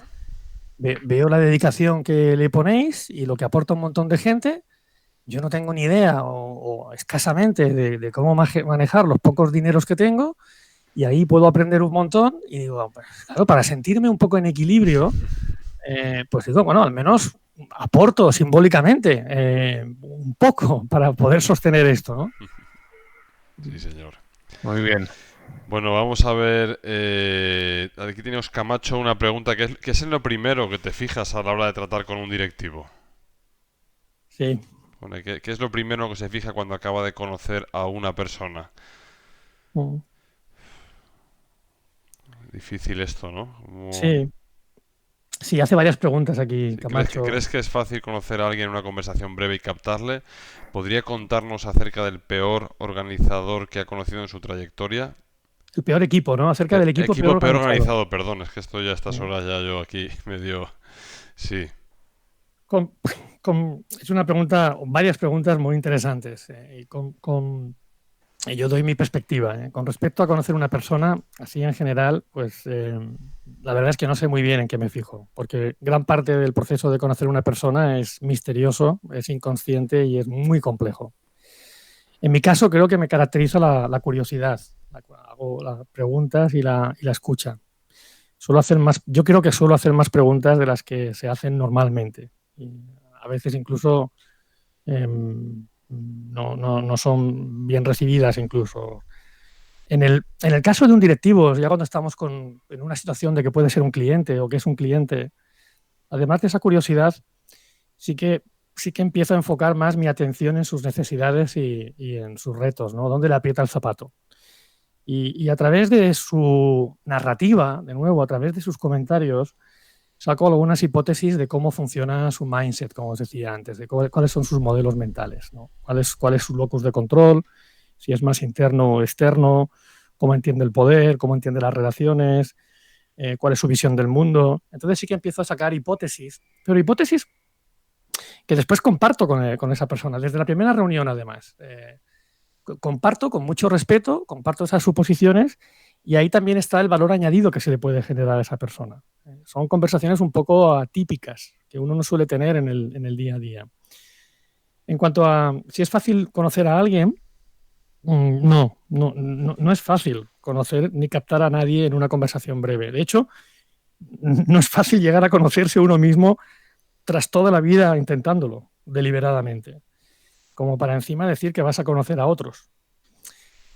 veo la dedicación que le ponéis y lo que aporta un montón de gente. Yo no tengo ni idea o escasamente de cómo manejar los pocos dineros que tengo y ahí puedo aprender un montón y digo, pues, claro, para sentirme un poco en equilibrio, pues digo, bueno, al menos aporto simbólicamente un poco para poder sostener esto, ¿no? Sí, señor. Muy bien. Bueno, vamos a ver. Aquí tenemos Camacho una pregunta. ¿Qué es en lo primero que te fijas a la hora de tratar con un directivo? Sí. Bueno, ¿qué es lo primero que se fija cuando acaba de conocer a una persona? Difícil esto, ¿no? Sí. Sí, hace varias preguntas aquí, Camacho. ¿Crees que es fácil conocer a alguien en una conversación breve y captarle? ¿Podría contarnos acerca del peor organizador que ha conocido en su trayectoria? El peor equipo, ¿no? Acerca del equipo peor organizado. Perdón, es que estoy a estas horas ya yo aquí medio... Sí. Es una pregunta, varias preguntas muy interesantes. Y yo doy mi perspectiva. Con respecto a conocer una persona, así en general, pues la verdad es que no sé muy bien en qué me fijo, porque gran parte del proceso de conocer una persona es misterioso, es inconsciente y es muy complejo. En mi caso, creo que me caracteriza la curiosidad. Hago las preguntas y la escucha. Yo creo que suelo hacer más preguntas de las que se hacen normalmente. Y a veces incluso no son bien recibidas incluso. En el caso de un directivo, ya cuando estamos en una situación de que puede ser un cliente o que es un cliente, además de esa curiosidad, sí que empiezo a enfocar más mi atención en sus necesidades y en sus retos, ¿no? ¿Dónde le aprieta el zapato? Y a través de su narrativa, de nuevo, a través de sus comentarios, saco algunas hipótesis de cómo funciona su mindset, como os decía antes, de cuáles son sus modelos mentales, ¿no? Cuál es su locus de control, si es más interno o externo, cómo entiende el poder, cómo entiende las relaciones, cuál es su visión del mundo. Entonces sí que empiezo a sacar hipótesis, pero hipótesis que después comparto con esa persona, desde la primera reunión además. Comparto con mucho respeto, comparto esas suposiciones y ahí también está el valor añadido que se le puede generar a esa persona. Son conversaciones un poco atípicas que uno no suele tener en el día a día. En cuanto a si es fácil conocer a alguien, no es fácil conocer ni captar a nadie en una conversación breve. De hecho, no es fácil llegar a conocerse uno mismo tras toda la vida intentándolo, deliberadamente, como para encima decir que vas a conocer a otros.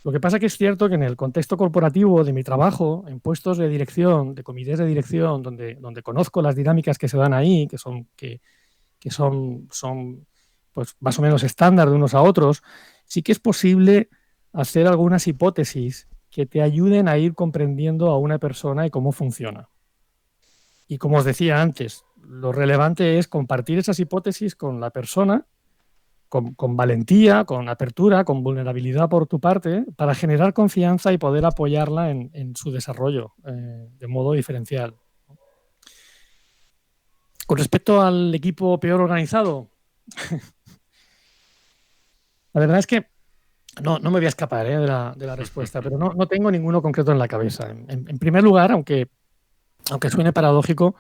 Lo que pasa que es cierto que en el contexto corporativo de mi trabajo, en puestos de dirección, de comités de dirección, donde conozco las dinámicas que se dan ahí, que son pues más o menos estándar de unos a otros, sí que es posible hacer algunas hipótesis que te ayuden a ir comprendiendo a una persona y cómo funciona. Y como os decía antes, lo relevante es compartir esas hipótesis con la persona, con valentía, con apertura, con vulnerabilidad por tu parte, para generar confianza y poder apoyarla en su desarrollo de modo diferencial. Con respecto al equipo peor organizado, La verdad es que no me voy a escapar de la respuesta, pero no tengo ninguno concreto en la cabeza. En primer lugar, aunque suene paradójico,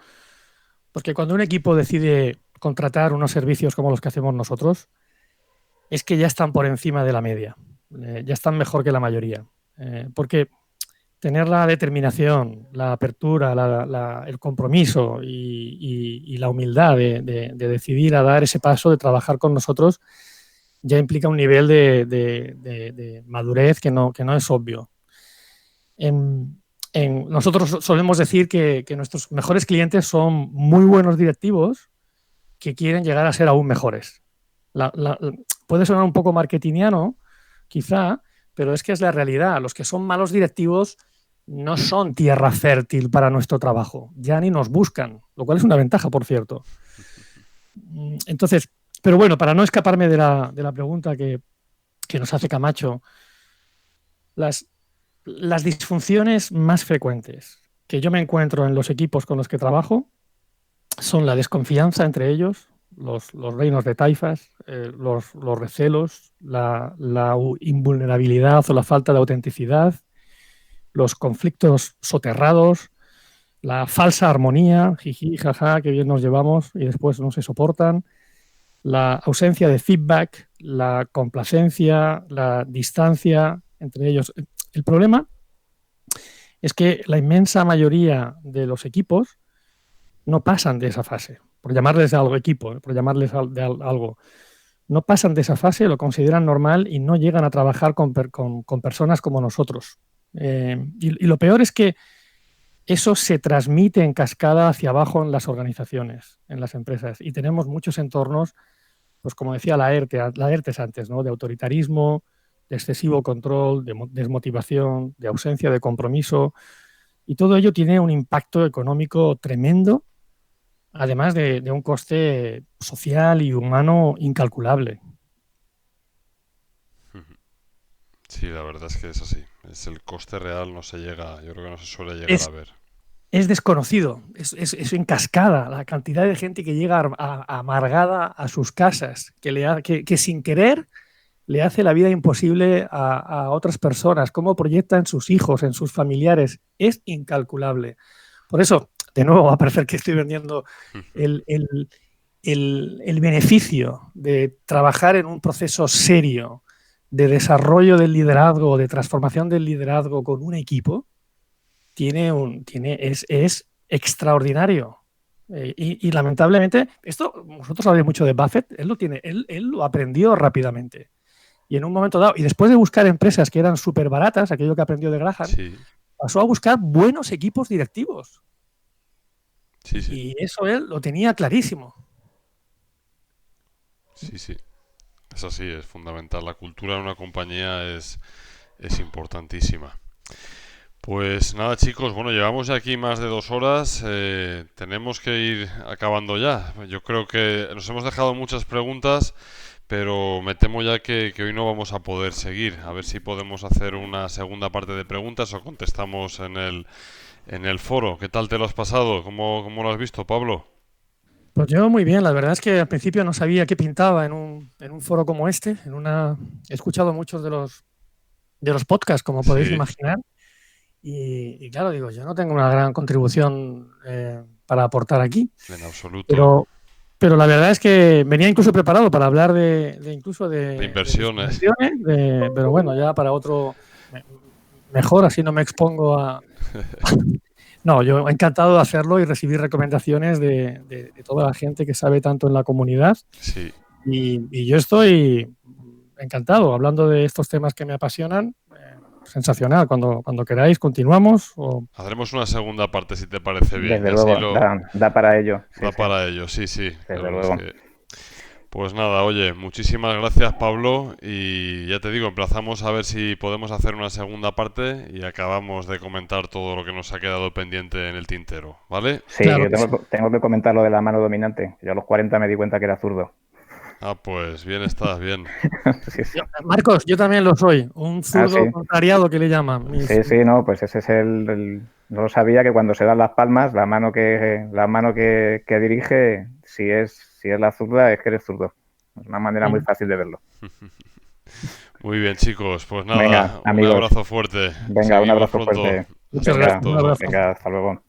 porque cuando un equipo decide contratar unos servicios como los que hacemos nosotros, es que ya están por encima de la media, ya están mejor que la mayoría. Porque tener la determinación, la apertura, el compromiso y la humildad de decidir a dar ese paso de trabajar con nosotros ya implica un nivel de madurez que no es obvio. Nosotros solemos decir que nuestros mejores clientes son muy buenos directivos que quieren llegar a ser aún mejores. Puede sonar un poco marketingiano, quizá, pero es que es la realidad. Los que son malos directivos no son tierra fértil para nuestro trabajo, ya ni nos buscan, lo cual es una ventaja, por cierto. Entonces, pero bueno, para no escaparme de la pregunta que nos hace Camacho, las disfunciones más frecuentes que yo me encuentro en los equipos con los que trabajo son la desconfianza entre ellos, los reinos de taifas, los recelos, la invulnerabilidad o la falta de autenticidad, los conflictos soterrados, la falsa armonía, jiji, jaja, que bien nos llevamos y después no se soportan, la ausencia de feedback, la complacencia, la distancia entre ellos. El problema es que la inmensa mayoría de los equipos no pasan de esa fase, por llamarles algo equipo, por llamarles algo. No pasan de esa fase, lo consideran normal y no llegan a trabajar con personas como nosotros. Y lo peor es que eso se transmite en cascada hacia abajo en las organizaciones, en las empresas. Y tenemos muchos entornos, pues como decía Laertes antes, ¿no? De autoritarismo, de excesivo control, de desmotivación, de ausencia de compromiso. Y todo ello tiene un impacto económico tremendo, además de un coste social y humano incalculable. Sí, la verdad es que es así. Es el coste real, no se llega, yo creo que no se suele llegar a ver. Es desconocido, es en cascada la cantidad de gente que llega amargada a sus casas, que sin querer le hace la vida imposible a otras personas, cómo proyecta en sus hijos, en sus familiares, es incalculable. Por eso, de nuevo, va a parecer que estoy vendiendo el beneficio de trabajar en un proceso serio de desarrollo del liderazgo, de transformación del liderazgo con un equipo, es extraordinario. Y lamentablemente, esto, vosotros sabéis mucho de Buffett, él lo aprendió rápidamente. Y en un momento dado, y después de buscar empresas que eran súper baratas, aquello que aprendió de Graham, sí, pasó a buscar buenos equipos directivos. Sí, sí. Y eso él lo tenía clarísimo. Sí, sí. Es así, es fundamental. La cultura en una compañía es importantísima. Pues nada, chicos, bueno, llevamos ya aquí más de 2 horas, tenemos que ir acabando ya. Yo creo que nos hemos dejado muchas preguntas, pero me temo ya que hoy no vamos a poder seguir. A ver si podemos hacer una segunda parte de preguntas o contestamos en el foro. ¿Qué tal te lo has pasado? ¿Cómo lo has visto, Pablo? Pues yo muy bien, la verdad es que al principio no sabía qué pintaba en un foro como este. He escuchado muchos de los podcasts, como podéis imaginar. Y claro, digo, yo no tengo una gran contribución para aportar aquí. En absoluto. Pero la verdad es que venía incluso preparado para hablar incluso de inversiones. Pero bueno, ya para otro mejor, así no me expongo a... No, yo encantado de hacerlo y recibir recomendaciones de toda la gente que sabe tanto en la comunidad. Sí. Y yo estoy encantado hablando de estos temas que me apasionan. Sensacional. Cuando queráis, continuamos. Haremos una segunda parte, si te parece bien. Desde luego, da para ello. Da para ello, sí. Desde luego. Pues nada, oye, muchísimas gracias, Pablo. Y ya te digo, emplazamos a ver si podemos hacer una segunda parte y acabamos de comentar todo lo que nos ha quedado pendiente en el tintero, ¿vale? Sí, claro. Tengo que comentar lo de la mano dominante. Yo a los 40 me di cuenta que era zurdo. Ah, pues bien estás, bien. Sí. Marcos, yo también lo soy, un zurdo contrariado que le llaman. Sí, no, pues ese es no lo sabía, que cuando se dan las palmas, la mano que dirige, si es la zurda, es que eres zurdo. Es una manera muy fácil de verlo. Muy bien, chicos. Pues nada, Venga, un amigos. abrazo fuerte. Venga, un Seguimos abrazo pronto. fuerte. Muchas Venga, gracias. Un abrazo. venga, hasta luego.